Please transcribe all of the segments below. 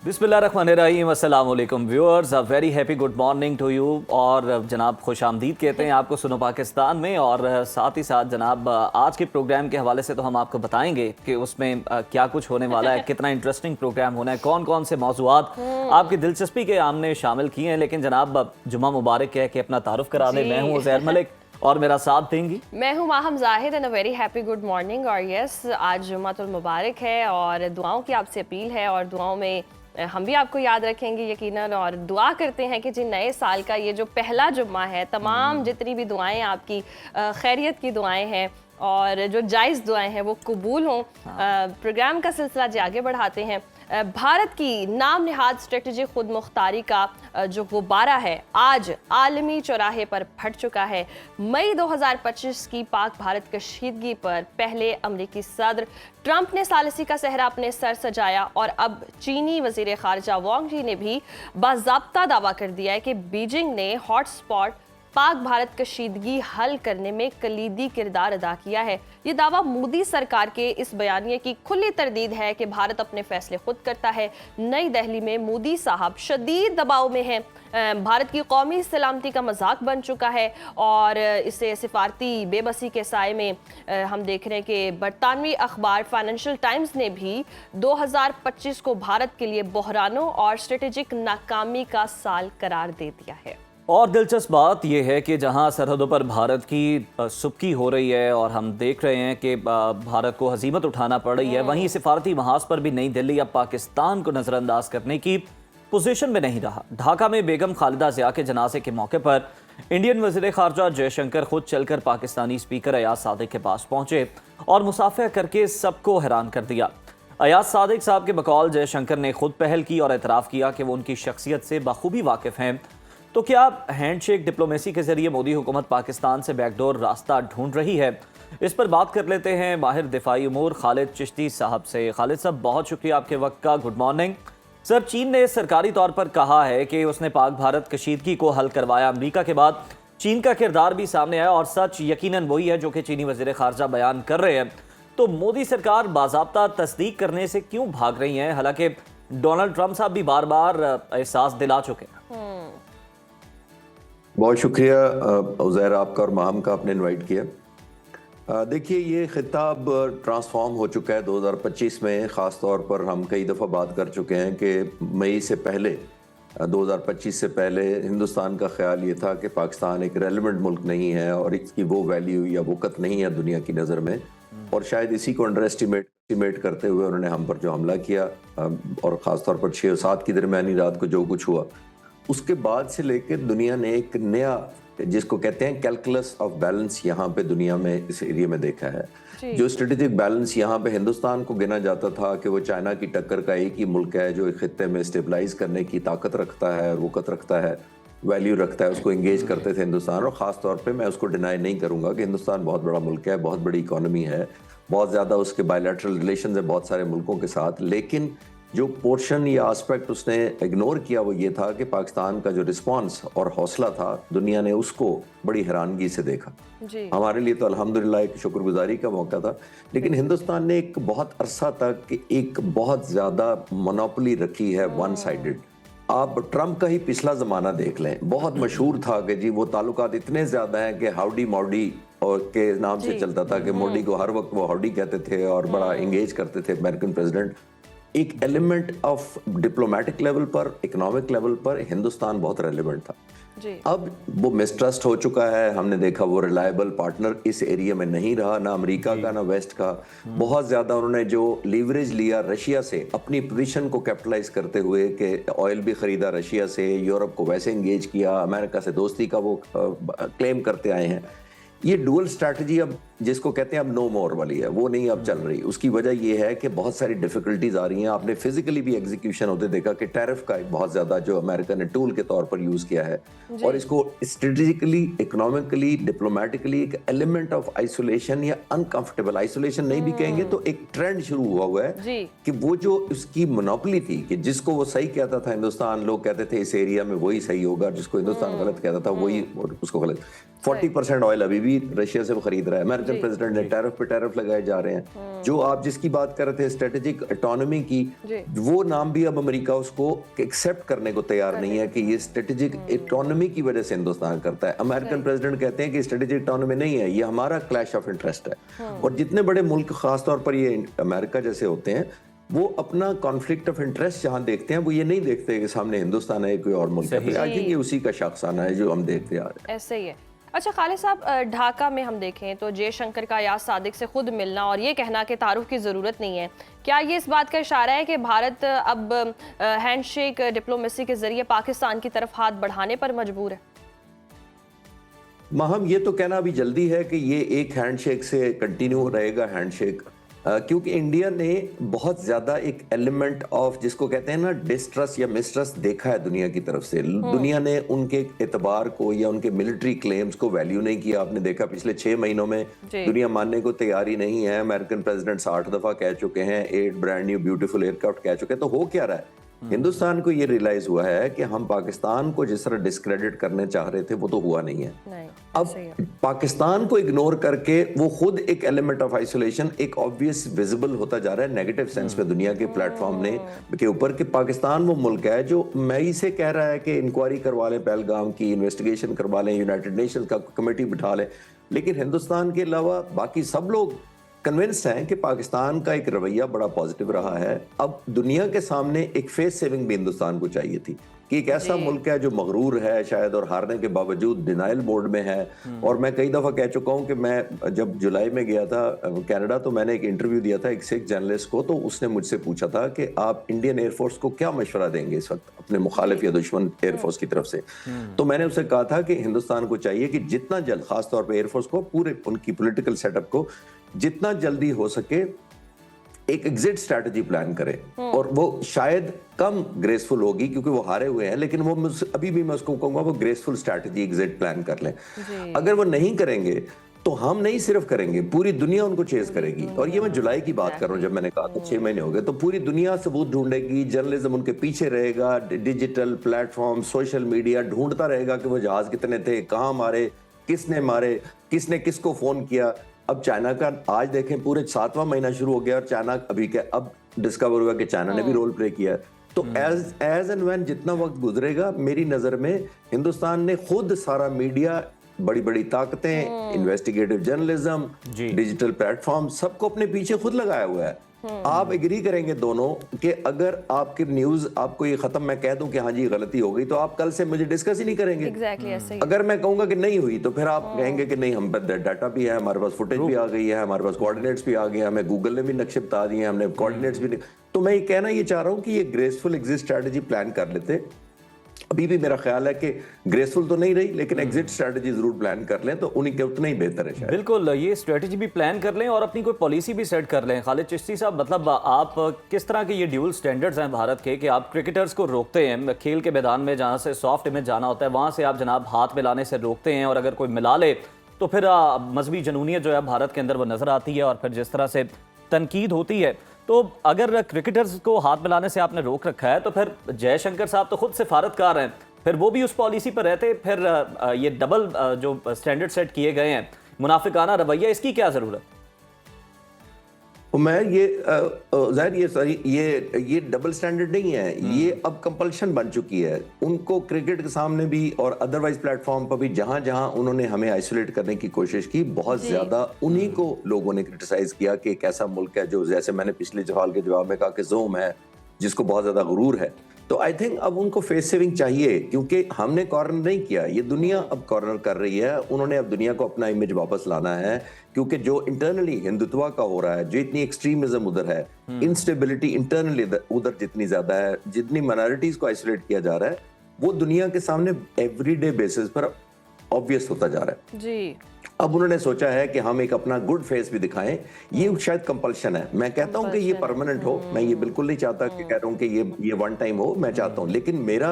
बिस्मिल्लाहिर्रहमानिर्रहीम, अस्सलाम वालेकुम viewers, a very happy good morning to you. और जनाब खुश आमदीद कहते हैं आपको सुनो पाकिस्तान में। और साथ ही साथ जनाब आज के प्रोग्राम के हवाले से तो हम आपको बताएंगे कि उसमें क्या कुछ होने वाला है, कितना इंटरेस्टिंग प्रोग्राम होना है, कौन कौन से मौजूआत आपकी दिलचस्पी के हमने शामिल किए हैं। लेकिन जनाब जुम्मा मुबारक कह के अपना तारुफ करा दें। मैं हूँ उज़ैर मलिक और मेरा साथ देंगी मैं हूँ Maham Zahid and a very happy good morning. और यस, आज जुम्मातुल मुबारक है और दुआओं की आपसे अपील है और दुआओं में हम भी आपको याद रखेंगे यकीनन। और दुआ करते हैं कि जिन नए साल का ये जो पहला जुम्मा है, तमाम जितनी भी दुआएं आपकी खैरियत की दुआएं हैं और जो जायज़ दुआएं हैं वो कबूल हों। प्रोग्राम का सिलसिला जी आगे बढ़ाते हैं। भारत की नाम निहाद स्ट्रेटजी खुद मुख्तारी का जो गुब्बारा है आज आलमी चौराहे पर फट चुका है। मई 2025 की पाक भारत कशीदगी पर पहले अमरीकी सदर ट्रंप ने सालिसी का सहरा अपने सर सजाया और अब चीनी वजीर खारजा वांग यी ने भी बाज़ाब्ता दावा कर दिया है कि बीजिंग ने हॉटस्पॉट पाक भारत कशीदगी हल करने में कलीदी किरदार अदा किया है। ये दावा मोदी सरकार के इस बयानिए की खुली तरदीद है कि भारत अपने फैसले खुद करता है। नई दिल्ली में मोदी साहब शदीद दबाव में हैं। भारत की कौमी सलामती का मजाक बन चुका है और इसे सिफारती बेबसी के साए में हम देख रहे हैं कि बरतानवी अखबार फाइनेंशियल टाइम्स ने भी 2025 को भारत के लिए बहरानों और स्ट्रेटेजिक नाकामी का साल करार दे दिया है। और दिलचस्प बात यह है कि जहां सरहदों पर भारत की सुबकी हो रही है और हम देख रहे हैं कि भारत को हजीमत उठाना पड़ रही है, वहीं सिफारती महाज पर भी नई दिल्ली अब पाकिस्तान को नज़रअंदाज करने की पोजीशन में नहीं रहा। ढाका में बेगम खालिदा ज़िया के जनाजे के मौके पर इंडियन वज़ीर ख़ारजा जयशंकर खुद चलकर पाकिस्तानी स्पीकर अयाज सादिक के पास पहुंचे और मुसाफिया करके सबको हैरान कर दिया। अयाज सादिक साहब के बकौल जयशंकर ने खुद पहल की और एतराफ़ किया कि वो उनकी शख्सियत से बखूबी वाकिफ़ हैं। तो क्या हैंडशेक डिप्लोमेसी के जरिए मोदी हुकूमत पाकिस्तान से बैकडोर रास्ता ढूंढ रही है? इस पर बात कर लेते हैं माहिर दिफाई उमूर खालिद चिश्ती साहब से। खालिद साहब, बहुत शुक्रिया आपके वक्त का। Good morning sir. चीन ने सरकारी तौर पर कहा है कि उसने पाक भारत कशीदगी को हल करवाया। अमेरिका के बाद चीन का किरदार भी सामने आया और सच यकीनन वही है जो कि चीनी वज़ीर ख़ारजा बयान कर रहे हैं। तो मोदी सरकार बाज़ाब्ता तस्दीक करने से क्यों भाग रही है, हालांकि डोनाल्ड ट्रंप साहब भी बार बार एहसास दिला चुके हैं? बहुत शुक्रिया उज़ैर आपका और माहम का आपने इनवाइट किया। देखिए, ये खिताब ट्रांसफॉर्म हो चुका है 2025 में। ख़ास तौर पर हम कई दफ़ा बात कर चुके हैं कि मई से पहले 2025 से पहले हिंदुस्तान का ख्याल ये था कि पाकिस्तान एक रेलिवेंट मुल्क नहीं है और इसकी वो वैल्यू या वक़्त नहीं है दुनिया की नज़र में। और शायद इसी को अंडर एस्टिमेट करते हुए उन्होंने हम पर जो हमला किया और ख़ास तौर पर 6 और 7 की दरमियानी रात को जो कुछ हुआ, उसके बाद से लेकर दुनिया ने एक नया, जिसको कहते हैं कैलकुलस ऑफ बैलेंस, यहाँ पे दुनिया में इस एरिया में देखा है। जो स्ट्रेटेजिक बैलेंस यहाँ पे हिंदुस्तान को गिना जाता था कि वो चाइना की टक्कर का एक ही मुल्क है जो एक खित्ते में स्टेबलाइज करने की ताकत रखता है और वक़्त रखता है, वैल्यू रखता है, उसको इंगेज करते थे हिंदुस्तान। और ख़ास तौर पे मैं उसको डिनाई नहीं करूँगा कि हिंदुस्तान बहुत बड़ा मुल्क है, बहुत बड़ी इकॉनमी है, बहुत ज़्यादा उसके बायलैटरल रिलेशन है बहुत सारे मुल्कों के साथ। लेकिन जो पोर्शन या एस्पेक्ट उसने इग्नोर किया वो ये था कि पाकिस्तान का जो रिस्पांस और हौसला था, दुनिया ने उसको बड़ी हैरानगी से देखा। हमारे लिए तो अल्हम्दुलिल्लाह एक शुक्रगुजारी का मौका था। लेकिन हिंदुस्तान ने एक बहुत अरसा तक एक बहुत ज़्यादा मोनोपोली रखी है, वन साइडेड। आप ट्रंप का ही पिछला ज़माना देख लें, बहुत मशहूर था कि जी वो ताल्लुकात इतने ज़्यादा हैं कि हाउडी मॉडी और के नाम से चलता था कि मोदी को हर वक्त वो हाउडी कहते थे और बड़ा इंगेज करते थे अमेरिकन प्रेसिडेंट। एक एलिमेंट ऑफ डिप्लोमेटिक लेवल पर, इकोनॉमिक लेवल पर हिंदुस्तान बहुत रेलिवेंट था। अब वो मिसट्रस्ट हो चुका है। हमने देखा वो रिलायबल पार्टनर इस एरिया में नहीं रहा, ना अमेरिका का ना वेस्ट का। बहुत ज़्यादा उन्होंने जो लीवरेज लिया रशिया से अपनी पोजीशन को कैपिटलाइज करते हुए कि ऑयल भी ख़रीदा रशिया से, यूरोप को वैसे इंगेज किया, अमेरिका से दोस्ती का वो क्लेम करते आए हैं। ये डुअल स्ट्रैटेजी अब जिसको कहते हैं अब नो मोर वाली है, वो नहीं अब चल रही। उसकी वजह ये है कि बहुत सारी डिफिकल्टीज आ रही हैं। आपने फिजिकली भी एग्जीक्यूशन होते देखा कि टैरिफ का एक बहुत ज्यादा जो अमेरिका ने टूल के तौर पर यूज किया है और इसको स्ट्रेटेजिकली, इकोनॉमिकली, डिप्लोमेटिकली एक एलिमेंट ऑफ आइसोलेशन या अनकंफर्टेबल आइसोलेशन नहीं भी कहेंगे तो एक ट्रेंड शुरू हुआ है कि वो जो उसकी मोनोपोली थी कि जिसको वो सही कहता था हिंदुस्तान, लोग कहते थे इस एरिया में वही सही होगा, जिसको हिंदुस्तान गलत कहता था वही उसको गलत। 40% ऑयल अभी भी रशिया से वो खरीद रहा है। मैं अमेरिकन प्रेसिडेंट ने टैरिफ पे टैरिफ लगाए जा रहे हैं। जो आप जिसकी बात कर रहे थे स्ट्रेटेजिक ऑटोनॉमी की, वो नाम भी अब अमेरिका उसको एक्सेप्ट करने को तैयार नहीं है कि ये स्ट्रेटेजिक ऑटोनॉमी की वजह से हिंदुस्तान करता है। अमेरिकन प्रेसिडेंट कहते हैं कि स्ट्रेटेजिक ऑटोनॉमी नहीं है, ये हमारा क्लैश ऑफ इंटरेस्ट है। और जितने बड़े मुल्क खासतौर पर ये अमेरिका जैसे होते हैं, वो अपना कॉन्फ्लिक्ट ऑफ इंटरेस्ट जहां देखते हैं, वो ये नहीं देखते कि सामने हिंदुस्तान है कोई और मुल्क है। आई थिंक ये उसी का शाखसाना है जो हम देखते आ रहे हैं। ऐसे ही है। अच्छा खालिद साहब, ढाका में हम देखें तो जयशंकर का याज सादिक से खुद मिलना और ये कहना कि तारुफ की ज़रूरत नहीं है, क्या ये इस बात का इशारा है कि भारत अब हैंडशेक डिप्लोमेसी के जरिए पाकिस्तान की तरफ हाथ बढ़ाने पर मजबूर है? माहम, ये तो कहना अभी जल्दी है कि ये एक हैंडशेक से कंटिन्यू रहेगा हैंडशेक, क्योंकि इंडिया ने बहुत ज्यादा एक एलिमेंट ऑफ जिसको कहते हैं ना डिस्ट्रस्ट या मिसट्रस्ट देखा है दुनिया की तरफ से। दुनिया ने उनके एतबार को या उनके मिलिट्री क्लेम्स को वैल्यू नहीं किया। आपने देखा पिछले 6 महीनों में दुनिया मानने को तैयार ही नहीं है। अमेरिकन प्रेसिडेंट 60 दफा कह चुके हैं, 8 ब्रांड न्यू ब्यूटीफुल एयरक्राफ्ट कह चुके हैं। तो हो क्या रहा है? हिंदुस्तान को ये रियलाइज हुआ है कि हम पाकिस्तान को जिस तरह डिस्क्रेडिट करने चाह रहे थे वो तो हुआ नहीं है। अब पाकिस्तान को इग्नोर करके वो खुद एक एलिमेंट ऑफ आइसोलेशन एक ऑब्वियस विजिबल होता जा रहा है नेगेटिव सेंस में दुनिया के प्लेटफॉर्म ने के ऊपर कि पाकिस्तान वो मुल्क है जो मई से कह रहा है कि इंक्वायरी करवा लें, पहलगाम की इन्वेस्टिगेशन करवा लें, यूनाइटेड नेशंस का कमेटी बिठा लें, लेकिन हिंदुस्तान के अलावा बाकी सब लोग कन्विंस्ड हैं कि पाकिस्तान का एक रवैया बड़ा पॉजिटिव रहा है। अब दुनिया के सामने एक फेस सेविंग भी हिंदुस्तान को चाहिए थी कि एक ऐसा मुल्क है जो मगरूर है शायद और हारने के बावजूद डिनाइल मोड में है। और मैं कई दफा कह चुका हूं कि मैं जब जुलाई में गया था कनाडा तो मैंने एक इंटरव्यू दिया था एक सिख जर्नलिस्ट को, तो उसने मुझसे पूछा था कि आप इंडियन एयरफोर्स को क्या मशवरा देंगे इस वक्त अपने मुखालिफ या दुश्मन एयरफोर्स की तरफ से। तो मैंने उससे कहा था कि हिंदुस्तान को चाहिए कि जितना जल्द, खासतौर पर एयरफोर्स को, पूरे उनकी पोलिटिकल सेटअप को जितना जल्दी हो सके एक एग्जिट स्ट्रैटेजी प्लान करें। और वो शायद कम ग्रेसफुल होगी क्योंकि वो हारे हुए हैं, लेकिन वो अभी भी मैं उसको कहूंगा वो ग्रेसफुल स्ट्रैटेजी एग्जिट प्लान कर लें। अगर वो नहीं करेंगे तो हम नहीं सिर्फ करेंगे, पूरी दुनिया उनको चेज करेगी। और ये मैं जुलाई की बात कर रहा हूं, जब मैंने कहा था 6 महीने हो गए, तो पूरी दुनिया सबूत ढूंढेगी, जर्नलिज्म उनके पीछे रहेगा, डिजिटल प्लेटफॉर्म, सोशल मीडिया ढूंढता रहेगा कि वो जहाज कितने थे, कहाँ मारे, किसने किसको फोन किया। अब चाइना का आज देखें पूरे 7वां महीना शुरू हो गया और चाइना अभी क्या अब डिस्कवर हुआ कि चाइना ने भी रोल प्ले किया। तो एज एंड व्हेन जितना वक्त गुजरेगा, मेरी नजर में हिंदुस्तान ने खुद सारा मीडिया, बड़ी बड़ी ताकतें, इन्वेस्टिगेटिव जर्नलिज्म, डिजिटल प्लेटफॉर्म, सबको अपने पीछे खुद लगाया हुआ है। आप एग्री करेंगे दोनों कि अगर आपकी न्यूज आपको ये खत्म मैं कह दूं कि हाँ जी गलती हो गई, तो आप कल से मुझे डिस्कस ही नहीं करेंगे। ऐसे ही। अगर मैं कहूंगा कि नहीं हुई तो फिर आप कहेंगे कि नहीं, हम डाटा भी है, हमारे पास फुटेज भी आ गई है, हमारे पास कोऑर्डिनेट्स भी आ गए, हमें गूगल ने भी नक्शे बता दिए, हमने कोऑर्डिनेट्स भी। तो मैं ये कहना ये चाह रहा हूँ कि ये ग्रेसफुल एग्जिट स्ट्रैटेजी प्लान कर लेते। अभी भी मेरा ख्याल है कि ग्रेसफुल तो नहीं रही, लेकिन एग्जिट स्ट्रैटेजी जरूर प्लान कर लें तो उन्हीं के उतना ही बेहतर है शायद। बिल्कुल, ये स्ट्रैटेजी भी प्लान कर लें और अपनी कोई पॉलिसी भी सेट कर लें। खालिद चिश्ती साहब, मतलब आप किस तरह के ये ड्यूल स्टैंडर्ड्स हैं भारत के कि आप क्रिकेटर्स को रोकते हैं खेल के मैदान में, जहाँ से सॉफ्ट में जाना होता है वहाँ से आप जनाब हाथ मिलाने से रोकते हैं, और अगर कोई मिला ले तो फिर मजहबी जनूनियत जो है भारत के अंदर वो नजर आती है, और फिर जिस तरह से तनकीद होती है। तो अगर क्रिकेटर्स को हाथ मिलाने से आपने रोक रखा है, तो फिर जयशंकर साहब तो खुद सिफारतकार हैं, फिर वो भी उस पॉलिसी पर रहते, फिर ये डबल जो स्टैंडर्ड सेट किए गए हैं, मुनाफिकाना रवैया, इसकी क्या जरूरत? मैं ये जाहिर ये डबल स्टैंडर्ड नहीं है, ये अब कंपल्शन बन चुकी है उनको क्रिकेट के सामने भी और अदरवाइज प्लेटफॉर्म पर भी। जहां जहां उन्होंने हमें आइसोलेट करने की कोशिश की, बहुत ज्यादा उन्हीं को लोगों ने क्रिटिसाइज किया कि एक ऐसा मुल्क है जो, जैसे मैंने पिछले सवाल के जवाब में कहा, कि जोम है जिसको बहुत ज्यादा गुरूर है। तो आई थिंक अब उनको फेस सेविंग चाहिए, क्योंकि हमने कॉर्नर नहीं किया, ये दुनिया अब कॉर्नर कर रही है। उन्होंने अब दुनिया को अपना इमेज वापस लाना है, क्योंकि जो इंटरनली हिंदुत्व का हो रहा है, जो इतनी एक्सट्रीमिज्म उधर है, इंस्टेबिलिटी इंटरनली उधर जितनी ज्यादा है, जितनी माइनॉरिटीज को आइसोलेट किया जा रहा है, वो दुनिया के सामने एवरीडे बेसिस पर ऑब्वियस होता जा रहा है जी। अब उन्होंने सोचा है कि हम एक अपना गुड फेस भी दिखाएं। ये शायद कंपल्शन है। मैं कहता हूं कि ये परमानेंट हो, मैं ये बिल्कुल नहीं चाहता कि कह रहा हूं कि ये वन टाइम हो, मैं चाहता हूं, लेकिन मेरा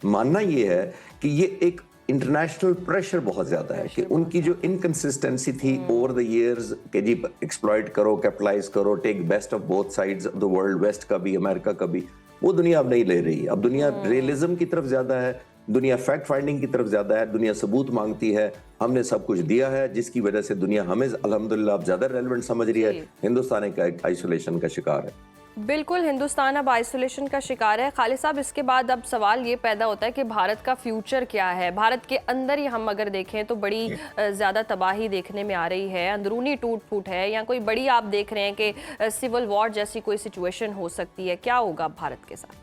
मानना ये है कि ये एक इंटरनेशनल प्रेशर बहुत ज्यादा है कि उनकी जो इनकंसिस्टेंसी थी ओवर द इयर्स कि जी एक्सप्लॉइट करो, कैपिटलाइज करो, take best of both sides of the world, west का भी अमेरिका का भी, वो दुनिया अब नहीं ले रही। अब दुनिया रियलिज्म की तरफ ज्यादा है, दुनिया फैक्ट फाइंडिंग की तरफ ज्यादा है, दुनिया सबूत मांगती है। हमने सब कुछ दिया है, जिसकी वजह से दुनिया हमें अल्हम्दुलिल्लाह अब ज्यादा रेलेवेंट समझ रही है। जी। हिंदुस्तान एक आइसोलेशन का शिकार है। बिल्कुल, हिंदुस्तान अब आइसोलेशन का शिकार है। खालिद साहब, इसके बाद अब सवाल ये पैदा होता है कि भारत का फ्यूचर क्या है। भारत के अंदर ही हम अगर देखें तो बड़ी ज़्यादा तबाही देखने में आ रही है, अंदरूनी टूट फूट है, या कोई बड़ी आप देख रहे हैं कि सिविल वॉर जैसी कोई सिचुएशन हो सकती है। क्या होगा भारत के साथ?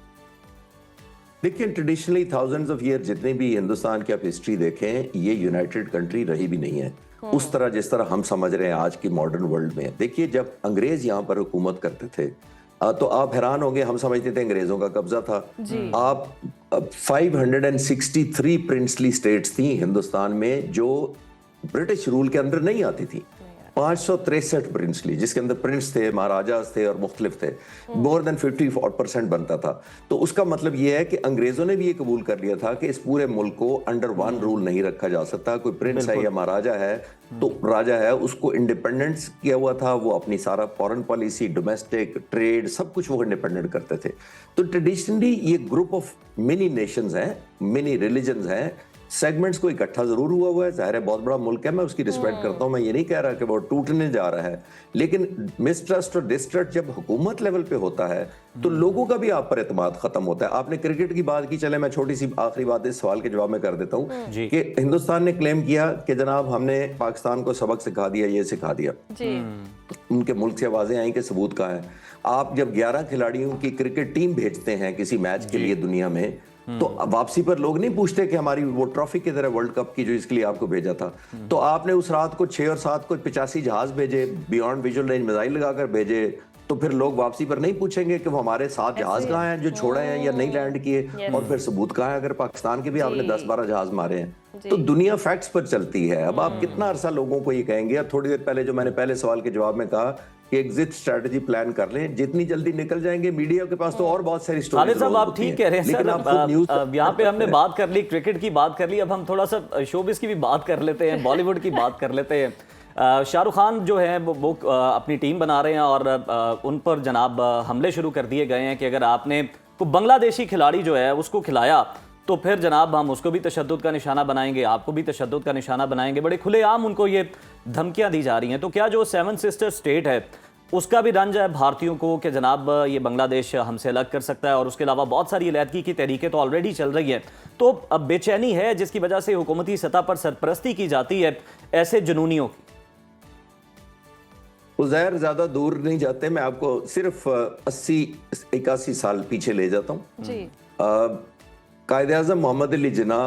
देखिए, ट्रेडिशनली थाउजेंड्स ऑफ ईयर जितने भी हिंदुस्तान की आप हिस्ट्री देखें, ये यूनाइटेड कंट्री रही भी नहीं है उस तरह जिस तरह हम समझ रहे हैं आज की मॉडर्न वर्ल्ड में। देखिए, जब अंग्रेज यहाँ पर हुकूमत करते थे तो आप हैरान होंगे, हम समझते थे अंग्रेजों का कब्जा था। आप 563 प्रिंसली स्टेट्स थी हिंदुस्तान में जो ब्रिटिश रूल के अंदर नहीं आती थी। 563 प्रिंसली, जिसके अंदर प्रिंस थे, महाराजास थे और मुख्तलिफ थे, मोर देन 50% बनता था। तो उसका मतलब यह है कि अंग्रेजों ने भी ये कबूल कर लिया था कि इस पूरे मुल्क को अंडर वन रूल नहीं रखा जा सकता। कोई प्रिंस है या महाराजा है तो राजा है, उसको इंडिपेंडेंस किया हुआ था। वो अपनी सारा फॉरेन पॉलिसी, डोमेस्टिक ट्रेड, सब कुछ वो इंडिपेंडेंट करते थे। तो ट्रेडिशनली ये ग्रुप ऑफ मिनी नेशंस हैं, मिनी रिलीजन्स हैं, सेगमेंट्स को इकट्ठा जरूर हुआ है। जाहिर है बहुत बड़ा मुल्क है, मैं उसकी रिस्पेक्ट करता हूं, मैं ये नहीं कह रहा कि वो टूटने जा रहा है, लेकिन मिसट्रस्ट और डिस्ट्रस्ट जब हुकूमत लेवल पे होता है तो लोगों का भी आप पर एतमाद खत्म होता है। आपने क्रिकेट की बात की, चले मैं छोटी सी आखिरी बात इस सवाल के जवाब में कर देता हूँ कि हिंदुस्तान ने क्लेम किया कि जनाब हमने पाकिस्तान को सबक सिखा दिया, ये सिखा दिया। उनके मुल्क से आवाजें आई कि सबूत कहाँ है। आप जब 11 खिलाड़ियों की क्रिकेट टीम भेजते हैं किसी मैच के लिए दुनिया में, तो वापसी पर लोग नहीं पूछते कि हमारी वो ट्रॉफी किधर है वर्ल्ड कप की जो इसके लिए आपको भेजा था। तो आपने उस रात को 6 और 7 को 85 जहाज भेजे, बियॉन्ड विजुअल रेंज मिसाइल लगाकर भेजे, तो फिर लोग वापसी पर नहीं पूछेंगे कि वो हमारे 7 जहाज कहाँ हैं जो छोड़े हैं या नहीं लैंड किए, और फिर सबूत कहाँ है अगर पाकिस्तान के भी आपने 10-12 जहाज मारे हैं। तो दुनिया फैक्ट्स पर चलती है। अब आप कितना अरसा लोगों को ये कहेंगे। अब थोड़ी देर पहले जो मैंने पहले सवाल के जवाब में कहा कि एग्जिट स्ट्रेटजी प्लान कर लें, जितनी जल्दी निकल जाएंगे। मीडिया के पास तो और बहुत सारी खालिद साहब, आप ठीक कह रहे हैं सर। अब यहाँ पे हमने बात कर ली, क्रिकेट की बात कर ली, अब हम थोड़ा सा शोबिस की भी बात कर लेते हैं, बॉलीवुड की बात कर लेते हैं। शाहरुख खान जो है वो अपनी टीम बना रहे हैं और उन पर जनाब हमले शुरू कर दिए गए हैं कि अगर आपने को बांग्लादेशी खिलाड़ी जो है उसको खिलाया तो फिर जनाब हम उसको भी तशद्दुद का निशाना बनाएंगे, आपको भी तशद्दुद का निशाना बनाएंगे। बड़े खुलेआम उनको ये धमकियां दी जा रही हैं। तो क्या जो 7 सिस्टर स्टेट है उसका भी रंज है भारतीयों को कि जनाब ये बांग्लादेश हमसे अलग कर सकता है, और उसके अलावा बहुत सारी अलहदगी की तहरीकें तो ऑलरेडी चल रही हैं। तो अब बेचैनी है जिसकी वजह से हुकूमती सतह पर सरपरस्ती की जाती है ऐसे जुनूनियों की। उज़ैर, ज्यादा दूर नहीं जाते, मैं आपको सिर्फ 80-81 साल पीछे ले जाता हूँ। कायदे आज़म मोहम्मद अली जिन्ना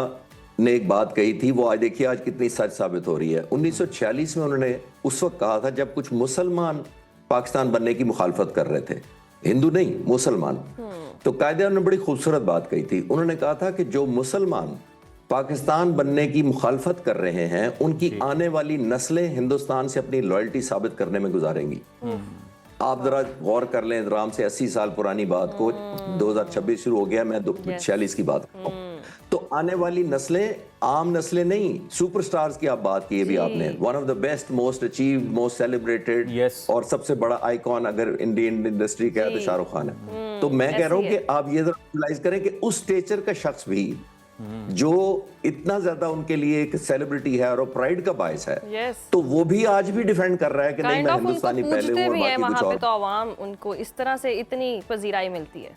ने एक बात कही थी, वो आज देखिए आज कितनी सच साबित हो रही है। 1946 में उन्होंने उस वक्त कहा था जब कुछ मुसलमान पाकिस्तान बनने की मुखालफत कर रहे थे, हिंदू नहीं मुसलमान। तो कायदे आज़म ने बड़ी खूबसूरत बात कही थी। उन्होंने कहा था कि जो मुसलमान पाकिस्तान बनने की मुखालफत कर रहे हैं उनकी आने वाली नस्लें हिंदुस्तान से अपनी लॉयल्टी साबित करने में गुजारेंगी। आप जरा गौर कर लें, आराम से 80 साल पुरानी बात को 2026 शुरू हो गया, मैं 46 की बात कर रहा हूँ। तो आने वाली नस्लें आम नस्लें नहीं, सुपरस्टार्स की आप बात की भी आपने, one of the best, most achieved, most celebrated और सबसे बड़ा आइकॉन अगर इंडियन इंडस्ट्री का है तो शाहरुख खान है। तो मैं कह रहा हूँ कि आप ये रियलाइज करें कि उस स्टेचर का शख्स भी जो इतना ज्यादा उनके लिए एक सेलिब्रिटी है और प्राइड का बायस है, तो वो भी आज भी डिफेंड कर रहा है कि नहीं मैं हिंदुस्तानी पहले हूं और बाकी कुछ और। तो आवाम उनको इस तरह से इतनी पजीराई मिलती है।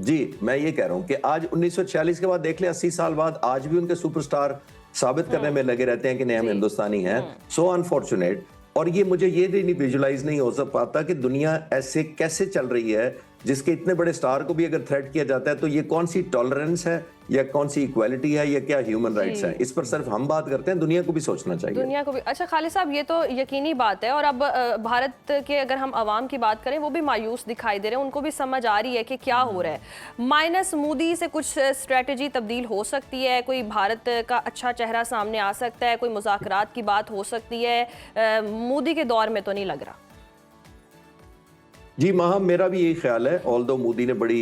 जी, मैं ये कह रहा हूं कि आज 1946 के बाद देख ले, 80 साल बाद आज भी उनके सुपरस्टार साबित करने में लगे रहते हैं कि नहीं हम हिंदुस्तानी हैं। सो अनफॉर्चुनेट। और ये मुझे ये नहीं विजुलाइज नहीं हो पाता कि दुनिया ऐसे कैसे चल रही है जिसके इतने बड़े स्टार को भी अगर थ्रेट किया जाता है तो ये कौन सी टॉलरेंस है या कौन सी इक्वालिटी है या क्या ह्यूमन राइट्स है। इस पर सिर्फ हम बात करते हैं, दुनिया को भी सोचना चाहिए। दुनिया को भी। अच्छा खालिद साहब, ये तो यकीनी बात है। और अब भारत के अगर हम आवाम की बात करें, वो भी मायूस दिखाई दे रहे हैं, उनको भी समझ आ रही है कि क्या हो रहा है। माइनस मोदी से कुछ स्ट्रेटजी तब्दील हो सकती है, कोई भारत का अच्छा चेहरा सामने आ सकता है, कोई मुज़ाकरात की बात हो सकती है। मोदी के दौर में तो नहीं लग रहा। जी माहम, मेरा भी यही ख्याल है। ऑल्दो मोदी ने बड़ी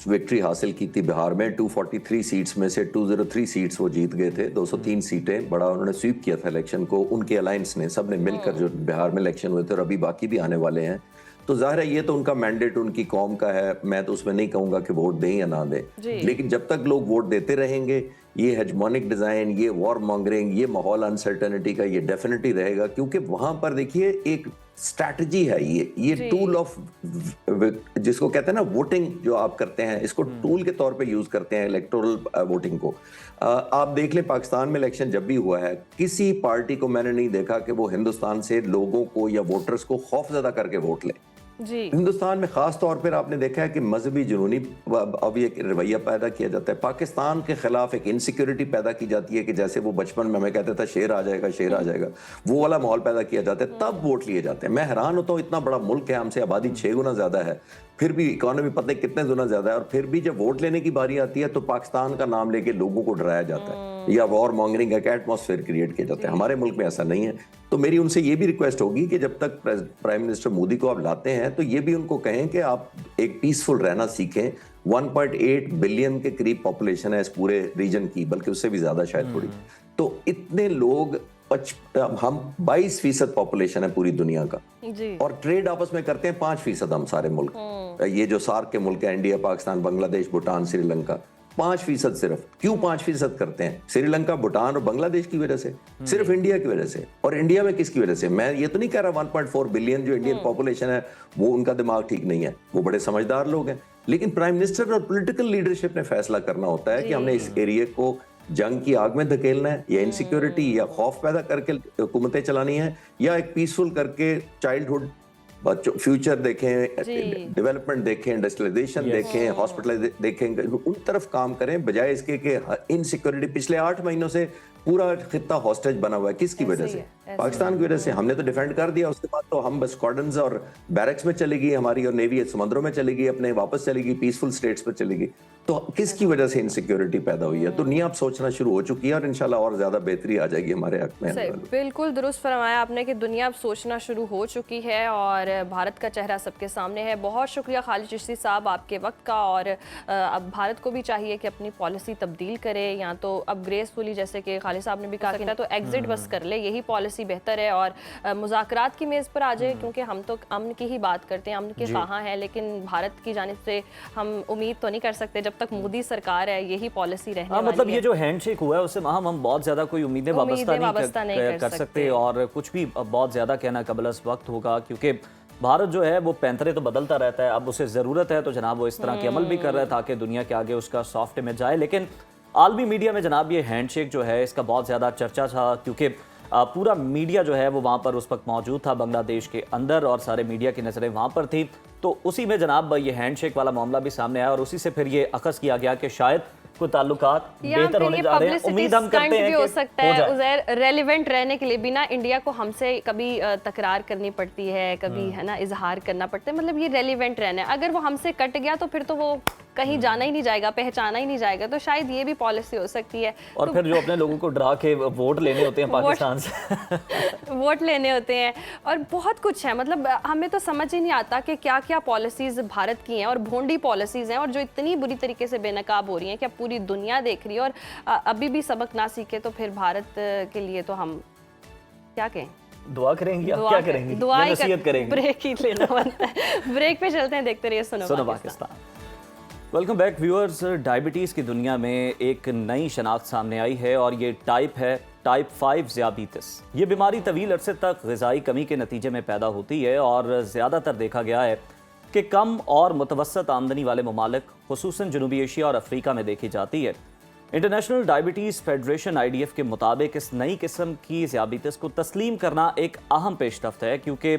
विक्ट्री हासिल की थी बिहार में, 243 सीट्स में से 203 सीट्स वो जीत गए थे, 203 सीटें, बड़ा उन्होंने स्वीप किया था इलेक्शन को। उनके अलायंस ने सबने मिलकर जो बिहार में इलेक्शन हुए थे, और अभी बाकी भी आने वाले हैं। तो जाहिर है ये तो उनका मैंडेट उनकी कौम का है, मैं तो उसमें नहीं कहूंगा कि वोट दें या ना दें, लेकिन जब तक लोग वोट देते रहेंगे ये हेजमोनिक डिज़ाइन, ये वॉर मॉन्गरिंग, ये माहौल अनसर्टेनिटी का ये डेफिनेटली रहेगा, क्योंकि वहाँ पर देखिए एक स्ट्रैटेजी है, ये टूल ऑफ, जिसको कहते हैं ना वोटिंग जो आप करते हैं, इसको टूल के तौर पे यूज करते हैं इलेक्टोरल वोटिंग को। आप देख लें पाकिस्तान में इलेक्शन जब भी हुआ है, किसी पार्टी को मैंने नहीं देखा कि वो हिंदुस्तान से लोगों को या वोटर्स को खौफजदा करके वोट ले। जी। हिंदुस्तान में खास तौर पर आपने देखा है कि मजहबी जुनूनी अब एक रवैया पैदा किया जाता है, पाकिस्तान के खिलाफ एक इनसिक्योरिटी पैदा की जाती है कि जैसे वो बचपन में हमें कहता था शेर आ जाएगा, शेर आ जाएगा, वो वाला माहौल पैदा किया जाता है, तब वोट लिए जाते हैं। मैं हैरान होता हूँ, इतना बड़ा मुल्क है, हमसे आबादी 6 गुना ज्यादा है, फिर भी इकोनॉमी पता नहीं कितने गुना ज्यादा है, और फिर भी जब वोट लेने की बारी आती है तो पाकिस्तान का नाम लेके लोगों को डराया जाता है या वॉर मॉन्गरिंग का एटमॉस्फेयर क्रिएट किया जाता है। हमारे मुल्क में ऐसा नहीं है। तो मेरी उनसे ये भी रिक्वेस्ट होगी कि जब तक प्राइम मिनिस्टर मोदी को आप लाते हैं तो ये भी उनको कहें कि आप एक पीसफुल रहना सीखें। 1.8 बिलियन के करीब पॉपुलेशन है इस पूरे रीजन की, बल्कि उससे भी ज्यादा शायद थोड़ी। तो इतने लोग, हम 22% पॉपुलेशन है पूरी दुनिया का, जी। और ट्रेड आपस में करते हैं 5% हम सारे मुल्क। ये जो सार्क के मुल्क है, इंडिया, पाकिस्तान, बांग्लादेश, भूटान, श्रीलंका, 5% सिर्फ। क्यों 5% करते हैं? श्रीलंका, भूटान और बांग्लादेश की वजह से, सिर्फ इंडिया की वजह से। और इंडिया में किसकी वजह से? मैं ये तो नहीं कह रहा 1.4 बिलियन जो इंडियन पॉपुलेशन है वो उनका दिमाग ठीक नहीं है, वो बड़े समझदार लोग हैं, लेकिन प्राइम मिनिस्टर और पॉलिटिकल लीडरशिप ने फैसला करना होता है कि हमने इस एरिया को जंग की आग में धकेलना है, या इनसिक्योरिटी या खौफ पैदा करके हुकूमतें चलानी है, या एक पीसफुल करके चाइल्डहुड बच्चों फ्यूचर देखें, डेवलपमेंट देखें, इंडस्ट्रियलाइजेशन देखें, हॉस्पिटल देखें, उन तरफ काम करें, बजाय इसके कि इनसिक्योरिटी। पिछले 8 महीनों से पूरा खित्ता हॉस्टेज बना हुआ है। किसकी वजह से? पाकिस्तान की वजह से। हमने तो डिफेंड कर दिया, उसके बाद तो हम बस स्क्वाड्रन्स और बैरक्स में चलेगी हमारी, और नेवी समुद्रों में चलेगी, अपने वापस चलेगी, पीसफुल स्टेट्स पर चलेगी। तो किसकी वजह से इनसिक्योरिटी पैदा हुई है? दुनिया अब सोचना शुरू हो चुकी है, और इंशाल्लाह और ज्यादा बेहतरी आ जाएगी हमारे हक में। बिल्कुल दुरुस्त फरमाया आपने कि दुनिया अब सोचना शुरू हो चुकी है और भारत का चेहरा सबके सामने है। बहुत शुक्रिया खालिद चिश्ती साहब आपके वक्त का। और अब भारत को भी चाहिए कि अपनी पॉलिसी तब्दील करे, या तो अब ग्रेसफुली, जैसे कि खालिद साहब ने भी कहा कि तो एग्जिट बस कर ले, यही पॉलिसी बेहतर है, और मुज़ाकरात की मेज़ पर आ जाए, क्योंकि हम तो अमन की ही बात करते हैं, अमन के ख़्वाह हैं, लेकिन भारत की जानिब से हम उम्मीद तो नहीं कर सकते जब तक मोदी सरकार है यही पॉलिसी रहने वाली मतलब है। ये जो हैंडशेक हुआ है उससे हम बहुत ज्यादा कोई उम्मीदें वाबस्ता नहीं कर सकते, और कुछ भी बहुत ज्यादा कहना कबलस वक्त होगा, क्योंकि भारत जो है वो पैंतरे तो बदलता रहता है। अब उसे ज़रूरत है तो जनाब वो इस तरह के अमल भी कर रहा है ताकि दुनिया के आगे उसका सॉफ्ट इमेज जाए। लेकिन आलमी मीडिया में जनाब ये हैंडशेक जो है इसका बहुत ज़्यादा चर्चा था, क्योंकि पूरा मीडिया जो है वो वहाँ पर उस वक्त मौजूद था बांग्लादेश के अंदर, और सारे मीडिया की नज़रें वहाँ पर थी। तो उसी में जनाब ये हैंडशेक वाला मामला भी सामने आया, और उसी से फिर ये अखज़ किया गया कि शायद कुछ ताल्लुकात बेहतर होने जा रहे हैं। उम्मीद हम करते हैं कि हो सकता है उज़ैर रेलेवेंट रहने के लिए बिना इंडिया को हमसे कभी तकरार करनी पड़ती है, कभी है ना इजहार करना पड़ता है, मतलब ये रेलेवेंट रहना है। अगर वो हमसे कट गया तो फिर तो वो कहीं जाना ही नहीं जाएगा, पहचाना ही नहीं जाएगा। तो शायद ये भी पॉलिसी हो सकती है। और तो फिर जो अपने लोगों को डरा के वोट लेने होते हैं पाकिस्तान से वोट लेने होते हैं, और बहुत कुछ है। मतलब हमें तो समझ ही नहीं आता कि क्या क्या पॉलिसीज़ भारत की हैं, और भोंडी पॉलिसीज़ हैं, और जो इतनी बुरी तरीके से बेनकाब हो रही हैं कि अब पूरी दुनिया देख रही है, और अभी भी सबक ना सीखे तो फिर भारत के लिए तो हम क्या कहें, दुआ करेंगे, क्या करेंगे, दुआ ही नसीहत करेंगे। ब्रेक ही लेना बनता है। ब्रेक पे चलते हैं, देखते रहिए सुनो Pakistan. Welcome back viewers. Diabetes की दुनिया में एक नई शनाख्त सामने आई है, और ये टाइप है टाइप 5 ज़ियाबीतिस। ये बीमारी तवील अरसे तक ग़िज़ाई कमी के नतीजे में पैदा होती है, और ज़्यादातर देखा गया है कि कम और मुतवस्सत आमदनी वाले ममालिक खुसूसन जनूबी एशिया और अफ्रीका में देखी जाती है। इंटरनेशनल डायबिटीज़ फेडरेशन IDF के मुताबिक इस नई किस्म की ज़ियाबीतिस को तस्लीम करना एक अहम पेशरफ्त है, क्योंकि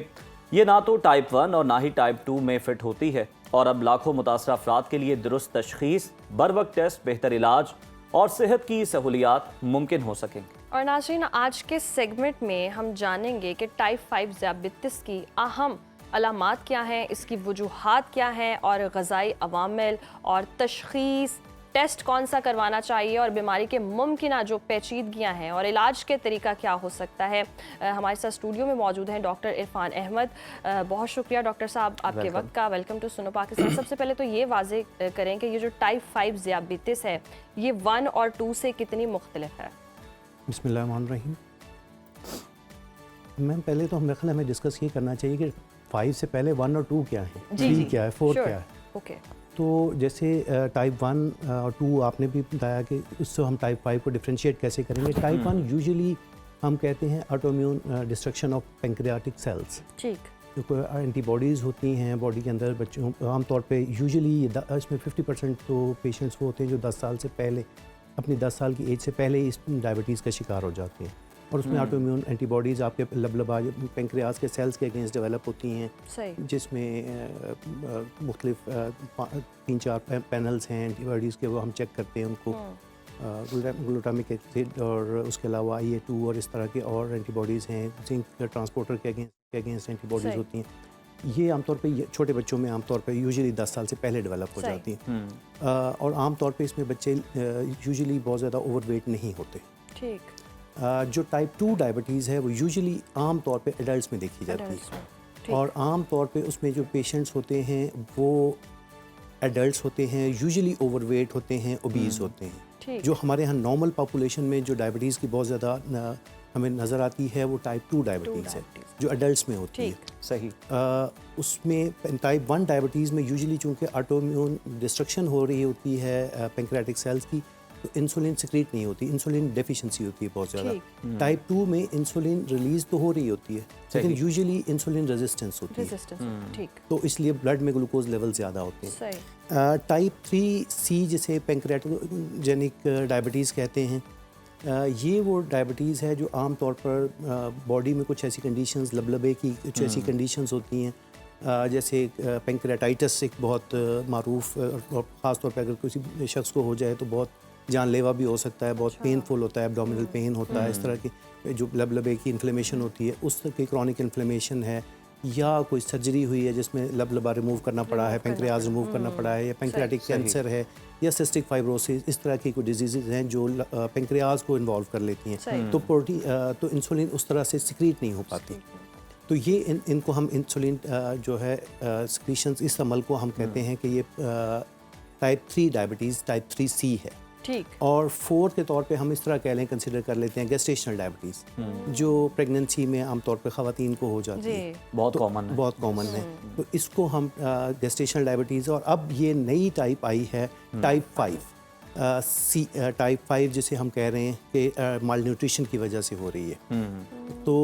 ये ना तो टाइप 1 और ना ही टाइप 2 में फ़िट होती है, और अब लाखों मुतासर अफराद के लिए दुरुस्त तशख़ीस, बरवक्त टेस्ट, बेहतर इलाज और सेहत की सहूलियात मुमकिन हो सकेंगी। और नाज़रीन, आज के सेगमेंट में हम जानेंगे कि टाइप 5 ज़ियाबीतिस की अहम अलामात क्या हैं, इसकी वजूहात क्या हैं, और ग़िज़ाई अवामिल और तशख़ीस, टेस्ट कौन सा करवाना चाहिए, और बीमारी के मुमकिन जो पेचीदगियाँ हैं और इलाज के तरीका क्या हो सकता है। हमारे साथ स्टूडियो में मौजूद हैं डॉक्टर इरफान अहमद। बहुत शुक्रिया डॉक्टर साहब आपके वक्त का। वेलकम टू सुनो पाकिस्तान। सबसे पहले तो ये वाज़ेह करें कि ये जो टाइप 5 ज़ियाबीतिस है ये 1 और 2 से कितनी मुख्तलिफ है? बिस्मिल्लाहिर्रहमानिर्रहीम। मैम पहले तो मेरे ख्याल हमें डिस्कस ये करना चाहिए कि 5 से पहले 1 और 2 क्या है, 3 क्या है, 4 क्या है। ओके। तो जैसे टाइप 1 और 2 आपने भी बताया कि उससे हम टाइप 5 को डिफ्रेंशिएट कैसे करेंगे। टाइप 1 यूजुअली हम कहते हैं autoimmune destruction of pancreatic cells. ठीक। जो कोई एंटीबॉडीज़ होती हैं बॉडी के अंदर बच्चों आमतौर पे यूजुअली इसमें 50% तो पेशेंट्स वो होते हैं जो 10 साल से पहले अपनी 10 साल की एज से पहले ही इस डायबिटीज़ का शिकार हो जाते हैं और उसमें ऑटोइम्यून एंटीबॉडीज़ आपके लबलबा पैंक्रियाज के सेल्स के अगेंस्ट डेवलप होती हैं, सही। जिसमें मुख्तलिफ 3-4 पैनल्स हैं एंटीबॉडीज़ के, वो हम चेक करते हैं उनको। ग्लूटामिक एसिड और उसके अलावा IA2 और इस तरह के और एंटीबॉडीज़ हैं, जिंक ट्रांसपोर्टर के अगेंस्ट एंटीबॉडीज़ सही। होती हैं। ये आमतौर पे छोटे बच्चों में आमतौर पे यूजुअली 10 साल से पहले डेवलप हो सही। जाती हैं और आमतौर पे इसमें बच्चे यूजुअली बहुत ज़्यादा ओवरवेट नहीं होते। ठीक। जो टाइप 2 डायबिटीज़ है वो यूजुअली आम तौर पे एडल्ट्स में देखी जाती Adults है में, ठीक। और आम तौर पे उसमें जो पेशेंट्स होते हैं वो एडल्ट्स होते हैं, यूजुअली ओवरवेट होते हैं, ओबीज होते हैं। ठीक। जो हमारे यहाँ नॉर्मल पॉपुलेशन में जो डायबिटीज़ की बहुत ज़्यादा हमें नज़र आती है वो टाइप 2 डायबिटीज़ है डायबिटीज़। जो एडल्ट्स में होती है। ठीक। सही। उसमें टाइप 1 डायबिटीज़ में यूजुअली चूँकि ऑटोइम्यून डिस्ट्रक्शन हो रही होती है पैंक्रियाटिक सेल्स की, तो इंसुलिन सिक्रीट नहीं होती, इंसुलिन डेफिशिएंसी होती है बहुत ज़्यादा। टाइप 2 में इंसुलिन रिलीज़ तो हो रही होती है लेकिन यूजुअली इंसुलिन रेजिस्टेंस होती है, रेजिस्टेंस। ठीक। तो इसलिए ब्लड में ग्लूकोज लेवल ज़्यादा होते हैं। सही। टाइप 3C जिसे पैंक्रियाटोजेनिक डायबिटीज़ कहते हैं, ये वो डायबिटीज़ है जो आम तौर पर बॉडी में कुछ ऐसी कंडीशंस, लबलबे की कुछ ऐसी कंडीशंस होती हैं जैसे पैंक्रियाटाइटिस एक बहुत मारूफ और ख़ास तौर पे अगर किसी शख्स को हो जाए तो बहुत जानलेवा भी हो सकता है, बहुत पेनफुल होता है, एब्डोमिनल पेन होता है, इस तरह की जो लबलबे की इन्फ्लेमेशन होती है उस तरह की क्रॉनिक इन्फ्लेमेशन है, या कोई सर्जरी हुई है जिसमें लबलबा रिमूव करना पड़ा है, पैंक्रियाज रिमूव करना पड़ा है, या पैंक्रियाटिक कैंसर है या सिस्टिक फाइब्रोसिस, इस तरह की कोई डिजीज़ हैं जो पैंक्रियाज को इन्वॉल्व कर लेती हैं, तो इंसुलिन उस तरह से सिक्रीट नहीं हो पाती। तो ये इनको हम इंसुलिन जो है सिक्रीशंस, इस अमल को हम कहते हैं कि ये टाइप 3 डायबिटीज़ टाइप 3C है। ठीक। और 4 के तौर पे हम इस तरह कह लें, कंसिडर कर लेते हैं गेस्टेशनल डायबिटीज़ जो प्रेगनेंसी में आमतौर पे ख़वातीन को हो जाती है, बहुत कॉमन है। बहुत कॉमन है। तो इसको हम गेस्टेशनल डायबिटीज़, और अब ये नई टाइप आई है टाइप 5 टाइप 5 जिसे हम कह रहे हैं कि माल न्यूट्रिशन की वजह से हो रही है। तो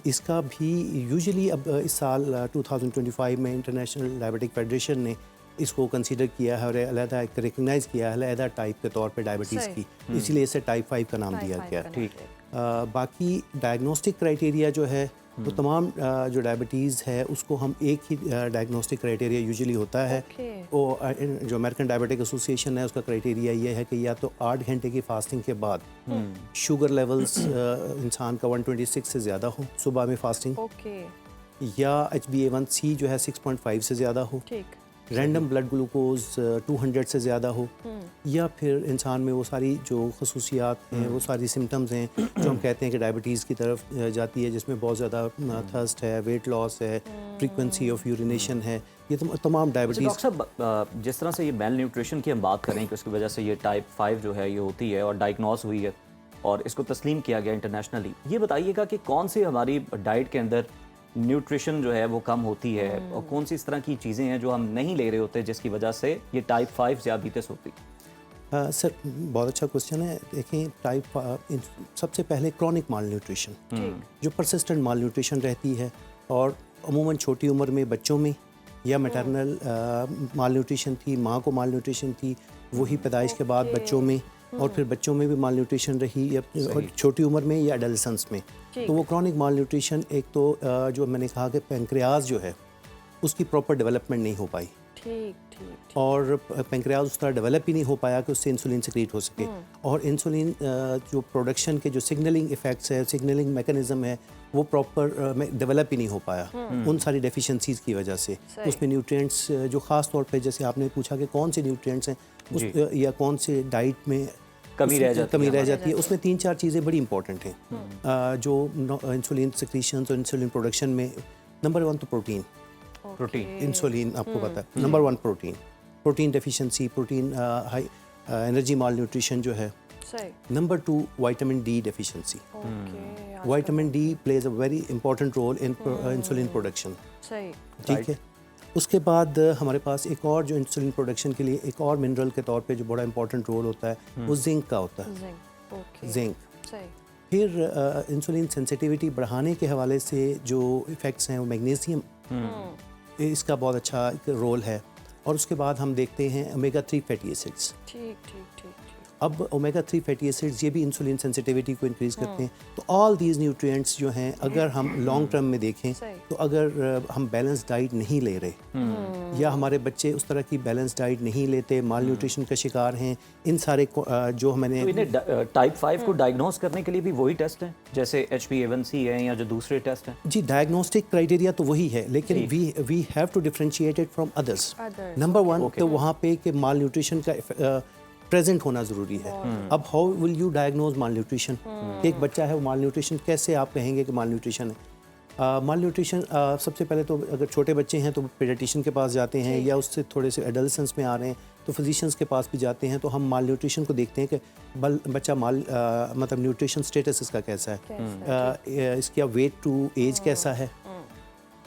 इसका भी यूजुअली अब इस साल 2025 में इंटरनेशनल डायबिटिक फेडरेशन ने इसको कंसीडर किया है और अलहदा रिकग्नाइज़ किया है अलहदा टाइप के तौर पे डायबिटीज़ की, इसीलिए इसे टाइप 5 का नाम दिया गया। ठीक। बाकी डायग्नोस्टिक क्राइटेरिया जो है वो तमाम जो डायबिटीज़ है उसको हम एक ही डायग्नोस्टिक क्राइटेरिया यूजुअली होता है। वो जो अमेरिकन डायबिटिक एसोसिएशन है उसका क्राइटेरिया ये है कि या तो 8 घंटे की फास्टिंग के बाद शुगर लेवल्स इंसान का 126 से ज़्यादा हो सुबह में फास्टिंग, या HbA1c जो है 6.5 से ज़्यादा हो, ठीक। रैंडम ब्लड ग्लूकोज 200 से ज़्यादा हो, या फिर इंसान में वो सारी जो खसूसियात हैं, वो सारी सिम्टम्स हैं जो हम कहते हैं कि डायबिटीज़ की तरफ जाती है, जिसमें बहुत ज़्यादा थर्स्ट है, वेट लॉस है, फ्रीक्वेंसी ऑफ यूरिनेशन है, ये तमाम डायबिटीज़। डॉक्टर साहब, जिस तरह से ये मेल न्यूट्रिशन की हम बात करें कि उसकी वजह से ये टाइप 5 जो है ये होती है और डायग्नोस हुई है और इसको तस्लीम किया गया इंटरनेशनली, ये बताइएगा कि कौन सी हमारी डाइट के अंदर न्यूट्रिशन जो है वो कम होती है और कौन सी इस तरह की चीज़ें हैं जो हम नहीं ले रहे होते जिसकी वजह से ये टाइप 5 ज़ियादतीस होती है? सर बहुत अच्छा क्वेश्चन है। देखें, टाइप सबसे पहले क्रॉनिक माल न्यूट्रिशन जो परसिस्टेंट माल न्यूट्रिशन रहती है और अमूमन छोटी उम्र में बच्चों में, या मैटरनल माल न्यूट्रिशन थी, माँ को माल न्यूट्रिशन थी, वही पैदाइश के बाद बच्चों में, और फिर बच्चों में भी माल न्यूट्रिशन रही या छोटी उम्र में या एडोलेसेंस में। तो वो क्रॉनिक माल न्यूट्रिशन, एक तो जो मैंने कहा कि पैंक्रियाज जो है उसकी प्रॉपर डेवलपमेंट नहीं हो पाई, ठीक। और पैंक्रियाज उस तरह डेवलप ही नहीं हो पाया कि उससे इंसुलिन सिक्रीट हो सके, और इंसुलिन जो प्रोडक्शन के जो सिग्नलिंग इफेक्ट्स है, सिग्नलिंग मैकेनिज्म है, वो प्रॉपर डेवलप ही नहीं हो पाया उन सारी डेफिशिएंसीज की वजह से। उसमें न्यूट्रिएंट्स जो ख़ास तौर पे, जैसे आपने पूछा कि कौन से न्यूट्रिएंट्स हैं या कौन से डाइट में कमी रह जाती है, उसमें 3-4 चीज़ें बड़ी इंपॉर्टेंट हैं जो इंसुलिन सिक्रीशंस और इंसुलिन प्रोडक्शन में। नंबर 1 तो प्रोटीन, इंसुलिन आपको पता है, number 1 protein deficiency, protein high energy malnutrition जो है। Number 2 vitamin D deficiency. Vitamin D plays a very important role in insulin production, ठीक है। उसके बाद हमारे पास एक और जो इंसुलिन प्रोडक्शन के लिए एक और मिनरल के तौर पे जो बड़ा इंपॉर्टेंट रोल होता है वो जिंक का होता है। Zinc, okay, zinc. सही, फिर इंसुलिन सेंसिटिविटी बढ़ाने के हवाले से जो इफ़ेक्ट्स हैं वो मैग्नीशियम, इसका बहुत अच्छा एक रोल है। और उसके बाद हम देखते हैं ओमेगा 3 फैटी एसिड्स। ठीक ठीक ठीक ठीक। अब ओमेगा 3 फैटी एसिड्स ये भी इंसुलिन सेंसिटिविटी को इंक्रीज़ करते हैं। तो ऑल दीज न्यूट्रिएंट्स जो हैं अगर हम लॉन्ग टर्म में देखें सही। तो अगर हम बैलेंस डाइट नहीं ले रहे या हमारे बच्चे उस तरह की बैलेंस डाइट नहीं लेते, माल न्यूट्रिशन का शिकार हैं, इन सारे जो मैंने तो इन्हें टाइप 5 को डायग्नोस करने के लिए भी वही टेस्ट हैं जैसे HbA1c है या जो दूसरे टेस्ट हैं? जी, डायग्नोस्टिक क्राइटेरिया तो वही है, लेकिन we have to differentiate it from others. Number one तो वहाँ पे कि माल न्यूट्रिशन का प्रेजेंट होना ज़रूरी है। अब how will you diagnose mall nutrition? एक बच्चा है वो माल न्यूट्रिशन कैसे आप कहेंगे कि माल न्यूट्रिशन है? माल न्यूट्रिशन सबसे पहले तो अगर छोटे बच्चे हैं तो पीडियाट्रिशियन के पास जाते हैं, या उससे थोड़े से एडल्सेंस में आ रहे हैं तो फिजिशियंस के पास भी जाते हैं। तो हम माल न्यूट्रिशन को देखते हैं कि बच्चा मतलब न्यूट्रिशन स्टेटस इसका कैसा है, इसका वेट टू एज कैसा है।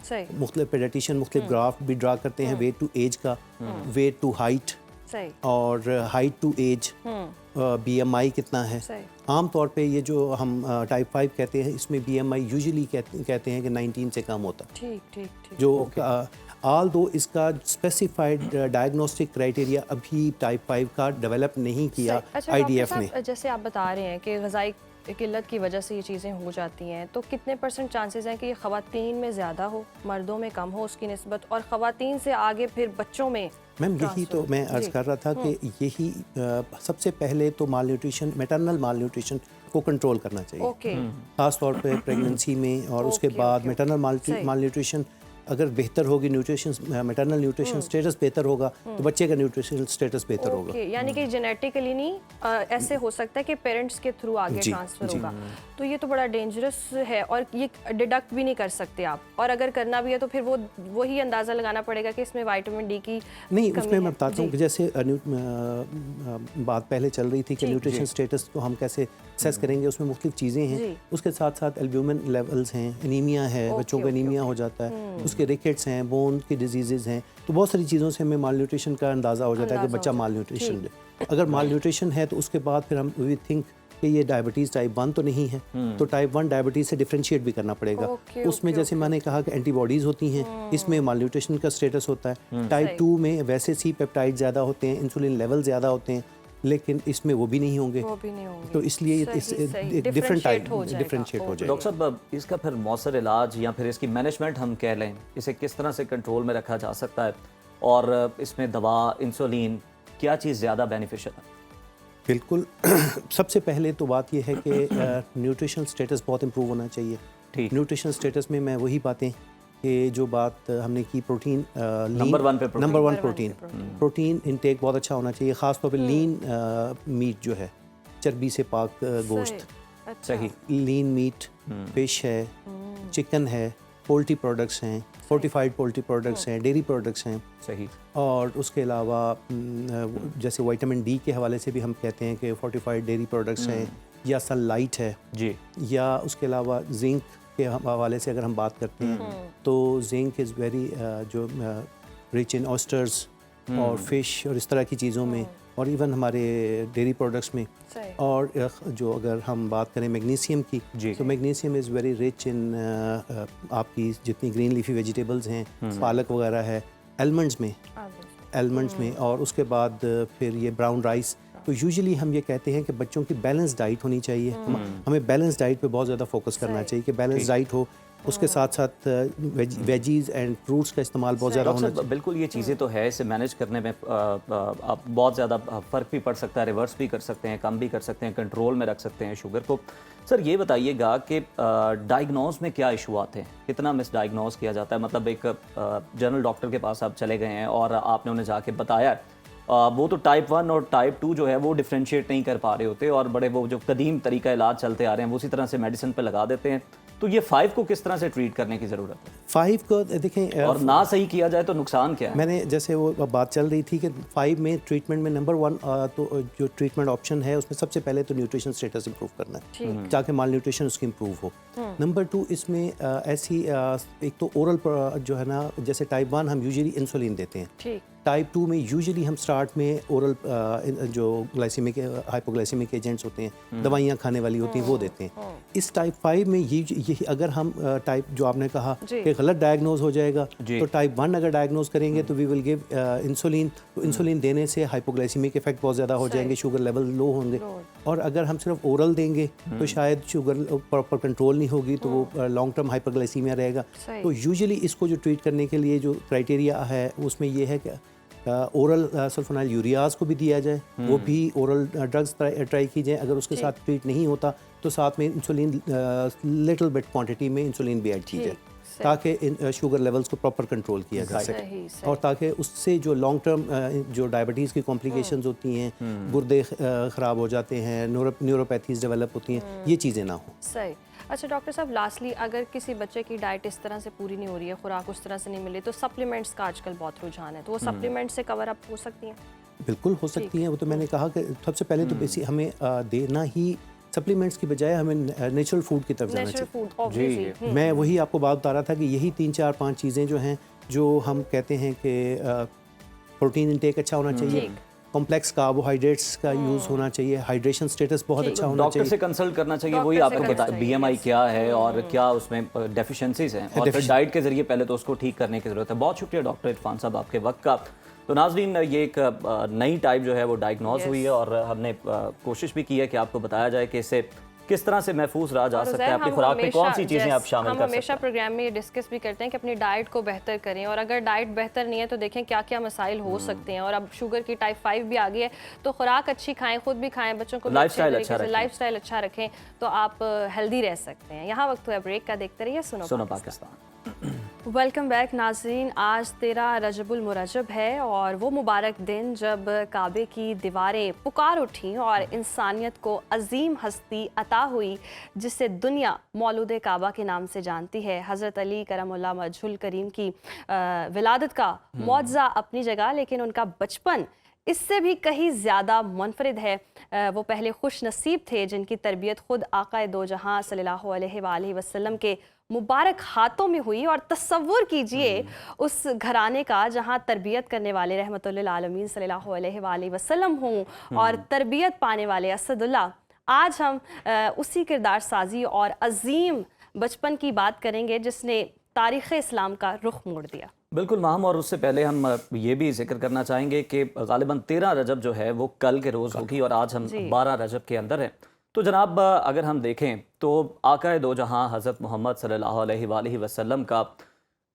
सही, मुख्तलिफ पीडियाट्रिशियन मुख्तलिफ ग्राफ भी ड्रा करते हैं वेट टू एज का, वेट टू हाइट सही, और हाइट टू एज, BMI कितना है। आम तौर पे ये जो हम टाइप 5 कहते हैं इसमें BMI यूजुअली कहते हैं कि 19 से कम होता है। ठीक ठीक ठीक। जो ऑल दो इसका स्पेसिफाइड डायग्नोस्टिक क्राइटेरिया अभी टाइप 5 का डेवलप नहीं किया अच्छा, IDF ने। जैसे आप बता रहे हैं कि ग़िज़ाई किल्लत की वजह से ये चीज़ें हो जाती हैं, तो कितने % चांसेस हैं कि ये ख़वातीन में ज़्यादा हो, मर्दों में कम हो उसकी निस्बत, और ख़वातीन से आगे फिर बच्चों में? मैम यही तो मैं अर्ज़ कर रहा था कि यही सबसे पहले तो माल न्यूट्रिशन, मैटरनल माल न्यूट्रिशन को कंट्रोल करना चाहिए। ओके, ख़ास तौर पे प्रेगनेंसी में, और उसके बाद मैटरनल माल न्यूट्रिशन अगर बेहतर होगी, न्यूट्रिशन मैटरनल न्यूट्रिशन स्टेटस बेहतर होगा तो बच्चे का न्यूट्रिशन स्टेटस बेहतर होगा। ओके, यानी कि जेनेटिकली नहीं, ऐसे हो सकता है कि पेरेंट्स के थ्रू आगे ट्रांसफर होगा। तो ये तो बड़ा डेंजरस है, और ये डिडक्ट भी नहीं कर सकते आप, और अगर करना भी है तो फिर वो वही अंदाज़ा लगाना पड़ेगा कि इसमें विटामिन डी की नहीं, कमी उसमें है। मैं बताता हूँ कि जैसे बात पहले चल रही थी कि न्यूट्रिशन स्टेटस को हम कैसे एक्सेस करेंगे, उसमें मुख्तलिफ चीज़ें हैं। उसके साथ साथ एल्ब्यूमिन लेवल्स हैं, एनीमिया है, बच्चों को एनीमिया हो जाता है, उसके रिकेट्स हैं, बोन की डिजीज़ हैं, तो बहुत सारी चीज़ों से हमें माल न्यूट्रिशन का अंदाज़ा हो जाता है कि बच्चा माल न्यूट्रिशन है। अगर माल न्यूट्रिशन है तो उसके बाद फिर हम वी थिंक कि ये डायबिटीज़ टाइप 1 तो नहीं है, तो टाइप 1 डायबिटीज़ से डिफरेंशिएट भी करना पड़ेगा। उसमें जैसे मैंने कहा कि एंटीबॉडीज़ होती हैं, इसमें माल न्यूट्रिशन का स्टेटस होता है। टाइप 2 में वैसे सी पेप्टाइड ज़्यादा होते हैं, इंसुलिन लेवल ज़्यादा होते हैं, लेकिन इसमें वो भी नहीं होंगे, तो इसलिए डिफरेंशिएट हो जाएगा। डॉक्टर साहब, इसका फिर मौसर इलाज या फिर इसकी मैनेजमेंट हम कह लें, इसे किस तरह से कंट्रोल में रखा जा सकता है, और इसमें दवा, इंसुलिन, क्या चीज़ ज़्यादा बेनिफिशियल है? बिल्कुल सबसे पहले तो बात यह है कि न्यूट्रिशनल स्टेटस बहुत इम्प्रूव होना चाहिए। ठीक, न्यूट्रिशनल स्टेटस में मैं वही बातें कि जो बात हमने की, प्रोटीन नंबर 1 पे प्रोटीन इंटेक बहुत अच्छा होना चाहिए, ख़ास तौर पे लीन मीट जो है, चर्बी से पाक गोश्त, सही, लीन मीट, फिश है, चिकन है, पोल्ट्री प्रोडक्ट्स हैं, फोर्टिफाइड पोल्ट्री प्रोडक्ट्स हैं, डेयरी प्रोडक्ट्स हैं, सही, और उसके अलावा जैसे विटामिन डी के हवाले से भी हम कहते हैं कि फोर्टिफाइड डेयरी प्रोडक्ट्स हैं, या सनलाइट है जी, या उसके अलावा जिंक के हवाले से अगर हम बात करते हैं तो जिंक इज़ वेरी जो रिच इन ऑयस्टर्स और फिश और इस तरह की चीज़ों में, और इवन हमारे डेयरी प्रोडक्ट्स में। और जो अगर हम बात करें मैग्नीशियम की, तो magnesium is very rich in आपकी जितनी ग्रीन लीफी वेजिटेबल्स हैं, पालक वगैरह है, आलमंड्स में, और उसके बाद फिर ये ब्राउन राइस। तो यूजुअली हम ये कहते हैं कि बच्चों की बैलेंस डाइट होनी चाहिए, हमें बैलेंस डाइट पे बहुत ज़्यादा फोकस करना चाहिए कि बैलेंस डाइट हो, उसके साथ साथ वेजीज एंड फ्रूट्स का इस्तेमाल बहुत ज़्यादा होना चाहिए। बिल्कुल, ये चीज़ें तो है, इसे मैनेज करने में आप बहुत ज़्यादा फ़र्क भी पड़ सकता है, रिवर्स भी कर सकते हैं, कम भी कर सकते हैं, कंट्रोल में रख सकते हैं शुगर को। सर ये बताइएगा कि डायग्नोज में क्या इशू आते हैं, कितना मिस डायग्नोज किया जाता है? मतलब एक जनरल डॉक्टर के पास आप चले गए हैं और आपने उन्हें जाके बताया, वो तो टाइप 1 और टाइप 2 जो है वो डिफ्रेंशिएट नहीं कर पा रहे होते, और बड़े वो जो कदीम तरीका इलाज चलते आ रहे हैं वो उसी तरह से मेडिसिन पे लगा देते हैं। तो ये 5 को किस तरह से ट्रीट करने की ज़रूरत है? 5 को देखें, और ना सही किया जाए तो नुकसान क्या है? मैंने जैसे वो बात चल रही थी कि 5 में ट्रीटमेंट में नंबर 1 तो जो ट्रीटमेंट ऑप्शन है उसमें सबसे पहले तो न्यूट्रिशन स्टेटस इंप्रूव करना है, ताकि माल न्यूट्रिशन उसकी इंप्रूव हो। नंबर 2 इसमें ऐसी एक तो ओरल जो है ना, जैसे टाइप 1 हम यूजुअली इंसुलिन देते हैं, ठीक। टाइप 2 में यूजुअली हम स्टार्ट में ओरल जो ग्लाइसेमिक हाइपोग्लाइसेमिक एजेंट्स होते हैं, दवाइयाँ खाने वाली होती हैं, वो देते हैं। इस टाइप 5 में यही अगर हम टाइप जो आपने कहा जी। कि गलत डायग्नोज हो जाएगा, जी। तो टाइप 1 अगर डायग्नोज करेंगे तो वी विल गिव इंसुलिन। तो इंसुलिन देने से हाइपोग्लाइसेमिक इफेक्ट बहुत ज़्यादा हो जाएंगे, शुगर लेवल लो होंगे। और अगर हम सिर्फ ओरल देंगे तो शायद शुगर प्रॉपर कंट्रोल नहीं होगी, तो वो लॉन्ग टर्म हाइपोग्लाइसीमिया रहेगा। सही। तो यूजुअली इसको जो ट्रीट करने के लिए जो क्राइटेरिया है उसमें ये है कि ओरल सल्फोनाइल यूरियाज को भी दिया जाए, वो भी ओरल ड्रग्स ट्राई की जाए। अगर उसके साथ ट्रीट नहीं होता तो साथ में इंसुलिन लिटिल बिट क्वांटिटी में इंसुलिन भी ऐड की जाए, ताकि शुगर लेवल्स को प्रॉपर कंट्रोल किया जा सके, सही, सही। और ताकि उससे जो लॉन्ग टर्म जो डायबिटीज़ की कॉम्प्लिकेशंस होती हैं, गुर्दे ख़राब हो जाते हैं, न्यूरोपैथीज डेवलप होती हैं, ये चीज़ें ना हों। सही। अच्छा डॉक्टर साहब, लास्टली अगर किसी बच्चे की डाइट इस तरह से पूरी नहीं हो रही है, खुराक उस तरह से नहीं मिली, तो सप्लीमेंट्स का आजकल बहुत रुझान है, तो वो सप्लीमेंट से कवर अप हो सकती हैं? बिल्कुल हो सकती हैं। वो तो मैंने कहा कि सबसे पहले तो बेसिक हमें देना ही सप्लीमेंट्स की बजाय हमें नेचुरल फूड की तरफ जाना नेचुरल चाहिए। Food obviously. मैं वही आपको बात बता रहा था कि यही 3 4 5 चीज़ें जो हैं, जो हम कहते हैं कि प्रोटीन इंटेक अच्छा होना चाहिए, कॉम्प्लेक्स कार्बोहाइड्रेट्स का यूज़ होना चाहिए, हाइड्रेशन स्टेटस बहुत अच्छा होना डॉक्टर चाहिए। से कंसल्ट करना चाहिए, वही डॉक्टर से आपको करना बता चाहिए, बीएमआई yes। क्या है और क्या उसमें डेफिशिएंसीज हैं, और फिर डाइट के जरिए पहले तो उसको ठीक करने की ज़रूरत है। बहुत शुक्रिया डॉक्टर इरफान साहब आपके वक्त का। तो नाजरीन, ये एक नई टाइप जो है वो डायग्नोज हुई है, और हमने कोशिश भी की है कि आपको बताया जाए कि इससे किस तरह से महफूज रहा जा और सकता है, उज़ैर, अपनी हम खुराक में कौन सी हमेशा- चीज़ें आप शामिल हम कर हमेशा सकते हैं। प्रोग्राम में ये डिस्कस भी करते हैं कि अपनी डाइट को बेहतर करें, और अगर डाइट बेहतर नहीं है तो देखें क्या क्या मसाइल हो सकते हैं। और अब शुगर की टाइप 5 भी आ गई है, तो खुराक अच्छी खाएं, खुद भी खाएं, बच्चों को लाइफस्टाइल अच्छा रखें। लाइफस्टाइल अच्छा रखें, तो आप हेल्दी रह सकते हैं। यहाँ वक्त हुआ ब्रेक का, देखते रहिए सुनो पाकिस्तान। वेलकम बैक नाज़रीन। आज 13 रजबुल मुरज्जब है, और वो मुबारक दिन जब काबे की दीवारें पुकार उठीं और इंसानियत को अजीम हस्ती अता हुई, जिसे दुनिया मौलूद काबा के नाम से जानती है। हज़रत अली करमुल्लाह वजहुल करीम की विलादत का मौजज़ा अपनी जगह, लेकिन उनका बचपन इससे भी कहीं ज़्यादा मुनफरिद है। वो पहले खुश नसीब थे जिनकी तरबियत खुद आक़ाए दो जहां सल्लल्लाहु अलैहि वसल्लम के मुबारक हाथों में हुई। और तसव्वुर कीजिए उस घराने का जहां तरबियत करने वाले रहमतुल्लिल आलमीन सल्लल्लाहु अलैहि वसल्लम हों, और तरबियत पाने वाले असदुल्लाह। आज हम उसी किरदार साजी और अजीम बचपन की बात करेंगे जिसने तारीख़ इस्लाम का रुख मोड़ दिया। बिल्कुल माहम, और उससे पहले हम ये भी जिक्र करना चाहेंगे कि गालिबन 13 रजब जो है वो कल के रोज़ होगी, और आज हम 12 रजब के अंदर हैं। तो जनाब, अगर हम देखें तो आकाए दो जहां हज़रत मोहम्मद सल्लल्लाहु अलैहि वसल्लम का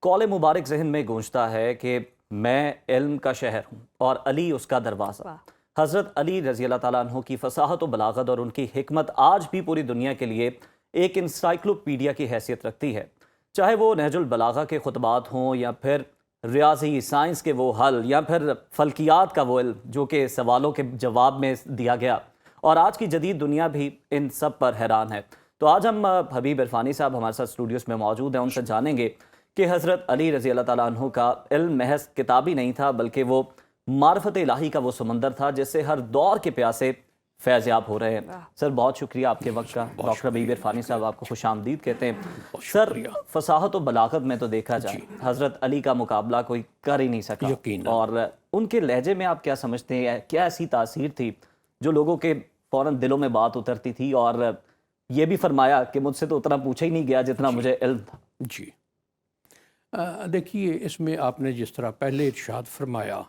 कौल मुबारक जहन में गूंजता है कि मैं इल्म का शहर हूँ और अली उसका दरवाज़ा। हज़रत अली रज़ी अल्लाह ताला अन्हु की फसाहत व बलागत और उनकी हिकमत आज भी पूरी दुनिया के लिए एक इंसाइक्लोपीडिया की हैसियत रखती है। चाहे वो नहजुल बलागा के खुतबात हों, या फिर रियाजी साइंस के वो हल, या फिर फल्कियात का वो इल्म जो कि सवालों के जवाब में दिया गया। और आज की जदीद दुनिया भी इन सब पर हैरान है। तो आज हम हबीब इरफानी साहब हमारे साथ स्टूडियोज़ में मौजूद हैं, उनसे जानेंगे कि हज़रत अली रज़ी अल्लाह ताला अन्हु का इल्म महज किताबी नहीं था, बल्कि वो मार्फत इलाही का वो समंदर था जिससे हर दौर के प्यासे फैज़याब हो रहे हैं। सर, बहुत शुक्रिया आपके वक्त का। डॉक्टर हबीब इरफानी साहब आपको खुशामदीद कहते हैं। सर, फसाहत व बलागत में तो देखा जाए हज़रत अली का मुकाबला कोई कर ही नहीं सका, और उनके लहजे में आप क्या समझते हैं, क्या ऐसी तासीर थी जो लोगों के फ़ौरन दिलों में बात उतरती थी? और ये भी फरमाया कि मुझसे तो उतना पूछा ही नहीं गया जितना मुझे इल्म था। जी, देखिए, इसमें आपने जिस तरह पहले इरशाद फरमाया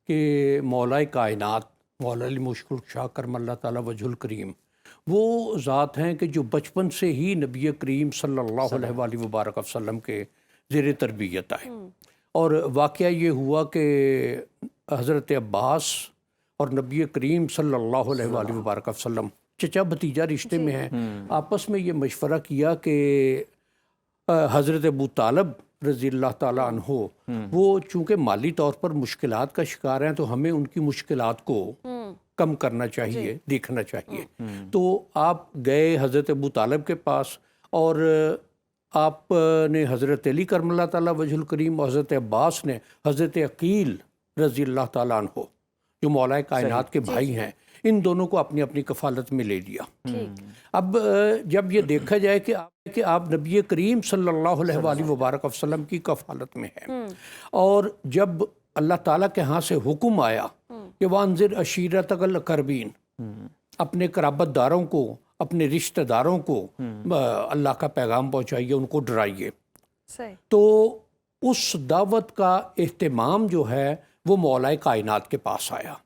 कि मौलाए कायनात मौला अली मुश्किल शाह करमल्लाह ताला वजहुल करीम वो ज़ात हैं कि जो बचपन से ही नबी करीम सल्लल्लाहु अलैहि मुबारक वसल्लम के ज़ेर तरबियत आए। और वाक़या ये हुआ कि हज़रत अब्बास और नबी करीम सल्लल्लाहु अलैहि मुबारक वसल्लम चचा भतीजा रिश्ते में हैं। आपस में ये मशवरा किया कि हज़रत अबू तालब रज़ी अल्लाह ताला अन्हो वो चूँकि माली तौर पर मुश्किलात का शिकार हैं, तो हमें उनकी मुश्किलात को कम करना चाहिए, देखना चाहिए। तो आप गए हज़रत अबू तालब के पास, और आपने हज़रत अली करमल्लाह ताला वजहुल करीम और हज़रत अब्बास ने हज़रत अकील रज़ी अल्लाह ताला अन्हो जो मौलाए कायनात के भाई हैं, इन दोनों को अपनी अपनी कफालत में ले लिया। ठीक। अब जब ये देखा जाए कि आप नबी करीम सल्लल्लाहु अलैहि वसल्लम की कफालत में हैं, और जब अल्लाह ताला के यहाँ से हुक्म आया कि वांजिर अशीरतकल करबीन, अपने कराबतदारों को, अपने रिश्तेदारों को अल्लाह का पैगाम पहुँचाइए, उनको डराइए, सही। तो उस दावत का एहतमाम जो है वो मौलाए कायनात के पास आया।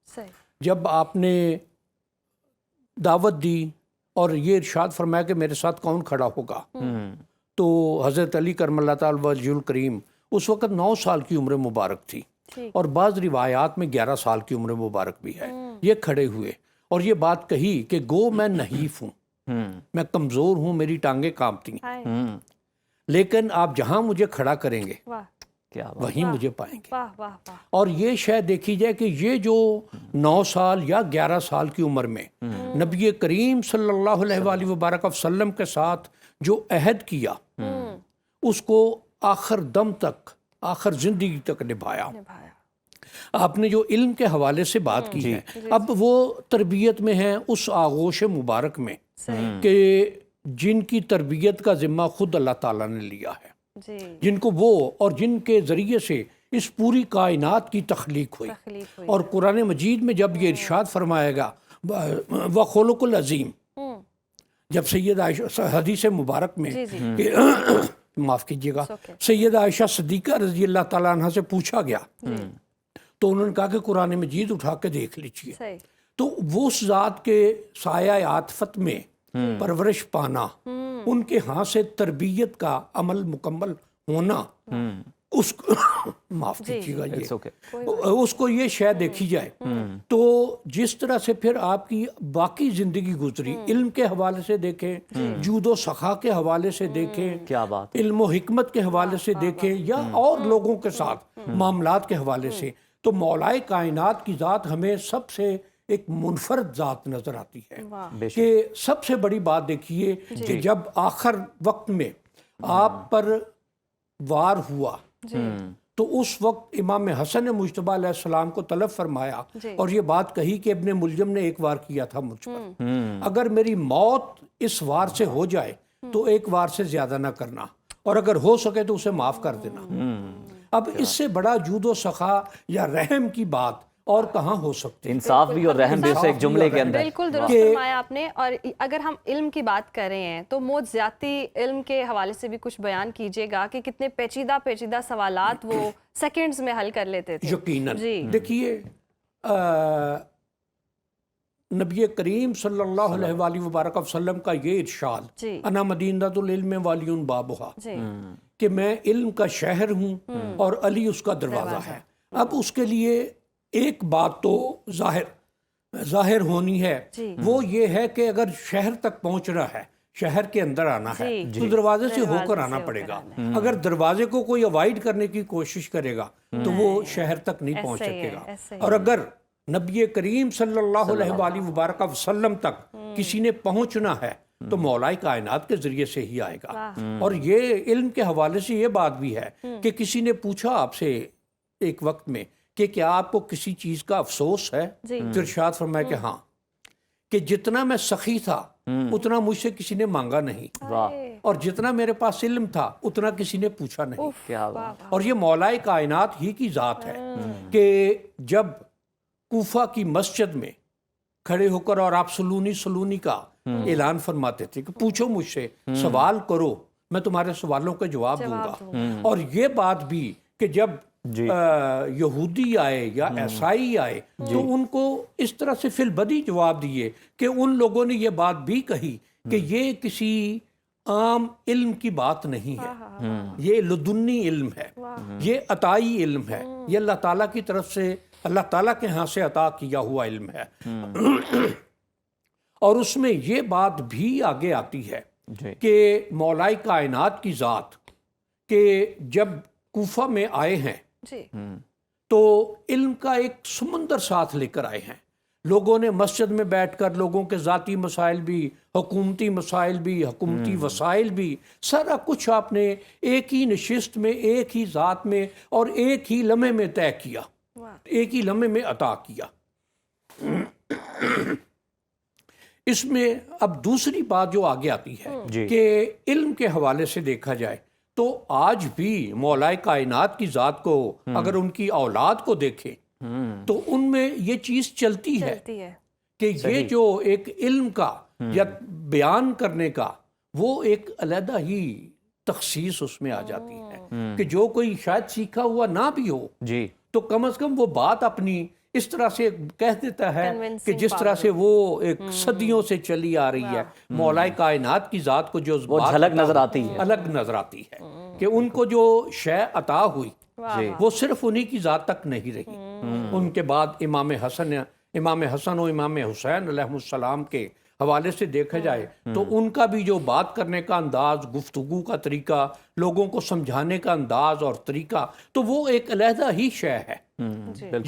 सही। जब आपने दावत दी और ये इरशाद फरमाया कि मेरे साथ कौन खड़ा होगा, तो हज़रत अली करमल्लाहु ताला वजहुल करीम उस वक़्त 9 साल की उम्र मुबारक थी, ठीक। और बाज़ रिवायात में 11 साल की उम्र मुबारक भी है। ये खड़े हुए और ये बात कही कि गो मैं नहीफ हूँ, मैं कमज़ोर हूँ, मेरी टांगें कांपती हैं, हाय। लेकिन आप जहाँ मुझे खड़ा करेंगे वाह क्या बात। वहीं मुझे पाएंगे। वाह वाह वाह। और ये शायद देखी जाए कि ये जो 9 साल या 11 साल की उम्र में नबी करीम सल्लल्लाहु अलैहि वसल्लम के साथ जो अहद किया, उसको आखिर दम तक, आखिर जिंदगी तक निभाया। निभाया। आपने जो इल्म के हवाले से बात की है, अब वो तरबियत में है उस आगोश मुबारक में सही। कि जिनकी तरबियत का जिम्मा खुद अल्लाह ताला ने लिया है, जी। जिनको वो और जिनके ज़रिए से इस पूरी कायनात की तख्लीक हुई। तख्लीक हुई। और कुरान मजीद में जब ये इरशाद फरमाएगा व खुलुकुल अज़ीम, जब सैयद आयशा हदीस मुबारक में जी, जी। कि माफ़ कीजिएगा, okay। सैयद आयशा सिद्दीक़ा रज़ी अल्लाह ताला अन्हा से पूछा गया, तो उन्होंने कहा कि कुरान मजीद उठा के देख लीजिए। सही। तो वो उस ज़ात के साया आतफत में परवरिश पाना, उनके हाथ से तरबियत का अमल मुकम्मल होना, उसको माफ़ कीजिएगा, It's okay। उसको ये शायद देखी जाए। तो जिस तरह से फिर आपकी बाकी ज़िंदगी गुजरी, इल्म के हवाले से देखें, जूदो सखा के हवाले से देखें, क्या बात है। इल्म व हिकमत के हवाले से देखें, या और लोगों के साथ मामलात के हवाले से, तो मौलाए कायनात की ज़ात हमें सबसे एक मुनफरद ज़ात नज़र आती है। कि सबसे बड़ी बात देखिए कि जब आखिर वक्त में आप पर वार हुआ, तो उस वक्त इमाम हसन मुज्तबा अलैहिस्सलाम को तलब फरमाया और ये बात कही कि इब्ने मुलजम ने एक वार किया था मुझ पर, अगर मेरी मौत इस वार से हो जाए तो एक वार से ज्यादा ना करना, और अगर हो सके तो उसे माफ कर देना। अब इससे बड़ा जूदो सखा या रहम की बात और कहाँ हो सकती है। इंसाफ भी और रहम भी उस एक जुमले के अंदर। बिल्कुल दुरुस्त फरमाया आपने। और अगर हम इल्म की बात कर रहे हैं तो मौत ज़्यादती इल्म के हवाले से भी कुछ बयान कीजिएगा कि कितने पेचीदा पेचीदा सवालात वो सेकंड्स में हल कर लेते थे। यकीनन। जी। देखिए नबी करीम सल्लल्लाहु अलैहि वसल्लम का ये इरशाद, जी। अना मदीनतुल इल्म वालियुन बाबुहा, जी। कि मैं इल्म का शहर हूँ और अली उसका दरवाज़ा है। अब उसके लिए एक बात तो जाहिर होनी है, वो ये है कि अगर शहर तक पहुंचना है, शहर के अंदर आना है, तो दरवाजे से होकर आना पड़ेगा। अगर दरवाजे को कोई अवॉइड करने की कोशिश करेगा तो वो शहर तक नहीं पहुंच सकेगा। और अगर नबी करीम सल्लल्लाहु अलैहि वसल्लम तक किसी ने पहुंचना है तो मौलाए कायनात के जरिए से ही आएगा। और ये इल्म के हवाले से ये बात भी है कि किसी ने पूछा आपसे एक वक्त में कि क्या आपको किसी चीज का अफसोस है, तो इरशाद फरमाया कि हाँ, कि जितना मैं सखी था उतना मुझसे किसी ने मांगा नहीं, और जितना मेरे पास इल्म था उतना किसी ने पूछा नहीं। क्या बात। और ये मौलाए कायनात ही की जात है कि जब कूफा की मस्जिद में खड़े होकर और आप सलूनी का ऐलान फरमाते थे कि पूछो मुझसे, सवाल करो, मैं तुम्हारे सवालों का जवाब दूंगा। और ये बात भी कि जब यहूदी आए या ईसाई आए तो उनको इस तरह से फिलबदी जवाब दिए कि उन लोगों ने ये बात भी कही कि ये किसी आम इल्म की बात नहीं है, ये लदुन्नी इल्म है, ये अताई इल्म है, ये अल्लाह ताला की तरफ से, अल्लाह ताला के यहाँ से अता किया हुआ इल्म है। और उसमें ये बात भी आगे आती है कि मौलाए कायनात की ज़ात के जब कूफा में आए हैं तो इल्म का एक समुंदर साथ लेकर आए हैं। लोगों ने मस्जिद में बैठकर लोगों के ज़ाती मसाइल भी, हुकूमती मसाइल भी, हुकूमती वसाइल भी, सारा कुछ आपने एक ही नशिस्त में, एक ही ज़ात में और एक ही लम्हे में तय किया, एक ही लम्हे में अता किया। इसमें अब दूसरी बात जो आगे आती है जी। कि इल्म के हवाले से देखा जाए तो आज भी मौलाए कायनात की ज़ात को अगर उनकी औलाद को देखें तो उनमें ये चीज़ चलती है चलती है। कि ये जो एक इल्म का या बयान करने का वो एक अलहदा ही तखसीस उसमें आ जाती है कि जो कोई शायद सीखा हुआ ना भी हो जी तो कम से कम वो बात अपनी इस तरह से कह देता है कि Convincing जिस तरह से वो एक सदियों से चली आ रही है मौलाए कायनात की ज़ात को जो वो बात झलक अता नजर हुई, आती है। अलग नजर आती है कि उनको जो शय अता हुई जी वो सिर्फ उन्हीं की ज़ात तक नहीं रही। उनके बाद इमाम हसन और इमाम हुसैन अलैहिस्सलाम के हवाले से देखा जाए तो उनका भी जो बात करने का अंदाज, गुफ्तगू का तरीका, लोगों को समझाने का अंदाज और तरीका, तो वो एक अलहदा ही शय है।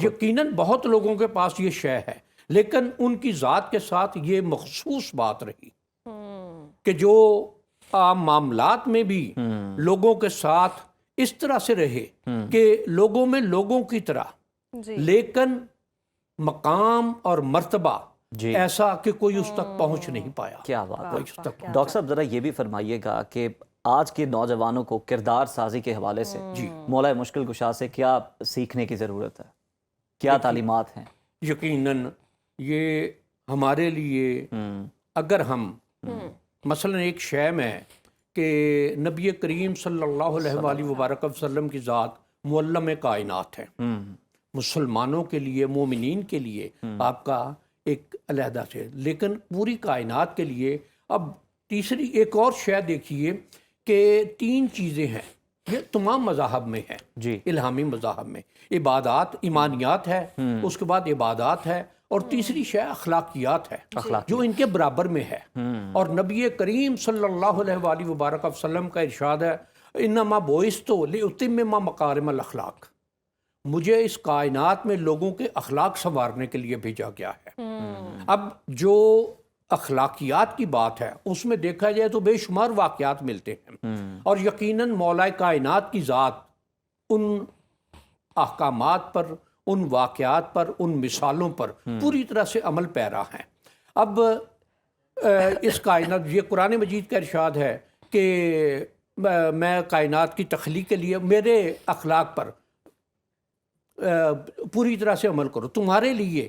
यकीनन बहुत लोगों के पास ये शय है, लेकिन उनकी ज़ात के साथ ये मखसूस बात रही कि जो आम मामलात में भी लोगों के साथ इस तरह से रहे कि लोगों में लोगों की तरह, जी। लेकिन मकाम और मर्तबा जी। ऐसा कि कोई उस तक पहुंच नहीं पाया। क्या बात कोई उस तक है। डॉक्टर साहब जरा ये भी फरमाइएगा कि आज के नौजवानों को किरदार साजी के हवाले से मौला मुश्किल कुशा से क्या सीखने की ज़रूरत है, क्या तालीमात हैं? यकीनन ये हमारे लिए अगर हम मसलन एक शय में कि नबी करीम सल्लल्लाहु अलैहि वसल्लम की ज़ात मुअल्लम कायनात है, मुसलमानों के लिए, मोमिनीन के लिए आपका एक अलहदा से, लेकिन पूरी कायनात के लिए अब तीसरी एक और शय देखिए कि 3 चीज़ें हैं, ये तमाम मज़ाहब में है जी। इल्हामी मज़ाहब में इबादात, ईमानियात है, उसके बाद इबादात है और तीसरी शय अखलाकियात है जो इनके बराबर में है। और नबी करीम सल्लल्लाहु अलैहि वसल्लम का इरशाद है इन्नमा बोइस्तु लिउतिम्मिमा मकारिमल अखलाक, मुझे इस कायनात में लोगों के अखलाक संवारने के लिए भेजा गया है। अब जो अखलाकियात की बात है उसमें देखा जाए तो बेशुमार वाक़यात मिलते हैं और यकीनन मौलाए कायनात की ज़ात उन अहकामात पर, उन वाक़यात पर, उन मिसालों पर पूरी तरह से अमल पैरा हैं। अब इस कायनात, ये कुरान मजीद का इरशाद है कि मैं कायनात की तख्लीक के लिए मेरे अखलाक पर पूरी तरह से अमल करो, तुम्हारे लिए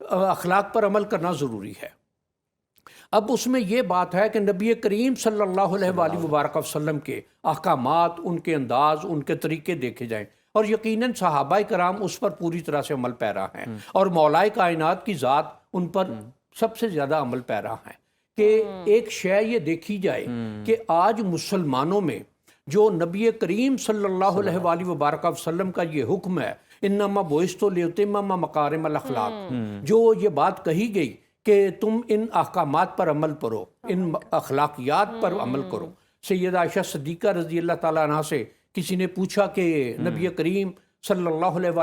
अखलाक पर अमल करना ज़रूरी है। अब उसमें यह बात है कि नबी करीम सल्लल्लाहु अलैहि वसल्लम के अहकामात, उनके अंदाज, उनके तरीके देखे जाएं और यकीनन सहाबाए कराम उस पर पूरी तरह से अमल पैरा हैं और मौलाए कायनात की ज़ात उन पर सबसे ज़्यादा अमल पैरा है। कि एक शय ये देखी जाए कि आज मुसलमानों में जो नबी करीम सल्लल्लाहु अलैहि वसल्लम का ये हुक्म है इन्नमा बोइस्तु लिउतिम्मिमा मकारिमल अखलाक, जो ये बात कही गई कि तुम इन अहकामात पर अमल करो, इन अखलाकियात पर अमल करो। सैयदा आयशा सिद्दीक़ा रज़ी अल्लाह ताला अन्हा से किसी ने पूछा कि नबी करीम सल्लल्लाहु अलैहि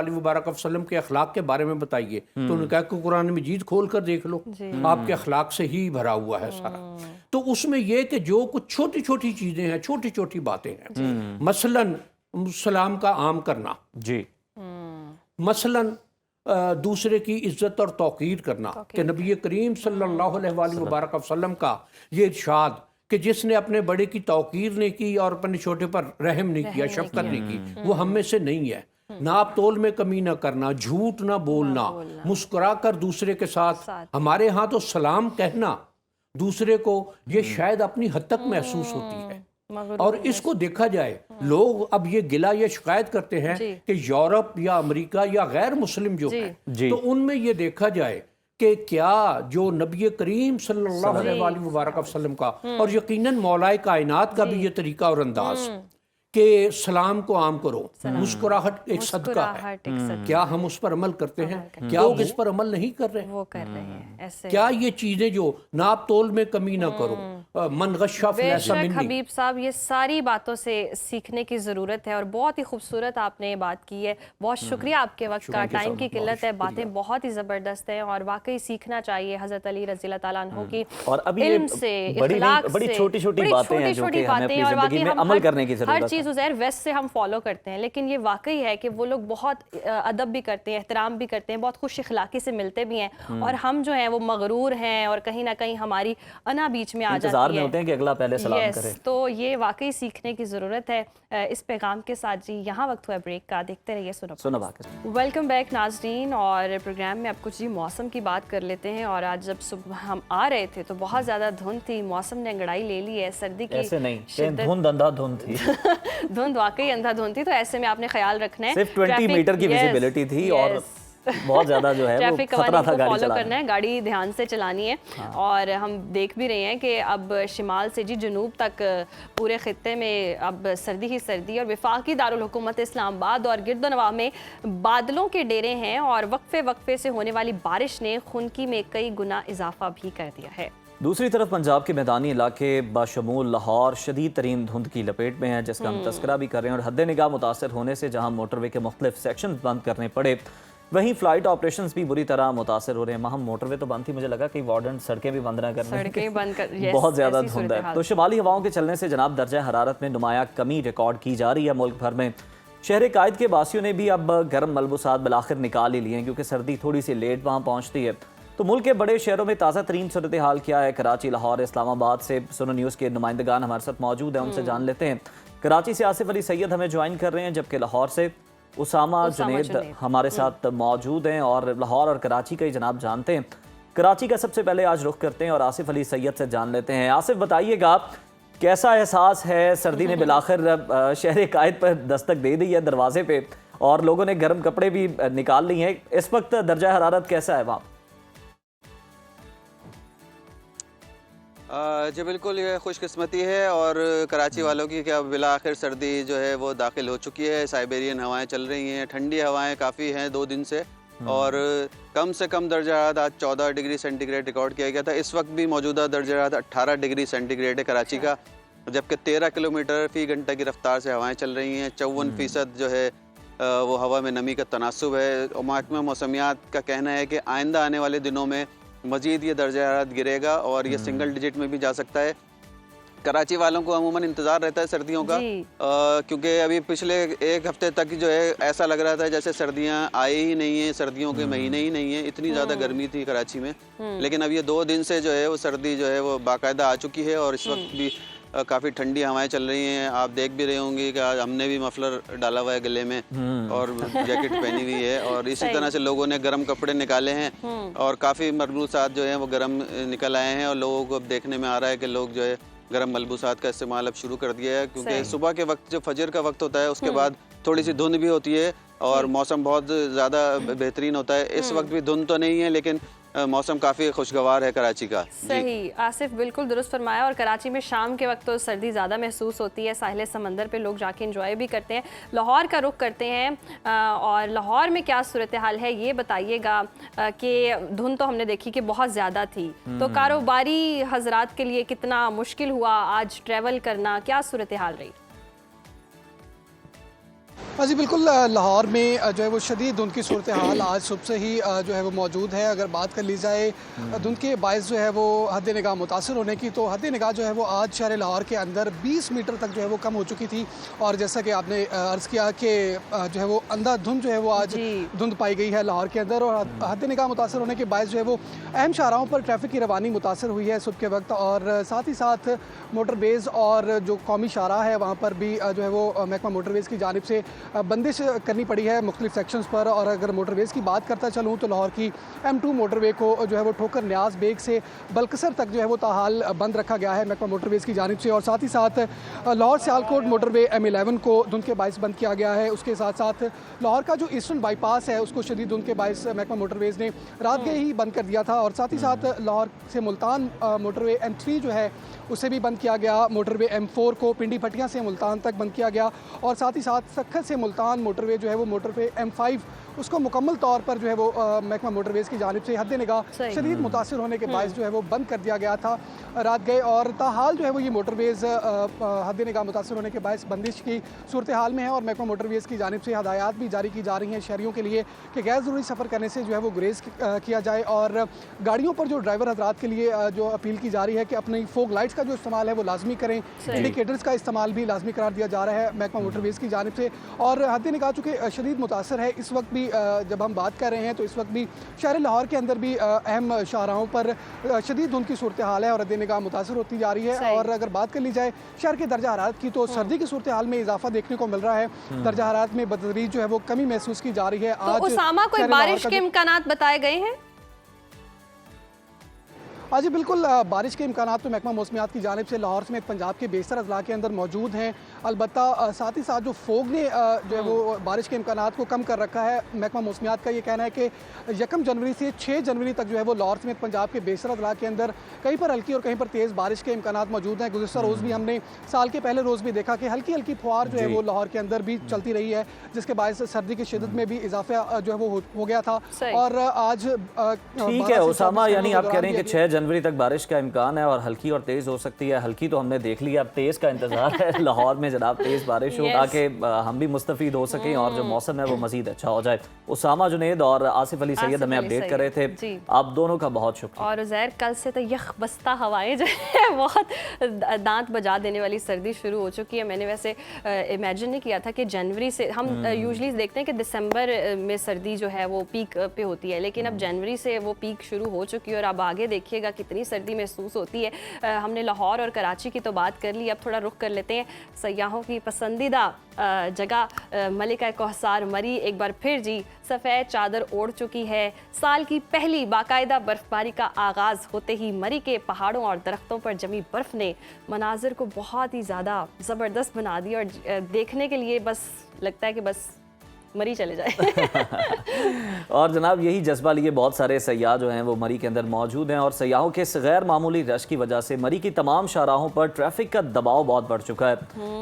वसल्लम के अखलाक के बारे में बताइए, तो उन्होंने कहा कि कुरान मजीद खोल कर देख लो, आपके अखलाक से ही भरा हुआ है सारा। तो उसमें यह कि जो कुछ छोटी छोटी चीज़ें हैं, छोटी छोटी बातें हैं, मसलन सलाम का आम करना जी, मसलन दूसरे की इज्जत और तौकीर करना कि नबी करीम सल्लल्लाहु अलैहि वसल्लम का ये इरशाद कि जिसने अपने बड़े की तौकीर नहीं की और अपने छोटे पर रहम नहीं किया, शफकत नहीं की, वो हम में से नहीं है। नाप तोल में कमी ना करना, झूठ ना बोलना, मुस्कुरा कर दूसरे के साथ, हमारे यहाँ तो सलाम कहना दूसरे को ये शायद अपनी हद तक महसूस होती है। और इसको देखा जाए, लोग अब ये गिला या शिकायत करते हैं कि यूरोप या अमेरिका या गैर मुस्लिम जो है, तो उनमें ये देखा जाए कि क्या जो नबी करीम सल्लल्लाहु अलैहि वसल्लम का और यकीनन मौलाए कायनात का भी ये तरीका और अंदाज कि सलाम को आम करो, मुस्कुराहट एक सदका है, क्या हम उस पर अमल करते हैं? क्या लोग इस पर अमल नहीं कर रहे? वो कर रहे हैं ऐसे। क्या ये चीजें जो नाप तोल में कमी ना करो, मन गश्शा फलैसा मिन्नी। हबीब साहब, ये सारी बातों से सीखने की ज़रूरत है और बहुत ही खूबसूरत आपने ये बात की है। बहुत शुक्रिया आपके वक्त का, टाइम की किल्लत है, बातें बहुत ही ज़बरदस्त हैं और वाकई सीखना चाहिए हज़रत अली रज़ी अल्लाह ताला अन्हु की और अभी ये इल्म से, बड़ी इखलाक बड़ी से, छोटी छोटी बातें हैं जो कि हमें अपनी ज़िंदगी में अमल करने की ज़रूरत है। चीज़ उज़ैर वेस्ट से हम फॉलो करते हैं, लेकिन ये वाकई है कि वो लोग बहुत अदब भी करते हैं, एहतराम भी करते हैं, बहुत खुश अखलाकी से मिलते भी हैं, और हम जो हैं वो मगरूर हैं और कहीं ना कहीं हमारी अना बीच में आ इंतजार जाती में है। होते हैं कि अगला पहले सलाम यस, करे। तो ये वाकई सीखने की ज़रूरत है। इस पैगाम के साथ जी यहाँ वक्त हुआ ब्रेक का, देखते रहिए सुनो पाकिस्तान। वेलकम बैक नाज़रीन, और प्रोग्राम में अब कुछ जी मौसम की बात कर लेते हैं। और आज जब सुबह हम आ रहे थे तो बहुत ज़्यादा धुंध थी, मौसम ने अंगड़ाई ले ली है, सर्दी की ऐसे नहीं, शिद्दत धुंध अंधाधुंध थी। धुंध वाकई अंधाधुंध थी, तो ऐसे में आपने ख्याल रखना है। सिर्फ 20 मीटर की विजिबिलिटी थी और बहुत ज्यादा जो है वो ट्रैफिक खतरा कवानीन था को गाड़ी फॉलो चलाने करना है, गाड़ी ध्यान से चलानी है। और हम देख भी रहे हैं कि अब शिमाल से जी जनूब तक पूरे खित्ते में अब सर्दी ही सर्दी, और वफाकी दारुल हुकूमत इस्लामाबाद और गिरदोनवा में बादलों के डेरे हैं, और वक्फे वक्फे से होने वाली बारिश ने खुनकी में कई गुना इजाफा भी कर दिया है। दूसरी तरफ पंजाब के मैदानी इलाके बशमूल लाहौर शदीद तरीन धुंध की लपेट में है, जिसका हम तस्करा भी कर रहे हैं। और हद निगाह मुतासर होने से जहां मोटरवे के मुख्तलिफ सेक्शन बंद करने पड़े, वहीं फ्लाइट ऑपरेशंस भी बुरी तरह मुतासर हो रहे हैं। वहाँ मोटरवे तो बंद थी, मुझे लगा कि वार्डन सड़कें भी बंद ना करने, सड़कें बंद कर, बहुत ज़्यादा धुंध है। तो शुमाली हवाओं के चलने से जनाब दर्जा हरारत में नुमाया कमी रिकॉर्ड की जा रही है मुल्क भर में। शहर कायद के बासियों ने भी अब गर्म मलबूसात बिलाखिर निकाल ही लिए हैं, क्योंकि सर्दी थोड़ी सी लेट वहाँ पहुँचती है। तो मुल्क के बड़े शहरों में ताज़ा तरीन सूरत हाल क्या है? कराची, लाहौर, इस्लामाबाद से सुनो न्यूज़ के नुमाइंदगान हमारे साथ मौजूद हैं, उनसे जान लेते हैं। कराची से आसिफ अली सैयद हमें ज्वाइन कर रहे हैं, जबकि लाहौर से उसामा जुनेद हमारे साथ मौजूद हैं। और लाहौर और कराची का ही जनाब जानते हैं। कराची का सबसे पहले आज रुख करते हैं और आसिफ अली सैयद से जान लेते हैं। आसिफ, बताइएगा कैसा एहसास है? सर्दी ने बिलाखिर शहर कायद पर दस्तक दे दी है दरवाजे पे, और लोगों ने गर्म कपड़े भी निकाल लिए हैं। इस वक्त दर्जा हरारत कैसा है वहाँ? जी बिल्कुल, ये खुशकिस्मती है और कराची वालों की कि अब बिलाखिर सर्दी जो है वो दाखिल हो चुकी है। साइबेरियन हवाएं चल रही हैं, ठंडी हवाएं काफ़ी हैं 2 दिन से, और कम से कम दर्जा हरारत आज 14 डिग्री सेंटीग्रेड रिकॉर्ड किया गया था। इस वक्त भी मौजूदा दर्जा हरारत 18 डिग्री सेंटीग्रेड है कराची का, जबकि 13 किलोमीटर फ़ी घंटा की रफ्तार से हवाएँ चल रही हैं। 54% जो है वो हवा में नमी का तनासुब है। और महकमा मौसमियात का कहना है कि आइंदा आने वाले दिनों में मज़ीद ये दर्जा हरारत गिरेगा और ये सिंगल डिजिट में भी जा सकता है। कराची वालों को अमूमन इंतज़ार रहता है सर्दियों का, क्योंकि अभी पिछले 1 हफ्ते तक जो है ऐसा लग रहा था जैसे सर्दियां आई ही नहीं है, सर्दियों के महीने ही नहीं है, इतनी ज़्यादा गर्मी थी कराची में। लेकिन अब ये 2 दिन से जो है वो सर्दी जो है वो बाकायदा आ चुकी है, और इस वक्त भी काफ़ी ठंडी हवाएं चल रही हैं। आप देख भी रहे होंगे कि आज हमने भी मफलर डाला हुआ है गले में और जैकेट पहनी हुई है, और इसी तरह से लोगों ने गर्म कपड़े निकाले हैं और काफ़ी मलबूसात जो हैं वो गर्म निकल आए हैं। और लोगों को अब देखने में आ रहा है कि लोग जो है गर्म मलबूसात का इस्तेमाल अब शुरू कर दिया है, क्योंकि सुबह के वक्त जो फजर का वक्त होता है उसके बाद थोड़ी सी धुंध भी होती है और मौसम बहुत ज़्यादा बेहतरीन होता है। इस वक्त भी धुंध तो नहीं है, लेकिन मौसम काफ़ी खुशगवार है कराची का। सही आसिफ, बिल्कुल दुरुस्त फरमाया। और कराची में शाम के वक्त तो सर्दी ज़्यादा महसूस होती है, साहिल समंदर पे लोग जाके एंजॉय भी करते हैं। लाहौर का रुख करते हैं, और लाहौर में क्या सूरत हाल है ये बताइएगा कि धुंध तो हमने देखी कि बहुत ज़्यादा थी, तो कारोबारी हजरात के लिए कितना मुश्किल हुआ आज ट्रैवल करना, क्या सूरत हाल रही? हाँ जी बिल्कुल, लाहौर में जो है वो शदीद धुंध की सूरत हाल आज सुबह से ही जो है वो मौजूद है। अगर बात कर ली जाए धुंध के बायस जो है वो हद निगाह मुतासर होने की, तो हद निगाह जो है वो आज शहर लाहौर के अंदर 20 मीटर तक जो है वो कम हो चुकी थी। और जैसा कि आपने अर्ज़ किया कि जो है वो अंधा धुंध जो है वो आज धुंध पाई गई है लाहौर के अंदर, और हद निगाह मुतासर होने के बायस जो है वो अहम शाहराहों पर ट्रैफिक की रवानी मुतासर हुई है सुबह के वक्त। और साथ ही साथ मोटरवेज़ और जो कौमी शाहराह है वहाँ पर भी जो है वो महकमा मोटरवेज़ की जानिब से बंदिश करनी पड़ी है मुख्तलिफ सेक्शंस पर। और अगर मोटरवेज़ की बात करता चलूँ तो लाहौर की M2 मोटरवे को जो है वो ठोकर न्याज बेग से बलकसर तक जो है वो ताहाल बंद रखा गया है महकमा मोटरवेज़ की जानिब से। और साथ ही साथ लाहौर सियालकोट मोटरवे M11 को धुंध के बायस बंद किया गया है। उसके साथ साथ लाहौर का जो ईस्टर्न बाईपास है उसको शदीद धुंध के बायस महकमा मोटरवेज़ ने रात गए ही बंद कर दिया था। और साथ ही साथ लाहौर से मुल्तान मोटरवे M3 जो है उसे भी बंद किया गया। मोटरवे M4 को पिंडी भटिया से मुल्तान तक बंद किया गया। और साथ ही साथ सखत से मुल्तान मोटरवे जो है वो मोटरवे M5 उसको मुकम्मल तौर पर जो है वो महकमा मोटरवेज़ की जानिब से हद निगाह सही। शदीद मुतासिर होने के बायस जो है वो बंद कर दिया गया था रात गए, और ताहाल जो है वो ये मोटरवेज़ हद निगाह मुतासिर होने के बायस बंदिश की सूरत हाल में है, और महकमा मोटरवेज़ की जानिब से हदायत भी जारी की जा रही हैं शहरियों के लिए कि गैर ज़रूरी सफ़र करने से जो है वो गुरेज किया जाए, और गाड़ियों पर जो ड्राइवर हजरात के लिए जो अपील की जा रही है कि अपनी फोक लाइट्स का जो इस्तेमाल है वो लाजमी करें, इंडिकेटर्स का इस्तेमाल भी लाजमी करार दिया जा रहा है महकमा मोटरवेज़ की जानिब से। और हद निगाह चूँकि शदीद मुतासर है इस वक्त भी, जब हम बात कर रहे हैं तो इस वक्त भी शहर लाहौर के अंदर भी अहम शाहराहों पर शदीद धुंध की सूरत हाल है और हद निगाह मुतासर होती जा रही है। और अगर बात कर ली जाए शहर के दर्जा हरारत की तो सर्दी की सूरत हाल में इजाफा देखने को मिल रहा है, दर्जा हरारत में बदतदरीज जो है वो कमी महसूस की जा रही है। तो उसामा कोई बारिश के इम्कानात बताए गए हैं? हाँ जी बिल्कुल, बारिश के इम्कानात तो महकमा मौसमियात की जानिब से लाहौर समेत पंजाब के बेशतर अजला के अंदर मौजूद हैं। अलबत्ता साथ ही साथ जो फोग ने जो है वो बारिश के इम्कानात को कम कर रखा है। महकमा मौसमियात का ये कहना है कि 1 जनवरी से 6 जनवरी तक जो है वो लाहौर समेत पंजाब के बेशतर अजला के अंदर कहीं पर हल्की और कहीं पर तेज़ बारिश के इम्कानात मौजूद हैं। गुज़िश्ता रोज़ भी हमने साल के पहले रोज़ भी देखा कि हल्की हल्की फुहार जो है वो लाहौर के अंदर भी चलती रही है, जिसके बायस सर्दी की शिद्दत में भी इजाफा जो है वो हो गया था। और आज ठीक है उसामा, यानी आप कह रहे हैं कि 6 जनवरी तक बारिश का इम्कान है और हल्की और तेज़ हो सकती है। हल्की तो हमने देख लिया, अब तेज़ का इंतजार है लाहौर में जनाब, तेज़ बारिश हो ताकि हम भी मुस्तफ़ीद हो सकें और जो मौसम है वो मज़ीद अच्छा हो जाए। उसामा जुनैद और आसिफ अली सैयद हमें अपडेट कर रहे थे, आप दोनों का बहुत शुक्रिया। और उज़ैर, कल से तो यख बस्ता हवाएं जो है बहुत दांत बजा देने वाली सर्दी शुरू हो चुकी है। मैंने वैसे इमेजिन नहीं किया था कि जनवरी से, हम यूजुअली देखते हैं कि दिसंबर में सर्दी जो है वो पीक पे होती है, लेकिन अब जनवरी से वो पीक शुरू हो चुकी है और अब आगे देखिएगा कितनी सर्दी महसूस होती है। हमने लाहौर और कराची की तो बात कर ली, अब थोड़ा रुख कर लेते हैं सयाहों की पसंदीदा जगह मलिका कौसार मरी। एक बार फिर जी सफ़ेद चादर ओढ़ चुकी है। साल की पहली बाकायदा बर्फबारी का आगाज़ होते ही मरी के पहाड़ों और दरख्तों पर जमी बर्फ़ ने मनाजिर को बहुत ही ज़्यादा ज़बरदस्त बना दिया और देखने के लिए बस लगता है कि बस मरी चले जाए। और जनाब यही जज्बा लिए बहुत सारे सयाह जो हैं वो मरी के अंदर मौजूद हैं और सयाहों के इस गैर मामूली रश की वजह से मरी की तमाम शाहराहों पर ट्रैफिक का दबाव बहुत बढ़ चुका है,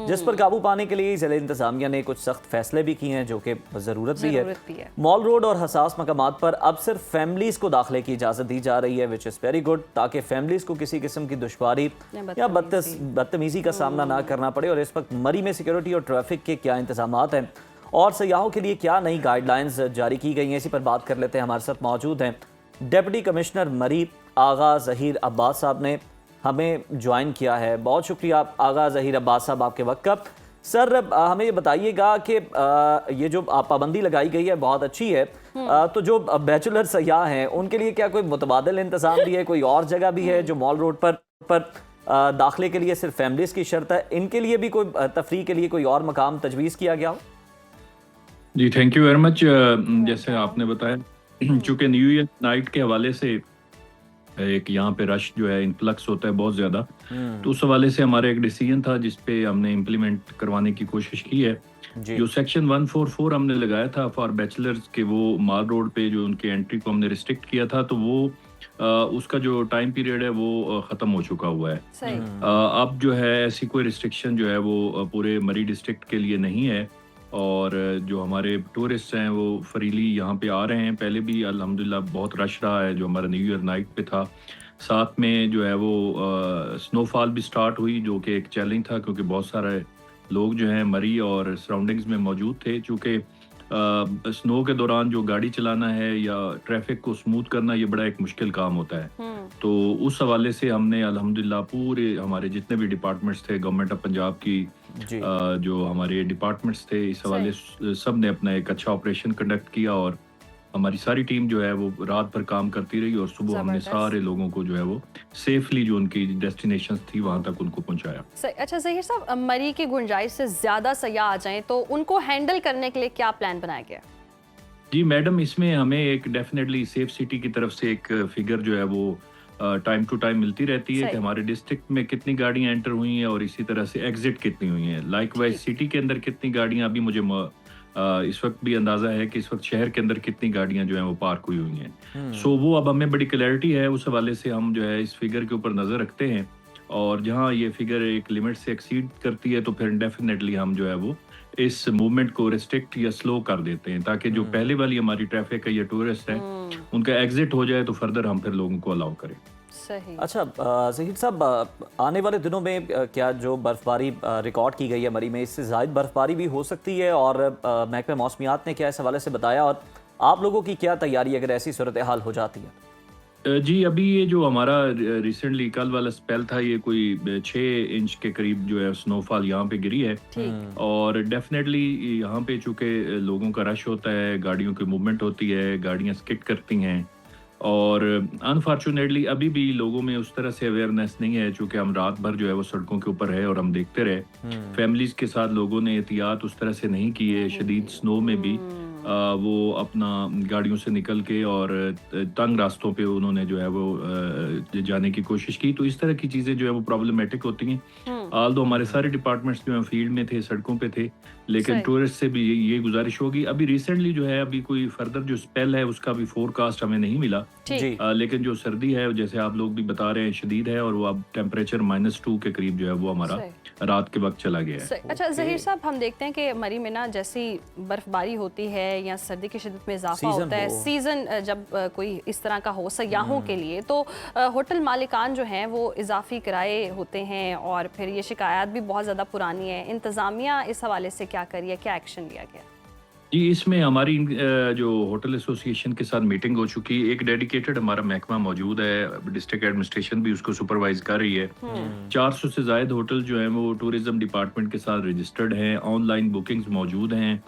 जिस पर काबू पाने के लिए ज़िला इंतजामिया ने कुछ सख्त फैसले भी किए हैं जो कि ज़रूरत भी है। मॉल रोड और हसास मकामात पर अब सिर्फ फैमिलीज़ को दाखिले की इजाज़त दी जा रही है, विच इज़ वेरी गुड, ताकि फैमिलीज़ को किसी किस्म की दुश्वारी या बदतमीज़ी का सामना ना करना पड़े। और इस वक्त मरी में सिक्योरिटी और ट्रैफिक के क्या इंतजामात हैं और सयाहों के लिए क्या नई गाइडलाइंस जारी की गई हैं, इसी पर बात कर लेते हैं। हमारे साथ मौजूद हैं डिप्टी कमिश्नर मरी आगा ज़हीर अब्बास साहब ने हमें ज्वाइन किया है। बहुत शुक्रिया आगा ज़हीर अब्बास साहब आपके वक्त का। सर हमें ये बताइएगा कि ये जो पाबंदी लगाई गई है बहुत अच्छी है, तो जो बैचलर सयाह हैं उनके लिए क्या कोई मुतबादिल इंतज़ाम भी है, कोई और जगह भी है जो मॉल रोड पर दाखिले के लिए सिर्फ फैमिलीज़ की शर्त है, इनके लिए भी कोई तफरीह के लिए कोई और मकाम तजवीज़ किया गया हो? जी थैंक यू वेरी मच। जैसे आपने बताया, चूँकि न्यू ईयर नाइट के हवाले से एक यहाँ पे रश जो है इन्फ्लक्स होता है बहुत ज़्यादा, तो उस हवाले से हमारा एक डिसीजन था जिस पे हमने इम्प्लीमेंट करवाने की कोशिश की है। जो सेक्शन 144 हमने लगाया था फॉर बैचलर्स के, वो माल रोड पे जो उनके एंट्री को हमने रिस्ट्रिक्ट किया था, तो वो उसका जो टाइम पीरियड है वो ख़त्म हो चुका हुआ है। अब जो है ऐसी कोई रिस्ट्रिक्शन जो है वो पूरे मरी डिस्ट्रिक्ट के लिए नहीं है और जो हमारे टूरिस्ट हैं वो फ्रीली यहाँ पे आ रहे हैं। पहले भी अल्हम्दुलिल्लाह बहुत रश रहा है जो हमारा न्यू ईयर नाइट पे था। साथ में जो है वो स्नोफॉल भी स्टार्ट हुई जो कि एक चैलेंज था, क्योंकि बहुत सारे लोग जो हैं मरी और सराउंडिंग्स में मौजूद थे। चूँकि स्नो के दौरान जो गाड़ी चलाना है या ट्रैफिक को स्मूथ करना, ये बड़ा एक मुश्किल काम होता है। तो उस हवाले से हमने अल्हम्दुलिल्लाह पूरे हमारे जितने भी डिपार्टमेंट्स थे, गवर्नमेंट ऑफ पंजाब की जो हमारे डिपार्टमेंट्स थे, इस हवाले सब ने अपना एक अच्छा ऑपरेशन कंडक्ट किया और हमारी सारी टीम जो है वो रात भर काम करती रही और सुबह हमने सारे लोगों को जो है वो सेफली जो उनकी डेस्टिनेशन थी वहाँ तक उनको पहुँचाया। अच्छा ज़हीर साहब, मरी की गुंजाइश से ज़्यादा सयाह आ जाएं तो उनको हैंडल करने के लिए क्या प्लान बनाया गया? जी मैडम, इसमें हमें एक डेफिनेटली सेफ सिटी की तरफ से एक फिगर जो है वो टाइम टू टाइम मिलती रहती है कि हमारे डिस्ट्रिक्ट में कितनी गाड़ियाँ एंटर हुई हैं और इसी तरह से एग्जिट कितनी हुई हैं। लाइकवाइज सिटी के अंदर कितनी गाड़ियाँ, अभी मुझे इस वक्त भी अंदाज़ा है कि इस वक्त शहर के अंदर कितनी गाड़ियाँ जो हैं वो पार्क हुई हुई हैं। सो वो अब हमें बड़ी क्लैरिटी है, उस हवाले से हम जो है इस फिगर के ऊपर नज़र रखते हैं और जहाँ ये फिगर एक लिमिट से एक्सीड करती है तो फिर डेफिनेटली हम जो है वो इस मूवमेंट को रिस्ट्रिक्ट या स्लो कर देते हैं, ताकि जो पहले वाली हमारी ट्रैफिक है या टूरिस्ट है उनका एग्जिट हो जाए, तो फर्दर हम फिर लोगों को अलाउ करें। सही। अच्छा ज़हीर साहब, आने वाले दिनों में क्या जो बर्फबारी रिकॉर्ड की गई है मरी में, इससे ज़ायद बर्फबारी भी हो सकती है? और महकमा मौसमियात ने क्या इस हवाले से बताया, और आप लोगों की क्या तैयारी अगर ऐसी सूरत हाल हो जाती है? जी, अभी ये जो हमारा रिसेंटली कल वाला स्पेल था, ये कोई 6 इंच के करीब जो है स्नोफॉल यहाँ पे गिरी है। और डेफिनेटली यहाँ पे चूँकि लोगों का रश होता है, गाड़ियों की मूवमेंट होती है, गाड़ियाँ स्किड करती हैं, और अनफॉर्चुनेटली अभी भी लोगों में उस तरह से अवेयरनेस नहीं है, चूँकि हम रात भर जो है वो सड़कों के ऊपर है और हम देखते रहे फैमिलीज़ के साथ लोगों ने एहतियात उस तरह से नहीं किए। शदीद स्नो में भी वो अपना गाड़ियों से निकल के और तंग रास्तों पे उन्होंने जो है वो जाने की कोशिश की। तो इस तरह की चीज़ें जो है वो प्रॉब्लमेटिक होती हैं। आल दो हमारे सारे डिपार्टमेंट्स जो है फील्ड में थे, सड़कों पे थे, लेकिन टूरिस्ट से भी ये गुजारिश होगी। अभी रिसेंटली जो है अभी कोई फर्दर जो स्पेल है उसका भी फोरकास्ट हमें नहीं मिला, लेकिन जो सर्दी है जैसे आप लोग भी बता रहे हैं शदीद है, और वो अब टेम्परेचर -2 के करीब जो है वो हमारा रात के वक्त चला गया है। अच्छा ज़हीर साहब, हम देखते हैं कि मरी में ना जैसी बर्फबारी होती है या सर्दी की शिद्दत में इजाफा होता है, सीज़न जब कोई इस तरह का हो सयाहों के लिए, तो होटल मालिकान जो हैं वो इजाफी किराए होते हैं, और फिर ये शिकायत भी बहुत ज़्यादा पुरानी है। इंतज़ामिया इस हवाले से क्या करिए, क्या एक्शन लिया गया? जी, इसमें हमारी जो होटल एसोसिएशन के साथ मीटिंग हो चुकी है। एक डेडिकेटेड हमारा महकमा मौजूद है, डिस्ट्रिक्ट एडमिनिस्ट्रेशन भी उसको सुपरवाइज कर रही है। 400 से ज़ायद होटल जो हैं वो टूरिज्म डिपार्टमेंट के साथ रजिस्टर्ड हैं, ऑनलाइन बुकिंग्स मौजूद हैं,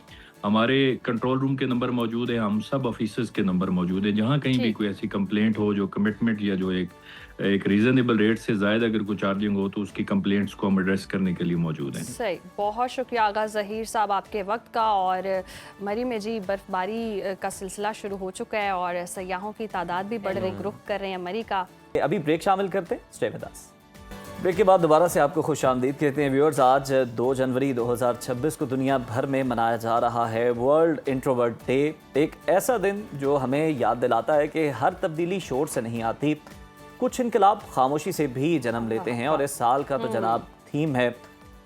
हमारे कंट्रोल रूम के नंबर मौजूद है, हम सब ऑफिसर्स के नंबर मौजूद है। जहाँ कहीं भी कोई ऐसी कंप्लेंट हो, जो कमिटमेंट या जो एक रीज़नेबल रेट से ज़्यादा अगर कोई चार्जिंग हो, तो उसकी कंप्लेंट्स को हम एड्रेस करने के लिए मौजूद हैं। सही, बहुत शुक्रिया आगा ज़हीर साहब आपके वक्त का। और मरी में जी बर्फबारी का सिलसिला शुरू हो चुका है और सयाहों की तादाद भी बढ़ रही, रुख कर रहे हैं मरी का। अभी ब्रेक शामिल करते हैं, स्टे विद अस। ब्रेक के बाद दोबारा से आपको खुश आमदीद कहते हैं व्यूअर्स। आज 2 जनवरी 2026 को दुनिया भर में मनाया जा रहा है वर्ल्ड इंट्रोवर्ट डे। एक ऐसा दिन जो हमें याद दिलाता है कि हर तब्दीली शोर से नहीं आती, कुछ इनकलाब खामोशी से भी जन्म लेते हैं। और इस साल का तो जनाब थीम है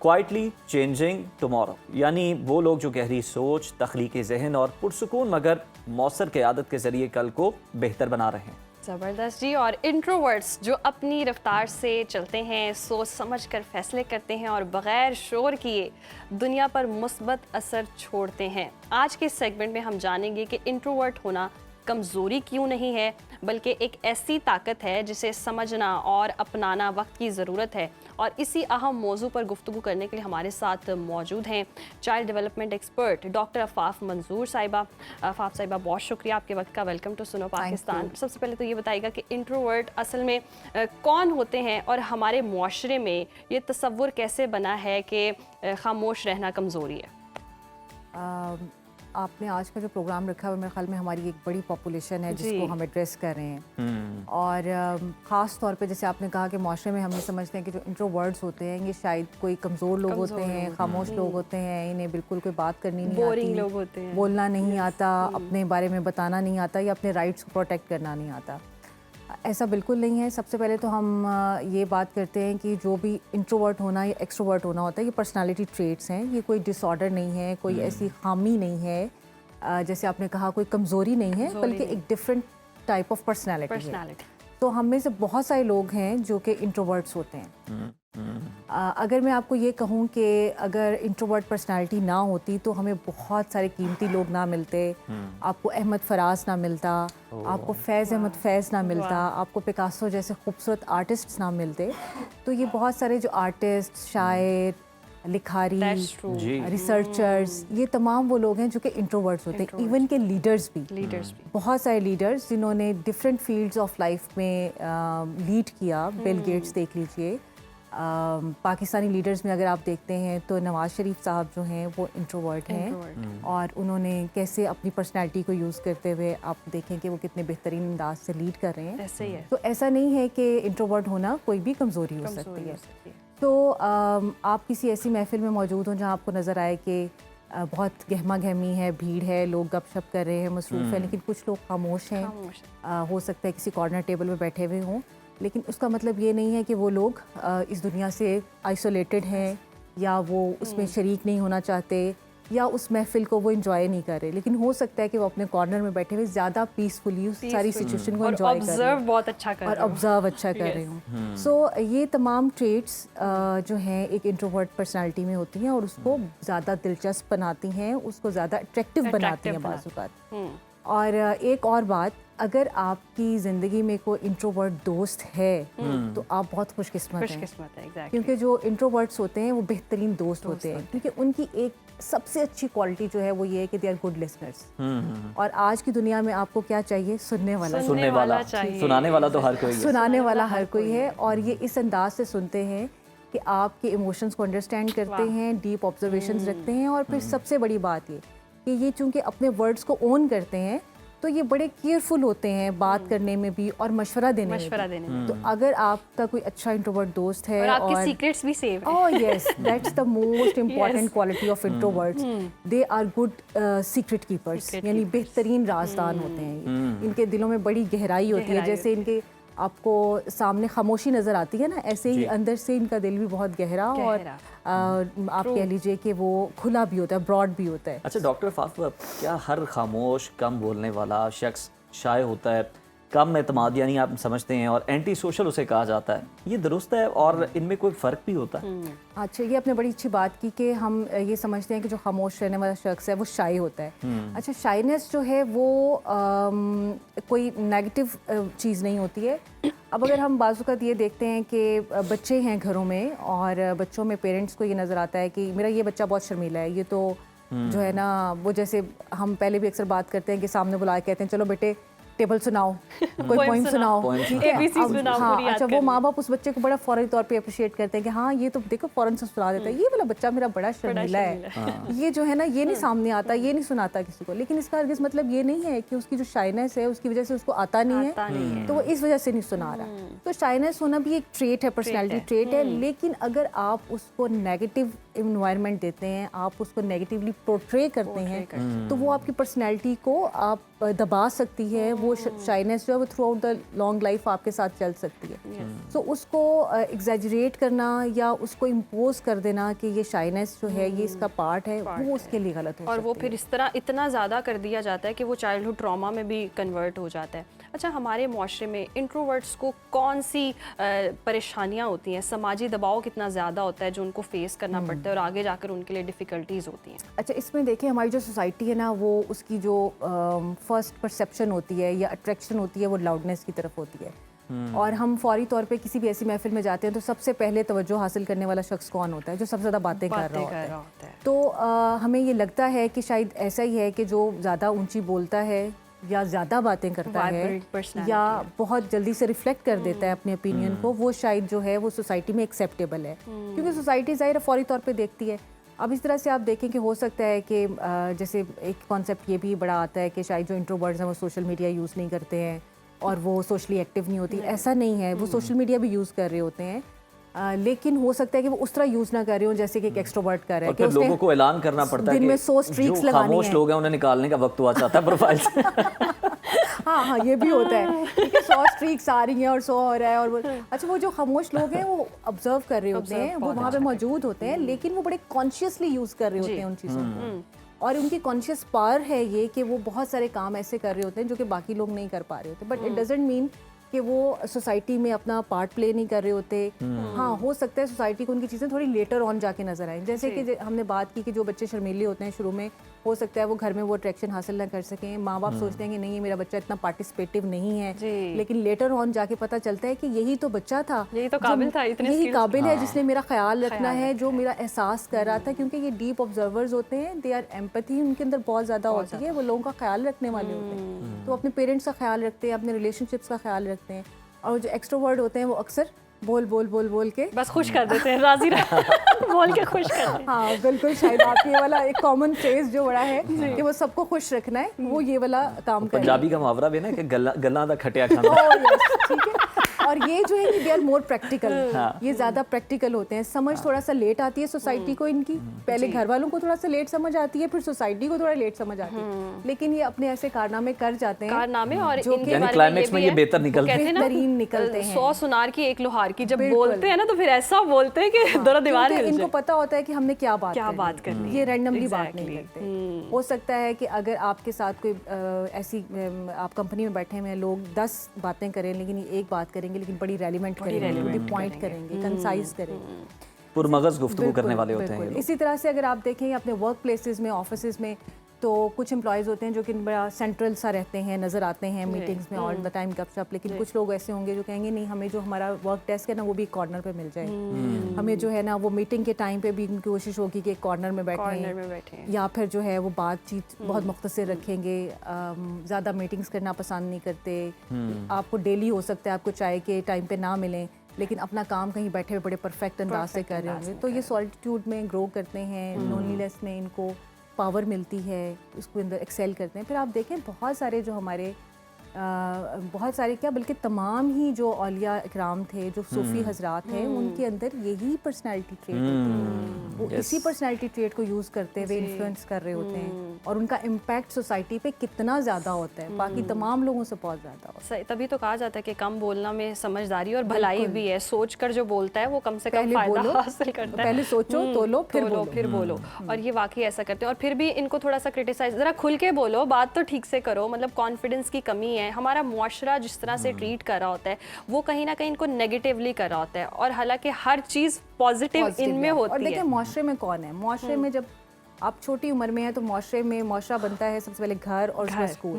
क्वाइटली चेंजिंग टुमारो, यानी वो लोग जो गहरी सोच, तख्लीकी जहन और पुरसुकून मगर मौसर क़यादत के ज़रिए कल को बेहतर बना रहे हैं। ज़बरदस्त जी। और इंट्रोवर्ट्स जो अपनी रफ्तार से चलते हैं, सोच समझ कर फैसले करते हैं और बग़ैर शोर किए दुनिया पर मुस्बत असर छोड़ते हैं। आज के सेगमेंट में हम जानेंगे कि इंट्रोवर्ट होना कमज़ोरी क्यों नहीं है, बल्कि एक ऐसी ताकत है जिसे समझना और अपनाना वक्त की ज़रूरत है। और इसी अहम मौजू पर गुफ्तगू करने के लिए हमारे साथ मौजूद हैं चाइल्ड डेवलपमेंट एक्सपर्ट डॉक्टर अफ़ाफ़ मंजूर साहिबा। अफ़ाफ़ साहिबा, बहुत शुक्रिया आपके वक्त का। वेलकम टू सुनो पाकिस्तान। सबसे पहले तो ये बताइएगा कि इंट्रोवर्ट असल में कौन होते हैं, और हमारे मुआशरे में ये तसव्वुर कैसे बना है कि खामोश रहना कमज़ोरी है? आपने आज का जो प्रोग्राम रखा है मेरे ख्याल में हमारी एक बड़ी पॉपुलेशन है जिसको हम एड्रेस कर रहे हैं। और ख़ास तौर पे जैसे आपने कहा कि माशरे में हम ये समझते हैं कि जो इंट्रोवर्ट्स होते हैं ये शायद कोई कमज़ोर लोग होते हैं, खामोश लोग होते हैं, इन्हें बिल्कुल कोई बात करनी नहीं आती, लोग होते हैं, बोलना नहीं आता, अपने बारे में बताना नहीं आता, या अपने राइट्स को प्रोटेक्ट करना नहीं आता। ऐसा बिल्कुल नहीं है। सबसे पहले तो हम ये बात करते हैं कि जो भी इंट्रोवर्ट होना या एक्सट्रोवर्ट होना होता है ये पर्सनालिटी ट्रेट्स हैं, ये कोई डिसऑर्डर नहीं है, कोई ऐसी खामी नहीं है, जैसे आपने कहा कोई कमज़ोरी नहीं है, बल्कि एक डिफरेंट टाइप ऑफ पर्सनालिटी है। तो हम में से बहुत सारे लोग हैं जो कि इंट्रोवर्ट्स होते हैं। अगर मैं आपको ये कहूँ कि अगर इंट्रोवर्ट पर्सनालिटी ना होती तो हमें बहुत सारे कीमती लोग ना मिलते, आपको अहमद फराज ना मिलता, आपको फैज़ अहमद फैज़ ना मिलता, आपको पिकासो जैसे खूबसूरत आर्टिस्ट्स ना मिलते। तो ये बहुत सारे जो आर्टिस्ट, शायर, लिखारी, रिसर्चर्स, ये तमाम वो लोग हैं जो कि इंट्रोवर्ट्स होते हैं। इवन के लीडर्स भी बहुत सारे लीडर्स जिन्होंने डिफरेंट फील्ड्स ऑफ लाइफ में लीड किया। बिल गेट्स देख लीजिए, पाकिस्तानी लीडर्स में अगर आप देखते हैं तो नवाज शरीफ साहब जो हैं वो इंट्रोवर्ट हैं, और उन्होंने कैसे अपनी पर्सनैलिटी को यूज़ करते हुए आप देखें कि वो कितने बेहतरीन अंदाज से लीड कर रहे हैं। ऐसे ही है। तो ऐसा नहीं है कि इंट्रोवर्ट होना कोई भी कमज़ोरी हो सकती है। तो आप किसी ऐसी महफिल में मौजूद हों जहाँ आपको नज़र आए कि बहुत गहमा गहमी है, भीड़ है, लोग गपशप कर रहे हैं, मसरूफ़ हैं, लेकिन कुछ लोग खामोश हैं, हो सकता है किसी कॉर्नर टेबल में बैठे हुए हों, लेकिन उसका मतलब ये नहीं है कि वो लोग इस दुनिया से आइसोलेटेड हैं या वो उसमें शरीक नहीं होना चाहते या उस महफिल को वो एंजॉय नहीं कर रहे, लेकिन हो सकता है कि वो अपने कॉर्नर में बैठे हुए ज़्यादा पीसफुली उस सारी सिचुएशन को और एंजॉय कर रहे ऑब्जर्व हो बहुत अच्छा कर और रहे हो। ऑब्जर्व अच्छा कर रहे हूँ। सो ये तमाम ट्रेट्स जो हैं एक इंट्रोवर्ट पर्सनालिटी में होती हैं और उसको ज़्यादा दिलचस्प बनाती हैं, उसको ज़्यादा अट्रैक्टिव बनाती हैं बाज़ औक़ात। और एक और बात, अगर आपकी ज़िंदगी में कोई इंट्रोवर्ट दोस्त है तो आप बहुत खुशकिस्मत हैं, खुशकिस्मत है, एग्जैक्टली। क्योंकि जो इंट्रोवर्ट्स होते हैं वो बेहतरीन दोस्त होते हैं, क्योंकि उनकी एक सबसे अच्छी क्वालिटी जो है वो ये है कि दे आर गुड लिसनर्स। और आज की दुनिया में आपको क्या चाहिए? सुनने वाला। सुनने वाला, चाहिए। सुनाने वाला तो हर कोई है। सुनाने वाला हर कोई है, और ये इस अंदाज से सुनते हैं कि आपके इमोशंस को अंडरस्टैंड करते हैं, डीप ऑब्जर्वेशंस रखते हैं, और फिर सबसे बड़ी बात ये कि ये चूंकि अपने वर्ड्स को ओन करते हैं तो ये बड़े केयरफुल होते हैं बात करने में भी और मशवरा देने में। तो अगर आपका कोई अच्छा इंट्रोवर्ट दोस्त है और आपके सीक्रेट्स भी सेव हैं। Oh yes, that's the most important quality of introverts. They are good secret keepers, यानी बेहतरीन राज़दान होते हैं ये। इनके दिलों में बड़ी गहराई होती है, जैसे इनके आपको सामने खामोशी नज़र आती है ना, ऐसे ही अंदर से इनका दिल भी बहुत गहरा और आप कह लीजिए कि वो खुला भी होता है, ब्रॉड भी होता है। अच्छा डॉक्टर फातिमा, क्या हर खामोश कम बोलने वाला शख्स शाय होता है, कम एतमाद यानी आप समझते हैं, और एंटी सोशल उसे कहा जाता है, ये दुरुस्त है और इनमें कोई फ़र्क भी होता है? अच्छा, ये आपने बड़ी अच्छी बात की कि हम ये समझते हैं कि जो खामोश रहने वाला शख्स है वो शाई होता है। अच्छा, शाइनेस जो है वो कोई नेगेटिव चीज़ नहीं होती है। अब अगर हम बाज़ औक़ात ये देखते हैं कि बच्चे हैं घरों में और बच्चों में पेरेंट्स को ये नज़र आता है कि मेरा ये बच्चा बहुत शर्मीला है, ये तो जो है ना, वो जैसे हम पहले भी अक्सर बात करते हैं कि सामने बुला के कहते हैं चलो बेटे टेबल सुनाओ, कोई पोइम सुनाओ, ठीक है? हाँ, अच्छा, वो माँ बाप उस बच्चे को बड़ा फौरी तौर पे अप्रिशिएट करते हैं कि हाँ ये तो देखो फ़ौरन से सुना देता है, ये वाला बच्चा मेरा बड़ा शर्मीला है। ये जो है ना, ये नहीं सामने आता, ये नहीं सुनाता किसी को। लेकिन इसका हरगिज़ मतलब ये नहीं है कि उसकी जो शाइनेस है उसकी वजह से उसको आता नहीं है तो वो इस वजह से नहीं सुना रहा। तो शाइनेस होना भी एक ट्रेट है, पर्सनैलिटी ट्रेट है। लेकिन अगर आप उसको नेगेटिव इन्वायरमेंट देते हैं, आप उसको नेगेटिवली पोर्ट्रे करते हैं, तो वो आपकी पर्सनैलिटी को आप दबा सकती है। वो शाइनेस जो है वो through out the long life आपके साथ चल सकती है। सो उसको एग्जैजरेट करना या उसको इम्पोज कर देना कि ये शाइनेस जो है ये इसका पार्ट है, वो उसके लिए गलत हो और वो सकती फिर है। इस तरह इतना ज़्यादा कर दिया जाता है कि वो चाइल्डहुड ट्रॉमा में भी कन्वर्ट हो जाता है। अच्छा, हमारे माशरे में इंट्रोवर्ट्स को कौन सी परेशानियाँ होती हैं, समाजी दबाव कितना ज़्यादा होता है जो उनको फेस करना पड़ता है और आगे जाकर उनके लिए डिफ़िकल्टीज़ होती हैं? अच्छा, इसमें देखिए हमारी जो सोसाइटी है ना, वो उसकी जो फर्स्ट परसेप्शन होती है या अट्रैक्शन होती है वो लाउडनेस की तरफ होती है। और हम फौरी तौर पे किसी भी ऐसी महफिल में जाते हैं तो सबसे पहले तवज्जो हासिल करने वाला शख्स कौन होता है? जो सबसे ज़्यादा बातें कर रहा होता है। तो हमें ये लगता है कि शायद ऐसा ही है कि जो ज़्यादा ऊंची बोलता है या ज़्यादा बातें करता है या बहुत जल्दी से रिफ्लेक्ट कर देता है अपने ओपिनियन को, वो शायद जो है वो सोसाइटी में एक्सेप्टेबल है, क्योंकि सोसाइटी ज़ाहिर फौरी तौर पे देखती है। अब इस तरह से आप देखें कि हो सकता है कि जैसे एक कॉन्सेप्ट ये भी बड़ा आता है कि शायद जो इंट्रोवर्ट्स हैं वो सोशल मीडिया यूज़ नहीं करते हैं और वो सोशली एक्टिव नहीं होती। ऐसा नहीं है, वो सोशल मीडिया भी यूज़ कर रहे होते हैं, लेकिन हो सकता है कि वो उस तरह यूज़ ना कर रहे हो जैसे कि एक एक्सट्रोवर्ट कर रहा है। और फिर लोगों को ऐलान करना पड़ता है दिन में 100 कि स्ट्रीक्स जो लगानी खामोश है। लोग हैं उन्हें निकालने का वक्त हुआ चाहता है प्रोफाइल से। हाँ, ये भी होता है कि 100 स्ट्रीक्स आ रही हैं और 100 हो रहा है। और वो अच्छा, वो जो खामोश लोग हैं वो ऑब्जर्व कर रहे होते हैं, वो वहाँ पे मौजूद होते हैं, लेकिन वो बड़े कॉन्शियसली यूज़ कर रहे होते हैं उन चीज़ों को। और उनकी कॉन्शियस पावर है ये कि वो बहुत सारे काम ऐसे कर रहे होते हैं जो कि बाकी लोग नहीं कर पा रहे होते। बट इट डजंट मीन कि वो सोसाइटी में अपना पार्ट प्ले नहीं कर रहे होते। हाँ, हो सकता है सोसाइटी को उनकी चीज़ें थोड़ी लेटर ऑन जाके नजर आएं, जैसे कि हमने बात की कि जो बच्चे शर्मीले होते हैं शुरू में, हो सकता है वो घर में वो अट्रैक्शन हासिल ना कर सकें। माँ बाप सोचते हैं कि नहीं, मेरा बच्चा इतना पार्टिसिपेटिव नहीं है, लेकिन लेटर ऑन जाके पता चलता है कि यही तो बच्चा था, यही तो काबिल था, इतने यही काबिल है जिसने मेरा ख्याल रखना है, जो मेरा एहसास कर रहा था। क्योंकि ये डीप ऑब्जर्वर्स होते हैं, दे आर एम्पैथी उनके अंदर बहुत ज़्यादा होती है, वो लोगों का ख्याल रखने वाले होते हैं। तो अपने पेरेंट्स का ख्याल रखते हैं, अपने रिलेशनशिप्स का ख्याल रखते हैं। और जो एक्सट्रोवर्ट होते हैं वो अक्सर बोल बोल बोल बोल के बस खुश कर देते हैं, राजी बोल के खुश कर देते हैं। हाँ बिल्कुल, शायद आप ये वाला एक कॉमन फ्रेज जो बड़ा है कि वो सबको खुश रखना है, वो ये वाला काम कर पंजाबी का मुहावरा भी ना कि गल्ला दा खटिया खाना। ठीक है। और ये जो है ये दे आर मोर प्रैक्टिकल, ये ज़्यादा प्रैक्टिकल होते हैं। समझ थोड़ा सा लेट आती है सोसाइटी को इनकी, पहले घर वालों को थोड़ा सा लेट समझ आती है, फिर सोसाइटी को थोड़ा लेट समझ आती है, लेकिन ये अपने ऐसे कारनामे कर जाते हैं कारनामे, और जो इनके यानी बारे क्लाइमेक्स में भी ये है, बेहतर वो निकलते कहते हैं ना, बेहतरीन निकलते हैं। 100 सुनार की एक लोहार की, जब बिल्कुल। बोलते हैं ना तो फिर ऐसा बोलते हैं कि दोनों दीवार क्योंकि हिल इनको जाए। पता होता है कि हमने क्या बात करनी ये है। रैंडमली बात नहीं Exactly. करते। हो सकता है कि अगर आपके साथ कोई ऐसी आप कंपनी में बैठे हुए हैं, लोग 10 बातें करें लेकिन ये एक बात करेंगे, लेकिन बड़ी रेलिवेंट करेंगे, पॉइंट करेंगे, कंसाइज करेंगे, पुरमगज गुफ्तगू करने वाले होते हैं ये बिल्कुल। लोग। इसी तरह से अगर आप देखें अपने वर्क प्लेसेस में, ऑफिसेज में, तो कुछ एम्प्लॉयज़ होते हैं जो कि बड़ा सेंट्रल सा रहते हैं, नज़र आते हैं मीटिंग्स में ऑल द टाइम गपशप, लेकिन कुछ लोग ऐसे होंगे जो कहेंगे नहीं, हमें जो हमारा वर्क डेस्क है ना वो भी कॉर्नर पे मिल जाए, हमें जो है ना वो मीटिंग के टाइम पे भी उनकी कोशिश होगी कि एक कॉर्नर में बैठे हैं, या फिर जो है वो बातचीत बहुत मुख्तसर रखेंगे, ज़्यादा मीटिंग्स करना पसंद नहीं करते। आपको डेली हो सकता है आपको चाय के टाइम पे ना मिलें, लेकिन अपना काम कहीं बैठे हुए बड़े परफेक्ट अंदाज से कर रहे होंगे, तो ये सॉलिट्यूड में ग्रो करते हैं, लोनलीनेस में इनको पावर मिलती है, उसको अंदर एक्सेल करते हैं। फिर आप देखें बहुत सारे जो हमारे बहुत सारे क्या बल्कि तमाम ही जो औलिया इकराम थे, जो सूफ़ी हजरात हैं, उनके अंदर यही पर्सनैलिटी ट्रेट होती है, वो इसी पर्सनैलिटी ट्रेट को यूज़ करते हुए इन्फ्लुएंस कर रहे होते हैं, और उनका इम्पैक्ट सोसाइटी पे कितना ज़्यादा होता है, बाकी तमाम लोगों से बहुत ज़्यादा होता है। तभी तो कहा जाता है कि कम बोलना में समझदारी और भलाई भी है, सोच कर जो बोलता है वो कम से कम फायदा हासिल करता है। पहले सोचो, तोलो, फिर बोलो। और ये वाकई ऐसा करते हैं, और फिर भी इनको थोड़ा सा क्रिटिसाइज, ज़रा खुल के बोलो, बात तो ठीक से करो, मतलब कॉन्फिडेंस की कमी है, हमारा मुआशरा जिस तरह से ट्रीट कर रहा होता है वो कहीं ना कहीं इनको नेगेटिवली कर रहा होता है, और हालांकि हर चीज़ पॉजिटिव इनमें होती है। और देखिए मुआशरे में कौन है, मुआशरे में जब आप छोटी उम्र में है तो मुआशरे में मुआशरा बनता है सबसे पहले घर और उसमें स्कूल।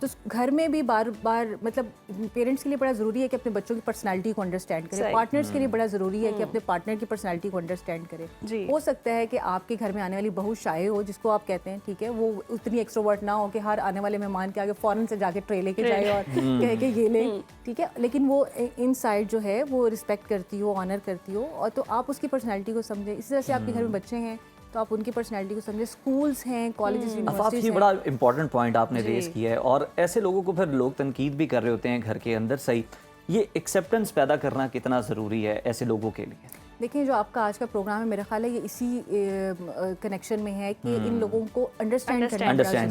तो घर में भी बार बार मतलब पेरेंट्स के लिए बड़ा ज़रूरी है कि अपने बच्चों की पर्सनालिटी को अंडरस्टैंड करें, पार्टनर्स के लिए बड़ा ज़रूरी है कि अपने पार्टनर की पर्सनालिटी को अंडरस्टैंड करें। हो सकता है कि आपके घर में आने वाली बहू शाये हो, जिसको आप कहते हैं, ठीक है, वो उतनी एक्सट्रोवर्ट ना हो कि हर आने वाले मेहमान के आगे फ़ौरन से जाके ट्रे लेके जाए और कहे कि ये ले, ठीक है, लेकिन वो इनसाइड जो है वो रिस्पेक्ट करती हो, ऑनर करती हो, और तो आप उसकी पर्सनैलिटी को समझें। इसी तरह से आपके घर में बच्चे हैं तो आप उनकी पर्सनैलिटी को समझें। स्कूल्स हैं, कॉलेजेस, यूनिवर्सिटीज़ ये हैं। बड़ा इंपॉर्टेंट पॉइंट आपने रेज किया है, और ऐसे लोगों को फिर लोग तनकीद भी कर रहे होते हैं घर के अंदर। सही, ये एक्सेप्टेंस पैदा करना कितना ज़रूरी है ऐसे लोगों के लिए? देखिए जो आपका आज का प्रोग्राम है, मेरा ख्याल है ये इसी कनेक्शन में है कि इन लोगों को अंडरस्टैंड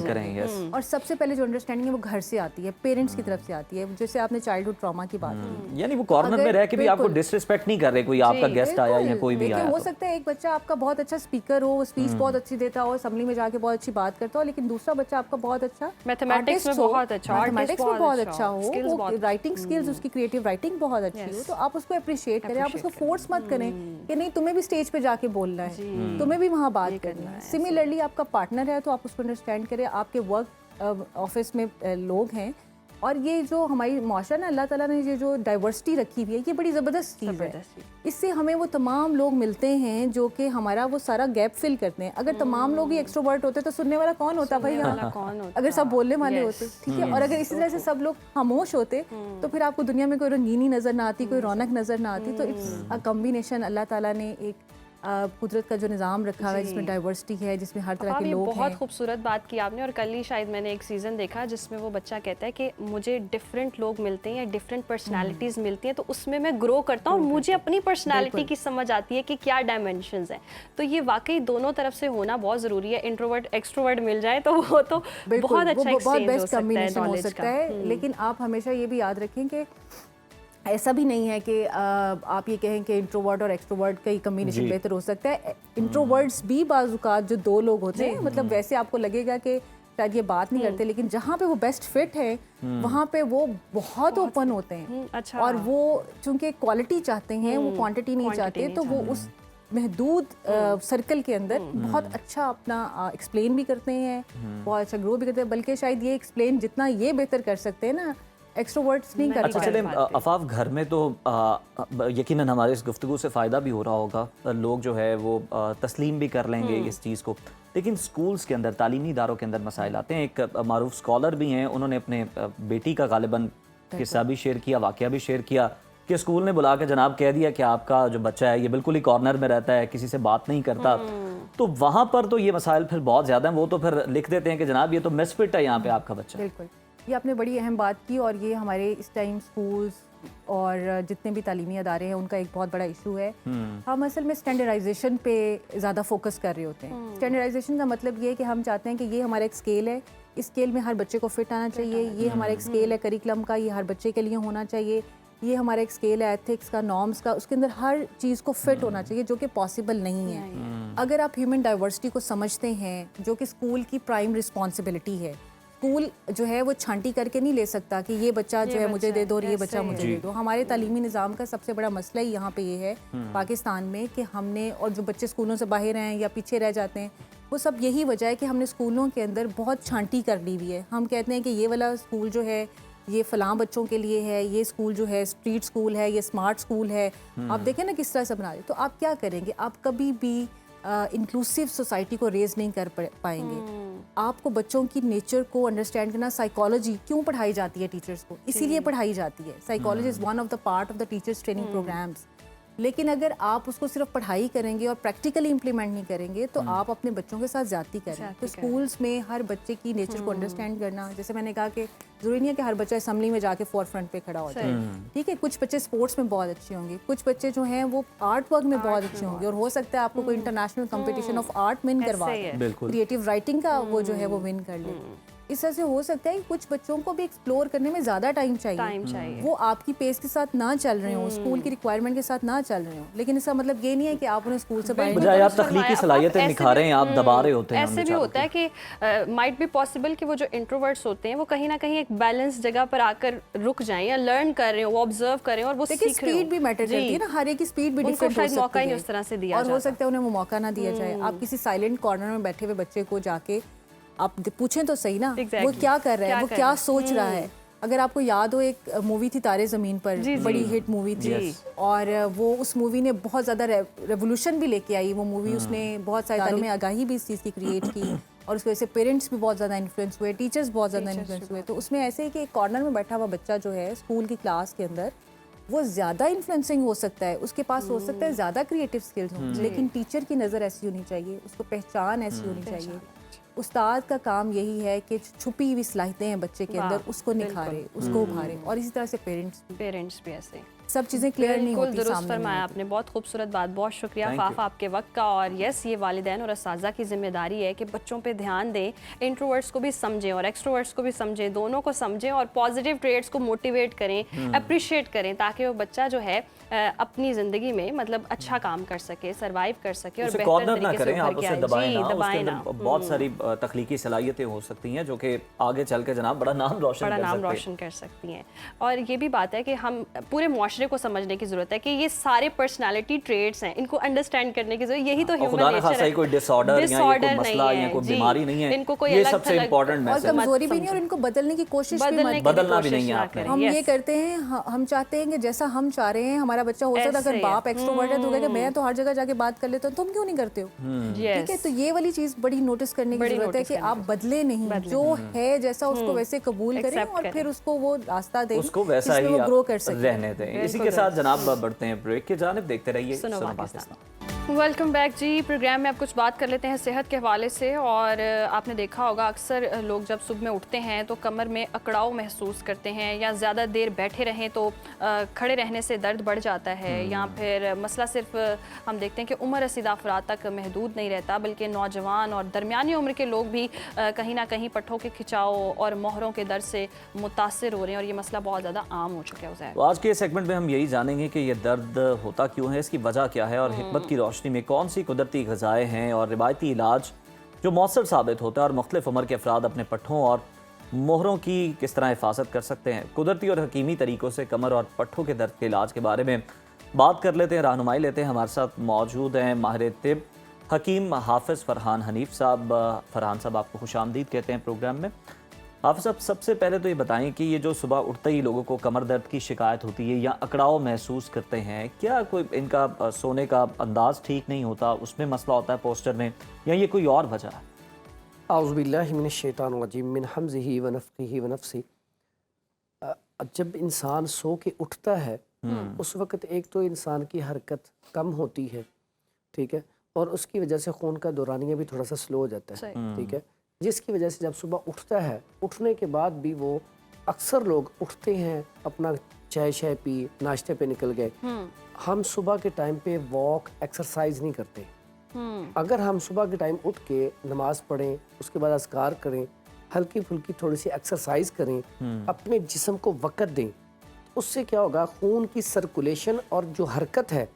करें, यस। और सबसे पहले जो अंडरस्टैंडिंग है वो घर से आती है, पेरेंट्स की तरफ से आती है। जैसे आपने चाइल्डहुड ट्रॉमा की बात की, यानी वो कॉर्नर में रह के भी आपको डिसरिस्पेक्ट नहीं कर रहे, कोई आपका गेस्ट आया या कोई भी आया। हो सकता है एक बच्चा आपका बहुत अच्छा स्पीकर हो, स्पीच बहुत अच्छी देता हो, असेंबली में जाके बहुत अच्छी बात करता हो, लेकिन दूसरा बच्चा आपका बहुत अच्छा मैथमेटिक्स में बहुत अच्छा, मैथमेटिक्स में बहुत अच्छा हो, राइटिंग स्किल्स, उसकी क्रिएटिव राइटिंग बहुत अच्छी हो, तो आप उसको अप्रिशिएट करें, आप उसको फोर्स मत करें कि नहीं तुम्हें भी स्टेज पे जाके बोलना है, तुम्हें भी वहाँ बात करनी है। सिमिलरली आपका पार्टनर है तो आप उसको अंडरस्टैंड करें, आपके वर्क ऑफिस में लोग हैं, और ये जो हमारी मुआशरा ना, अल्लाह ताला ने ये जो डाइवर्सिटी रखी हुई है, ये बड़ी ज़बरदस्त चीज़ है। इससे हमें वो तमाम लोग मिलते हैं जो कि हमारा वो सारा गैप फिल करते हैं। अगर तमाम लोग ही एक्सट्रोवर्ट होते तो सुनने वाला कौन होता भाई यहाँ? अगर सब बोलने वाले होते, ठीक है, और अगर इसी तरह से सब लोग खामोश होते तो फिर आपको दुनिया में कोई रंगीनी नज़र ना आती, कोई रौनक नज़र ना आती। तो इट्स अ कॉम्बिनेशन, अल्लाह ताला ने एक कुदरत का जो निज़ाम रखा है जिसमें डाइवर्सिटी है, जिसमें हर तरह के लोग हैं। बहुत खूबसूरत बात की आपने, और कल ही शायद मैंने एक सीज़न देखा जिसमें वो बच्चा कहता है कि मुझे डिफरेंट लोग मिलते हैं या डिफरेंट पर्सनालिटीज़ मिलती हैं, तो उसमें मैं ग्रो करता हूँ और मुझे अपनी पर्सनालिटी की समझ आती है कि क्या डायमेंशंस हैं। तो ये वाकई दोनों तरफ से होना बहुत ज़रूरी है। इंट्रोवर्ट एक्सट्रोवर्ट मिल जाए तो वो तो बहुत अच्छा बहुत बेस्ट कॉम्बिनेशन हो सकता है। लेकिन आप हमेशा ये भी याद रखें कि ऐसा भी नहीं है कि आप ये कहें कि इंट्रोवर्ट और एक्सट्रोवर्ट का ही कम्बिनेशन बेहतर हो सकता है। इंट्रोवर्ट्स भी बाज़-औक़ात जो दो लोग होते हैं, मतलब वैसे आपको लगेगा कि शायद ये बात नहीं करते, लेकिन जहाँ पे वो बेस्ट फिट है वहाँ पे वो बहुत ओपन होते हैं। अच्छा। और वो चूंकि क्वालिटी चाहते हैं, वो क्वांटिटी नहीं चाहते, तो वो उस महदूद सर्कल के अंदर बहुत अच्छा अपना एक्सप्लेन भी करते हैं, बहुत अच्छा ग्रो भी करते हैं, बल्कि शायद ये एक्सप्लेन जितना ये बेहतर कर सकते हैं ना, एक्सट्रोवर्ट्स नहीं कर अच्छा चलें अफाफ, घर में तो यकीनन हमारे इस गुफ्तगू से फ़ायदा भी हो रहा होगा, लोग जो है वो तस्लीम भी कर लेंगे इस चीज़ को, लेकिन स्कूल्स के अंदर, तालीमी इदारों के अंदर मसाइल आते हैं। एक मारूफ स्कॉलर भी हैं, उन्होंने अपने बेटी का गालिबन किस्सा भी शेयर किया, वाक़या भी शेयर किया कि स्कूल ने बुला के जनाब कह दिया कि आपका जो बच्चा है ये बिल्कुल ही कॉर्नर में रहता है, किसी से बात नहीं करता। तो वहाँ पर तो ये मसाइल फिर बहुत ज़्यादा हैं, वो तो फिर लिख देते हैं कि जनाब ये तो मिसफिट है यहाँ पे आपका बच्चा। बिल्कुल, ये आपने बड़ी अहम बात की, और ये हमारे इस टाइम स्कूल्स, और जितने भी तालीमी अदारे हैं उनका एक बहुत बड़ा इशू है। हम असल में स्टैंडर्डाइजेशन पे ज़्यादा फोकस कर रहे होते हैं। स्टैंडर्डाइजेशन का मतलब ये है कि हम चाहते हैं कि ये हमारा एक स्केल है, इस स्केल में हर बच्चे को फिट आना चाहिए, ये हमारा एक स्केल है करिकुलम का, ये हर बच्चे के लिए होना चाहिए, ये हमारा एक स्केल है एथिक्स का, नॉर्म्स का, उसके अंदर हर चीज़ को फिट होना चाहिए, जो कि पॉसिबल नहीं है। अगर आप ह्यूमन डाइवर्सिटी को समझते हैं, जो कि स्कूल की प्राइम रिस्पॉन्सिबिलिटी है, स्कूल जो है वो छांटी करके नहीं ले सकता कि ये बच्चा जो है मुझे दे दो और ये बच्चा मुझे दे दो। हमारे तालीमी निज़ाम का सबसे बड़ा मसला ही यहाँ पे ये है पाकिस्तान में कि हमने, और जो बच्चे स्कूलों से बाहर हैं या पीछे रह जाते हैं, वो सब यही वजह है कि हमने स्कूलों के अंदर बहुत छांटी कर ली हुई है। हम कहते हैं कि ये वाला स्कूल जो है ये फ़लाँ बच्चों के लिए है, ये स्कूल जो है स्ट्रीट स्कूल है, ये स्मार्ट स्कूल है। आप देखें ना किस तरह से बना रहे, तो आप क्या करेंगे? आप कभी भी इंक्लूसिव सोसाइटी को रेज नहीं कर पाएंगे। आपको बच्चों की नेचर को अंडरस्टैंड करना, साइकोलॉजी क्यों पढ़ाई जाती है टीचर्स को, इसीलिए पढ़ाई जाती है। Psychology is one of the part of the teachers training programmes. लेकिन अगर आप उसको सिर्फ पढ़ाई करेंगे और प्रैक्टिकली इम्प्लीमेंट नहीं करेंगे तो आप अपने बच्चों के साथ ज़्यादती करें। तो स्कूल्स में हर बच्चे की नेचर को अंडरस्टैंड करना, जैसे मैंने कहा कि ज़रूरी नहीं है कि हर बच्चा असेंबली में जाके फोर फ्रंट पे खड़ा हो जाए, ठीक है। कुछ बच्चे स्पोर्ट्स में बहुत अच्छे होंगे, कुछ बच्चे जो हैं वो आर्ट वर्क में बहुत अच्छे होंगे, और हो सकता है आपको कोई international competition of art win करवा दे, क्रिएटिव राइटिंग का वो जो है वो विन कर ले। इस तरह से हो सकता है कि कुछ बच्चों को भी एक्सप्लोर करने में ज़्यादा टाइम चाहिए, वो आपकी पेस के साथ ना चल रहे हो, स्कूल की रिक्वायरमेंट के साथ ना चल रहे हो। लेकिन इसका मतलब ये नहीं है कि आप उन्हें स्कूल से बाहर बजाय आप तख्लीकी सलाहियतें निखारें, आप दबा रहे होते हैं। ऐसे भी होता है कि माइट बी पॉसिबल कि वो जो इंट्रोवर्ट्स होते हैं वो कहीं ना कहीं एक बैलेंस जगह पर आकर रुक जाएं या लर्न कर रहे हो, वो ऑब्जर्व कर रहे हो और वो सीख रहे हो। स्पीड भी मैटर करती है ना, हर एक की स्पीड भी डिफरेंट हो सकती है, मौका ही नहीं उस तरह से दिया और हो सकता है उन्हें वो मौका ना दिया जाए। आप किसी साइलेंट कॉर्नर में बैठे हुए बच्चे को जाके आप पूछें तो सही ना, वो क्या कर रहा है, वो क्या सोच रहा है। अगर आपको याद हो, एक मूवी थी तारे ज़मीन पर, बड़ी हिट मूवी थी, और वो उस मूवी ने बहुत ज़्यादा रेवोल्यूशन भी लेके आई। वो मूवी उसने बहुत सारे इदारों में आगाही भी इस चीज़ की क्रिएट की, और उसकी वजह से पेरेंट्स भी बहुत ज़्यादा इन्फ्लुएंस हुए, टीचर्स बहुत ज़्यादा इन्फ्लुएंस हुए। तो उसमें ऐसे ही कि एक कॉर्नर में बैठा हुआ बच्चा जो है स्कूल की क्लास के अंदर, वो ज़्यादा इन्फ्लुएंसिंग हो सकता है, उसके पास हो सकता है ज़्यादा क्रिएटिव स्किल्स हों, लेकिन टीचर की नज़र ऐसी होनी चाहिए, उसको पहचान ऐसी होनी चाहिए। उस्ताद का काम यही है कि छुपी हुई सलाहितें हैं बच्चे के अंदर, उसको निखारे, उसको उभारे। और इसी तरह से पेरेंट्स भी ऐसे सब चीज़ें क्लियर नहीं होती। दुरुस्त फरमाया आपने, बहुत खूबसूरत बात, बहुत शुक्रिया फाफ आपके वक्त का। और यस, ये वालिदैन और असातिज़ा की जिम्मेदारी है कि बच्चों पे ध्यान दें, इंट्रोवर्ट्स को भी समझें और एक्सट्रोवर्ट्स को भी समझें, दोनों को समझें और पॉजिटिव ट्रेड्स को मोटिवेट करें, अप्रिशिएट करें, ताकि वो बच्चा जो है अपनी ज़िंदगी में मतलब अच्छा काम कर सके, सर्वाइव कर सके और बेहतर तरीके से आप उसे दबाएं ना। उसके अंदर बहुत सारी तख्लीकी सलाहियतें हो सकती हैं जो कि आगे चल के जनाब बड़ा नाम रोशन कर सकती हैं। और ये भी बात है कि हम पूरे मुआशरे को समझने की ज़रूरत है कि ये सारे पर्सनालिटी ट्रेड्स हैं, इनको अंडरस्टैंड करने की ज़रूरत, यही तो ह्यूमन नेचर है। कोई डिसऑर्डर या कोई मसला या कोई बीमारी नहीं है, इनको कोई ये सबसे इंपॉर्टेंट मैसेज है। और कमजोरी भी नहीं, और इनको बदलने की कोशिश बदलना भी नहीं है। हम ये करते हैं, हम चाहते हैं कि जैसा हम चाह रहे हैं हमारा बच्चा हो सकता है। अगर बाप एक्सट्रोवर्ट है तो कहेगा मैं तो हर जगह जाके बात कर लेता हूँ, तुम क्यों नहीं करते हो, ठीक है। तो ये वाली चीज़ बड़ी नोटिस करने की जरूरत है कि आप बदले नहीं, जो है जैसा उसको वैसे कबूल करें और फिर उसको वो रास्ता दें, उसको वैसा ही वो ग्रो कर सके, रहने दें। इसी के साथ जनाब बढ़ते हैं ब्रेक की जानिब, देखते रहिए सुनो पाकिस्तान। वेलकम बैक जी। प्रोग्राम में आप कुछ बात कर लेते हैं सेहत के हवाले से। और आपने देखा होगा अक्सर लोग जब सुबह में उठते हैं तो कमर में अकड़ाव महसूस करते हैं, या ज़्यादा देर बैठे रहें तो खड़े रहने से दर्द बढ़ जाता है, या फिर मसला सिर्फ हम देखते हैं कि उम्र रसीदा अफराद तक महदूद नहीं रहता, बल्कि नौजवान और दरमियानी उम्र के लोग भी कहीं ना कहीं पट्ठों के खिंचाव और मोहरों के दर्द से मुतासर हो रहे हैं, और ये मसला बहुत ज़्यादा आम हो चुका है। तो आज के सेगमेंट में हम यही जानेंगे कि ये दर्द होता क्यों है, इसकी वजह क्या है, और हिकमत की रोशनी में कौन सी कुदरती ग़िज़ाएं हैं और रिवायती इलाज जो मौसर साबित होता है, और मुख्तलिफ उम्र के अफराद अपने पट्ठों और मोहरों की किस तरह हिफाजत कर सकते हैं। कुदरती और हकीमी तरीक़ों से कमर और पट्ठों के दर्द के इलाज के बारे में बात कर लेते हैं, रहनुमाई लेते हैं। हमारे साथ मौजूद हैं माहिर तिब हकीम हाफिज़ फ़रहान हनीफ साहब। फ़रहान साहब, आपको खुशामदीद कहते हैं प्रोग्राम में। हाफिज़ साहब, सबसे पहले तो ये बताएं कि ये जो सुबह उठते ही लोगों को कमर दर्द की शिकायत होती है या अकड़ाव महसूस करते हैं, क्या कोई इनका सोने का अंदाज़ ठीक नहीं होता, उसमें मसला होता है पोस्चर में, या ये कोई और वजह है? आउज़ुबिल्लाहि मिनश्शैतानिर्रजीम मिन हम्ज़िही व नफ़्ख़िही व नफ़्सी। जब इंसान सो के उठता है उस वक़्त एक तो इंसान की हरकत कम होती है, ठीक है, और उसकी वजह से खून का दौरानिया भी थोड़ा सा स्लो हो जाता है, ठीक है, जिसकी वजह से जब सुबह उठता है, उठने के बाद भी वो अक्सर लोग उठते हैं, अपना चाय शाय पी, नाश्ते पे निकल गए। हम सुबह के टाइम पे वॉक एक्सरसाइज नहीं करते। अगर हम सुबह के टाइम उठ के नमाज पढ़ें, उसके बाद अस्कार करें, हल्की फुल्की थोड़ी सी एक्सरसाइज करें, अपने जिस्म को वक़्त दें, उससे क्या होगा, खून की सर्कुलेशन और जो हरकत है,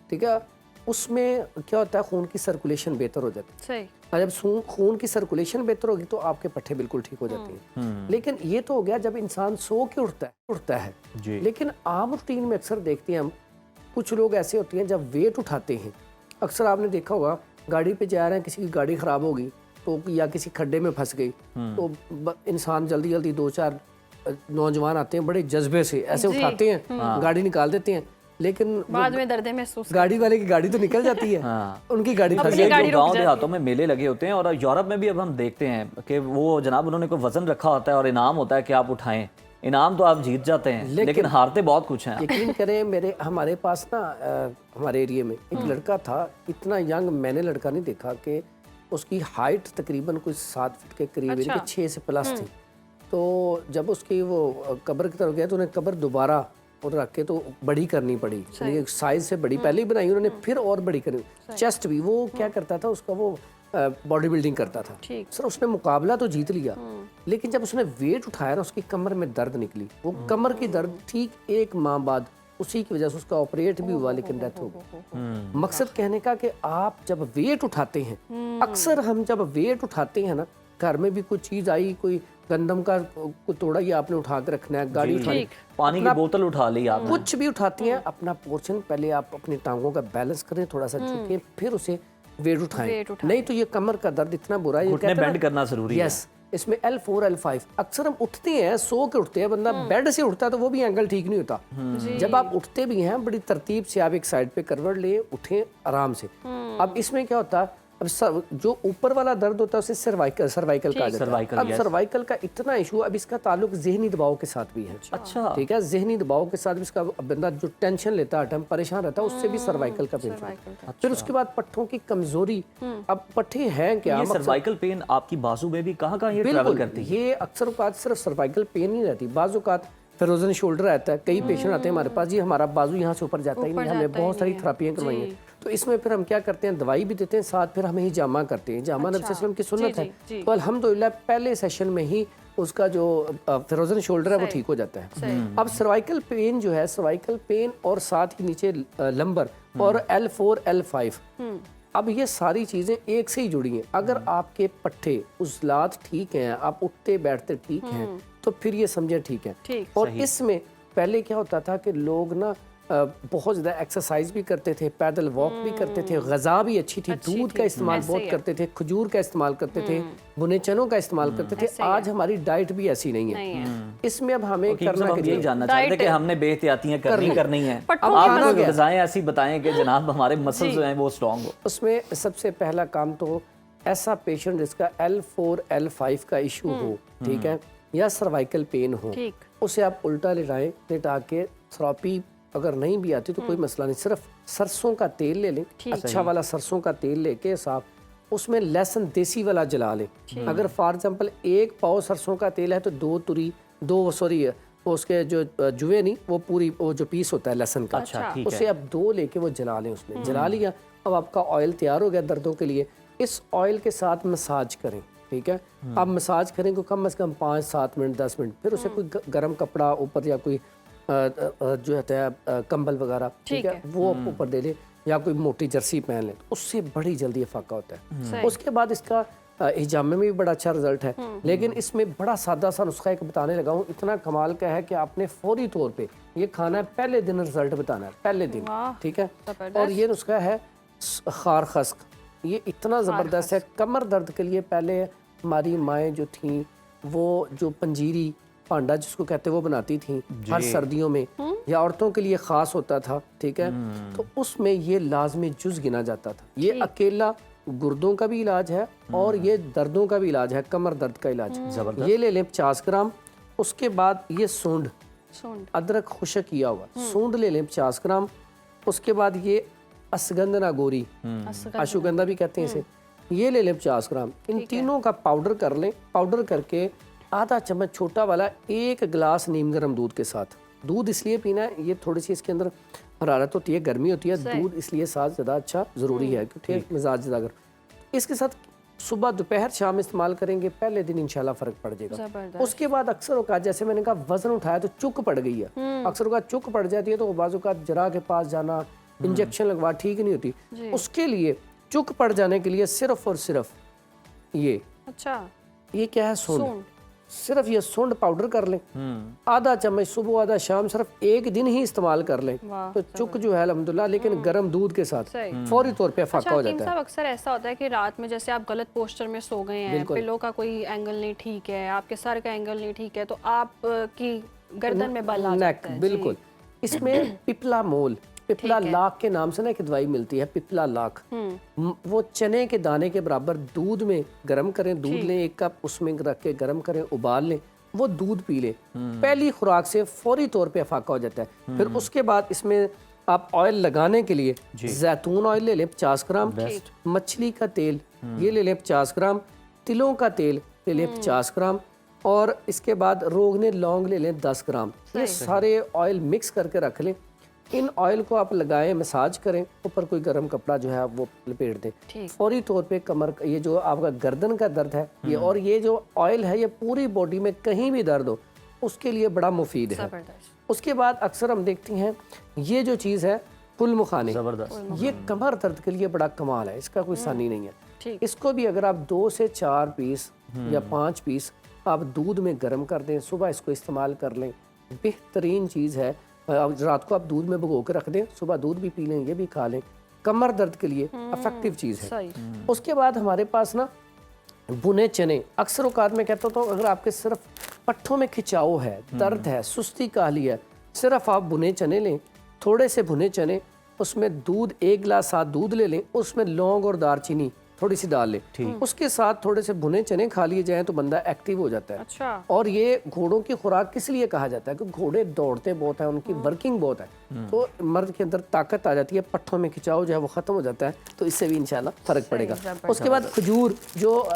ठीक है, उसमें क्या होता है, खून की सर्कुलेशन बेहतर हो जाती है। सही। और जब खून की सर्कुलेशन बेहतर होगी तो आपके पट्टे बिल्कुल ठीक हो जाते हैं। लेकिन ये तो हो गया जब इंसान सो के उठता है। लेकिन आम रूटीन में अक्सर देखते हैं हम, कुछ लोग ऐसे होते हैं जब वेट उठाते हैं, अक्सर आपने देखा होगा गाड़ी पे जा रहे हैं, किसी की गाड़ी ख़राब होगी तो या किसी खड्डे में फंस गई तो इंसान जल्दी जल्दी 2-4 नौजवान आते हैं बड़े जज्बे से ऐसे उठाते हैं, गाड़ी निकाल देते हैं, लेकिन बाद में दर्द महसूस गाड़ी वाले की गाड़ी तो निकल जाती है। उनकी गाड़ी फंस ये जाती है। जो गांव देहातों में मेले लगे होते हैं और यूरोप में भी अब हम देखते हैं कि वो जनाब उन्होंने कोई वजन रखा होता है और इनाम होता है कि आप उठाएं, इनाम तो आप जीत जाते हैं लेकिन हारते बहुत कुछ हैं। यकीन करें, हमारे पास ना हमारे एरिया में एक लड़का था, इतना यंग मैंने लड़का नहीं देखा, कि उसकी हाइट तकरीबन कुछ 7 फीट के करीब, यानी कि 6 से प्लस थी। तो जब उसकी वो कब्र की तरफ गया तो उन्हें कब्र दोबारा और रख के तो बड़ी करनी पड़ी, साइज से बड़ी पहले ही बनाई उन्होंने, फिर और बड़ी करनी, चेस्ट भी। वो क्या करता था, उसका वो बॉडी बिल्डिंग करता था सर। उसने मुकाबला तो जीत लिया, लेकिन जब उसने वेट उठाया ना, उसकी कमर में दर्द निकली। वो कमर की दर्द ठीक 1 माह बाद, उसी की वजह से उसका ऑपरेट भी हुआ, लेकिन डेथ हो गई। मकसद कहने का कि आप जब वेट उठाते हैं, अक्सर हम जब वेट उठाते हैं ना, घर में भी कुछ चीज़ आई, कोई गंदम का तोड़ा ही आपने उठा के रखना है, गाड़ी उठानी, पानी की बोतल उठा ली आपने, कुछ भी उठाती हैं, अपना पोर्शन पहले आप अपनी टांगों का बैलेंस करें, थोड़ा सा झुकें, फिर उसे वेट उठाएं। नहीं तो ये कमर का दर्द इतना बुरा है, घुटने बेंड करना जरूरी है। यस, इसमें L4 L5 अक्सर हम उठते हैं, सो के उठते हैं, बंदा बेड से उठता है तो वो भी एंगल ठीक नहीं होता। जब आप उठते भी हैं, बड़ी तरतीब से आप एक साइड पे करवट ले, उठें आराम से। अब इसमें क्या होता है, अब जो ऊपर वाला दर्द होता है उसे सर्वाइकल कहा जाता है। अब सर्वाइकल का इतना इशू, अब इसका ताल्लुक ज़हनी दबाव के साथ भी है। अच्छा, ठीक है, ज़हनी दबाव के साथ भी इसका बंदा जो टेंशन लेता है, हर परेशान रहता है, उससे भी सर्वाइकल का पेन होता है। फिर उसके बाद पट्ठों की कमजोरी। अब पट्ठे हैं क्या, ये सर्वाइकल पेन आपकी बाजू में भी कहाँ ये ट्रैवल करती है? ये अक्सर औकात सिर्फ सर्वाइकल पेन नहीं रहती, बाज़ औकात फ्रोजन शोल्डर रहता है। कई पेशेंट आते हैं हमारे पास, जी हमारा बाजू यहाँ से ऊपर जाता ही नहीं, हमने बहुत सारी थेरेपियाँ करवाई हैं। तो इसमें फिर हम क्या करते हैं, दवाई भी देते हैं, साथ फिर हमें हिजामा करते हैं। हिजामा नबी सल्लल्लाहु अलैहि वसल्लम की सुन्नत है। तो अल्हम्दुलिल्लाह पहले सेशन में ही उसका जो फ्रोजन शोल्डर है वो ठीक हो जाता है। अब सर्वाइकल पेन जो है, सर्वाइकल पेन और साथ ही नीचे लंबर और L4 L5, अब ये सारी चीज़ें एक से ही जुड़ी हैं। अगर आपके पट्टे उज़लात ठीक हैं, आप उठते बैठते ठीक हैं, तो फिर ये समझे ठीक है। और इसमें पहले क्या होता था कि लोग ना बहुत ज़्यादा एक्सरसाइज भी करते थे, पैदल वॉक भी करते थे, ग़ज़ा भी अच्छी थी, दूध का इस्तेमाल बहुत करते थे, खजूर का इस्तेमाल करते थे, भुने चनों का इस्तेमाल करते थे। आज हमारी डाइट भी ऐसी नहीं है। इसमें अब हमें करना यही जानना चाहते कि हमने बेहतियातियां करनी है। आप ग़ज़ाएं ऐसी बताएं कि जनाब हमारे मसल्स जो हैं वो स्ट्रॉन्ग हो। उसमें सबसे पहला काम तो ऐसा पेशेंट जिसका L4 L5 का इशू हो, ठीक है, या सर्वाइकल पेन हो, उसे आप उल्टा लिटा के थेरेपी अगर नहीं भी आती तो कोई मसला नहीं, सिर्फ सरसों का तेल ले लें, अच्छा वाला सरसों का तेल लेके साफ, उसमें लहसुन देसी वाला जला लें। अगर फॉर एग्जांपल 1 पाव सरसों का तेल है तो उसके जो जुए नहीं, वो पूरी वो जो पीस होता है लहसुन का, उसे आप 2 लेके वो जला लें। उसमें जला लिया, अब आपका ऑयल तैयार हो गया दर्दों के लिए। इस ऑयल के साथ मसाज करें, ठीक है। आप मसाज करें को कम से कम 5-7 मिनट 10 मिनट, फिर उसे कोई गर्म कपड़ा ऊपर या कोई जो होता है कंबल वगैरह, ठीक है, वो ऊपर दे ले, या कोई मोटी जर्सी पहन ले, उससे बड़ी जल्दी इफाका होता है। उसके बाद इसका हिजामे में भी बड़ा अच्छा रिजल्ट है। लेकिन इसमें बड़ा सादा सा नुस्खा एक बताने लगा हूँ, इतना कमाल का है कि आपने फौरी तौर पे ये खाना है, पहले दिन रिजल्ट बताना है, पहले दिन, ठीक है। और ये नुस्खा है खार खस्क। ये इतना ज़बरदस्त है कमर दर्द के लिए। पहले हमारी माएँ जो थीं, वो जो पंजीरी पांडा जिसको कहते हैं वो बनाती थी हर सर्दियों में, या औरतों के लिए ख़ास होता था, ठीक है। तो उसमें ये लाजमी जुज़ गिना जाता था। ये अकेला गुर्दों का भी इलाज है और ये दर्दों का भी इलाज है, कमर दर्द का इलाज। ये ले लें 50 ग्राम। उसके बाद ये सूंड, अदरक खुशक किया हुआ सूंड ले लें 50 ग्राम। उसके बाद ये असगंधना गोरी, अश्वगंधा भी कहते हैं इसे, ये ले लें 50 ग्राम। इन तीनों का पाउडर कर लें। पाउडर करके आधा चम्मच छोटा वाला 1 गिलास नीम गर्म दूध के साथ, दूध इसलिए पीना है, ये थोड़ी सी इसके अंदर हरारत होती है, गर्मी होती है, दूध इसलिए साथ ज़्यादा अच्छा ज़रूरी है क्योंकि मिजाज ज़्यादा इसके साथ सुबह दोपहर शाम इस्तेमाल करेंगे, पहले दिन इंशाल्लाह फ़र्क पड़ जाएगा। उसके बाद अक्सर औकात जैसे मैंने कहा वज़न उठाया तो चुक पड़ गई है, अक्सर औकात चुक पड़ जाती है तो बाज़ औकात जरा के पास जाना, इंजेक्शन लगवा ठीक नहीं होती। उसके लिए चुक पड़ जाने के लिए सिर्फ और सिर्फ ये क्या है, सूंड। सिर्फ ये सूंड पाउडर कर लें, आधा चम्मच सुबह आधा शाम, सिर्फ एक दिन ही इस्तेमाल कर लें तो चुक जो है अल्हम्दुलिल्लाह, लेकिन गर्म दूध के साथ फौरी तौर पे फाका हो जाता है। अक्सर ऐसा होता है कि रात में जैसे आप गलत पोस्टर में सो गए हैं, पिलो का कोई एंगल नहीं ठीक है, आपके सर का एंगल नहीं ठीक है, तो आपकी गर्दन में बल आ जाता है। बिल्कुल, इसमें पिपला मोल, पिपला लाख के नाम से ना एक दवाई मिलती है, पिपला लाख। वो चने के दाने के बराबर दूध में गर्म करें, दूध लें 1 कप, उसमें रख के गर्म करें, उबाल लें, वो दूध पी लें, पहली खुराक से फौरी तौर पे फाका हो जाता है। फिर उसके बाद इसमें आप ऑयल लगाने के लिए जैतून ऑयल ले लें 50 ग्राम, मछली का तेल ये ले लें 50 ग्राम, तिलों का तेल ले लें 50 ग्राम, और इसके बाद रोगने लौंग ले लें 10 ग्राम। ये सारे ऑयल मिक्स करके रख लें। इन ऑयल को आप लगाएं, मसाज करें, ऊपर कोई गर्म कपड़ा जो है वो लपेट दें। फौरी तौर पे कमर, ये जो आपका गर्दन का दर्द है ये, और ये जो ऑयल है ये पूरी बॉडी में कहीं भी दर्द हो उसके लिए बड़ा मुफीद है। उसके बाद अक्सर हम देखते हैं ये जो चीज़ है फुल मुखाने, ये कमर दर्द के लिए बड़ा कमाल है, इसका कोई सानी नहीं है। इसको भी अगर आप 2 से 4 पीस या 5 पीस आप दूध में गर्म कर दें, सुबह इसको इस्तेमाल कर लें, बेहतरीन चीज़ है। रात को आप दूध में भिगो के रख दें, सुबह दूध भी पी लें, ये भी खा लें, कमर दर्द के लिए इफेक्टिव चीज़ है। उसके बाद हमारे पास ना भुने चने, अक्सर औकात में कहता हूँ अगर आपके सिर्फ पट्ठों में खिंचाव है, दर्द है, सुस्ती काहली है, सिर्फ आप भुने चने लें, थोड़े से भुने चने, उसमें दूध 1 गिलास साथ दूध ले लें, उसमें लौंग और दालचीनी थोड़ी सी डाल लें, उसके साथ थोड़े से भुने चने खा लिए जाएं तो बंदा एक्टिव हो जाता है। अच्छा। और ये घोड़ों की खुराक किस लिए कहा जाता है कि घोड़े दौड़ते बहुत हैं, उनकी वर्किंग बहुत है, तो मर्द के अंदर ताकत आ जाती है, पट्ठों में खिंचाव जो है वो ख़त्म हो जाता है, तो इससे भी इंशाल्लाह फ़र्क पड़ेगा। उसके बाद खजूर, जो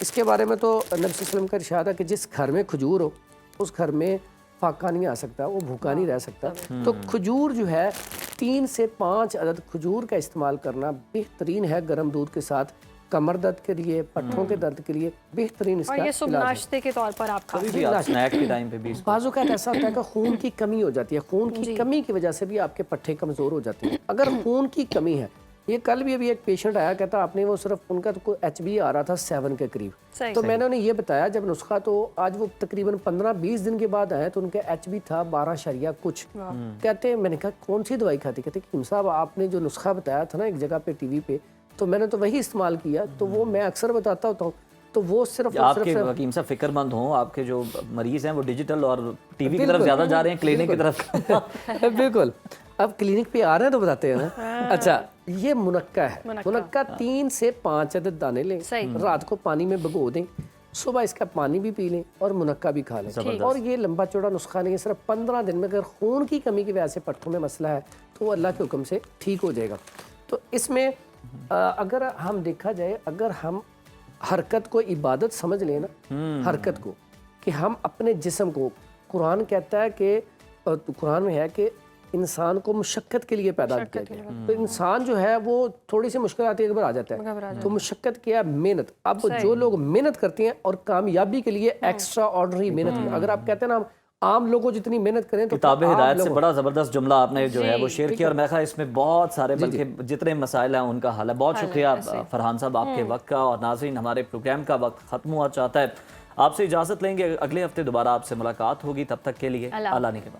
इसके बारे में तो नबी सल्लल्लाहु अलैहि वसल्लम का इरशाद है कि जिस घर में खजूर हो उस घर में फाका नहीं आ सकता, वो भूखा नहीं रह सकता। तो खजूर जो है 3 से 5 अदद खजूर का इस्तेमाल करना बेहतरीन है, गर्म दूध के साथ कमर दर्द के लिए, पट्ठों के दर्द के लिए बेहतरीन इसका और ये सुबह नाश्ते के तौर पर आप स्नैक के टाइम पे भी बाजू का ऐसा होता है कि खून की कमी हो जाती है, खून की कमी की वजह से भी आपके पट्टे कमज़ोर हो जाते हैं। अगर खून की कमी है, ये कल भी अभी एक पेशेंट आया, कहता आपने वो सिर्फ उनका तो HB आ रहा था 7 के करीब, तो मैंने उन्हें ये बताया जब नुस्खा, तो आज वो तकरीबन 15-20 दिन के बाद आए तो उनका HB था 12 कुछ। कहते मैंने कहा कौन सी दवाई खाती, कहते कीम साहब आपने जो नुस्खा बताया था ना एक जगह पे टीवी पे, तो मैंने तो वही इस्तेमाल किया, तो वो मैं अक्सर बताता होता हूँ, तो वो सिर्फ आपके हकीम साहब फिक्रमंद हों, आपके जो मरीज हैं वो डिजिटल और टीवी की तरफ ज़्यादा जा रहे हैं, क्लिनिक की तरफ बिल्कुल। अब क्लिनिक पे आ रहे हैं तो बताते हैं ना। अच्छा, ये मुनक्का है, मुनक्का 3 से 5 अदद दाने लें, रात को पानी में भिगो दें, सुबह इसका पानी भी पी लें और मुनक्का भी खा लें। और ये लंबा चौड़ा नुस्खा नहीं है, सिर्फ 15 दिन में अगर खून की कमी की वजह से पट्टों में मसला है तो वो अल्लाह के हुक्म से ठीक हो जाएगा। तो इसमें अगर हम देखा जाए, अगर हम हरकत को इबादत समझ लें ना, हरकत को, कि हम अपने जिस्म को, कुरान कहता है कि कुरान में है कि इंसान को मुशक्कत के लिए पैदा किया गया, तो इंसान जो है वो थोड़ी सी मुश्किल आती है, एक बार आ जाता है, तो मुशक्कत क्या है, मेहनत। अब जो लोग मेहनत करते हैं और कामयाबी के लिए एक्स्ट्रा ऑर्डनरी मेहनत, अगर आप कहते हैं ना आम लोगों जितनी मेहनत करें, तो किताब हिदायत से बड़ा ज़बरदस्त जुमला आपने जो है वो शेयर किया, और मैं कहा इसमें बहुत सारे, बल्कि जितने मसाइल हैं उनका हल है। बहुत शुक्रिया फरहान साहब आपके वक्त का। और नाज़रीन, हमारे प्रोग्राम का वक्त ख़त्म हुआ चाहता है, आपसे इजाज़त लेंगे, अगले हफ्ते दोबारा आपसे मुलाकात होगी, तब तक के लिए अल्लाह ने के बाद।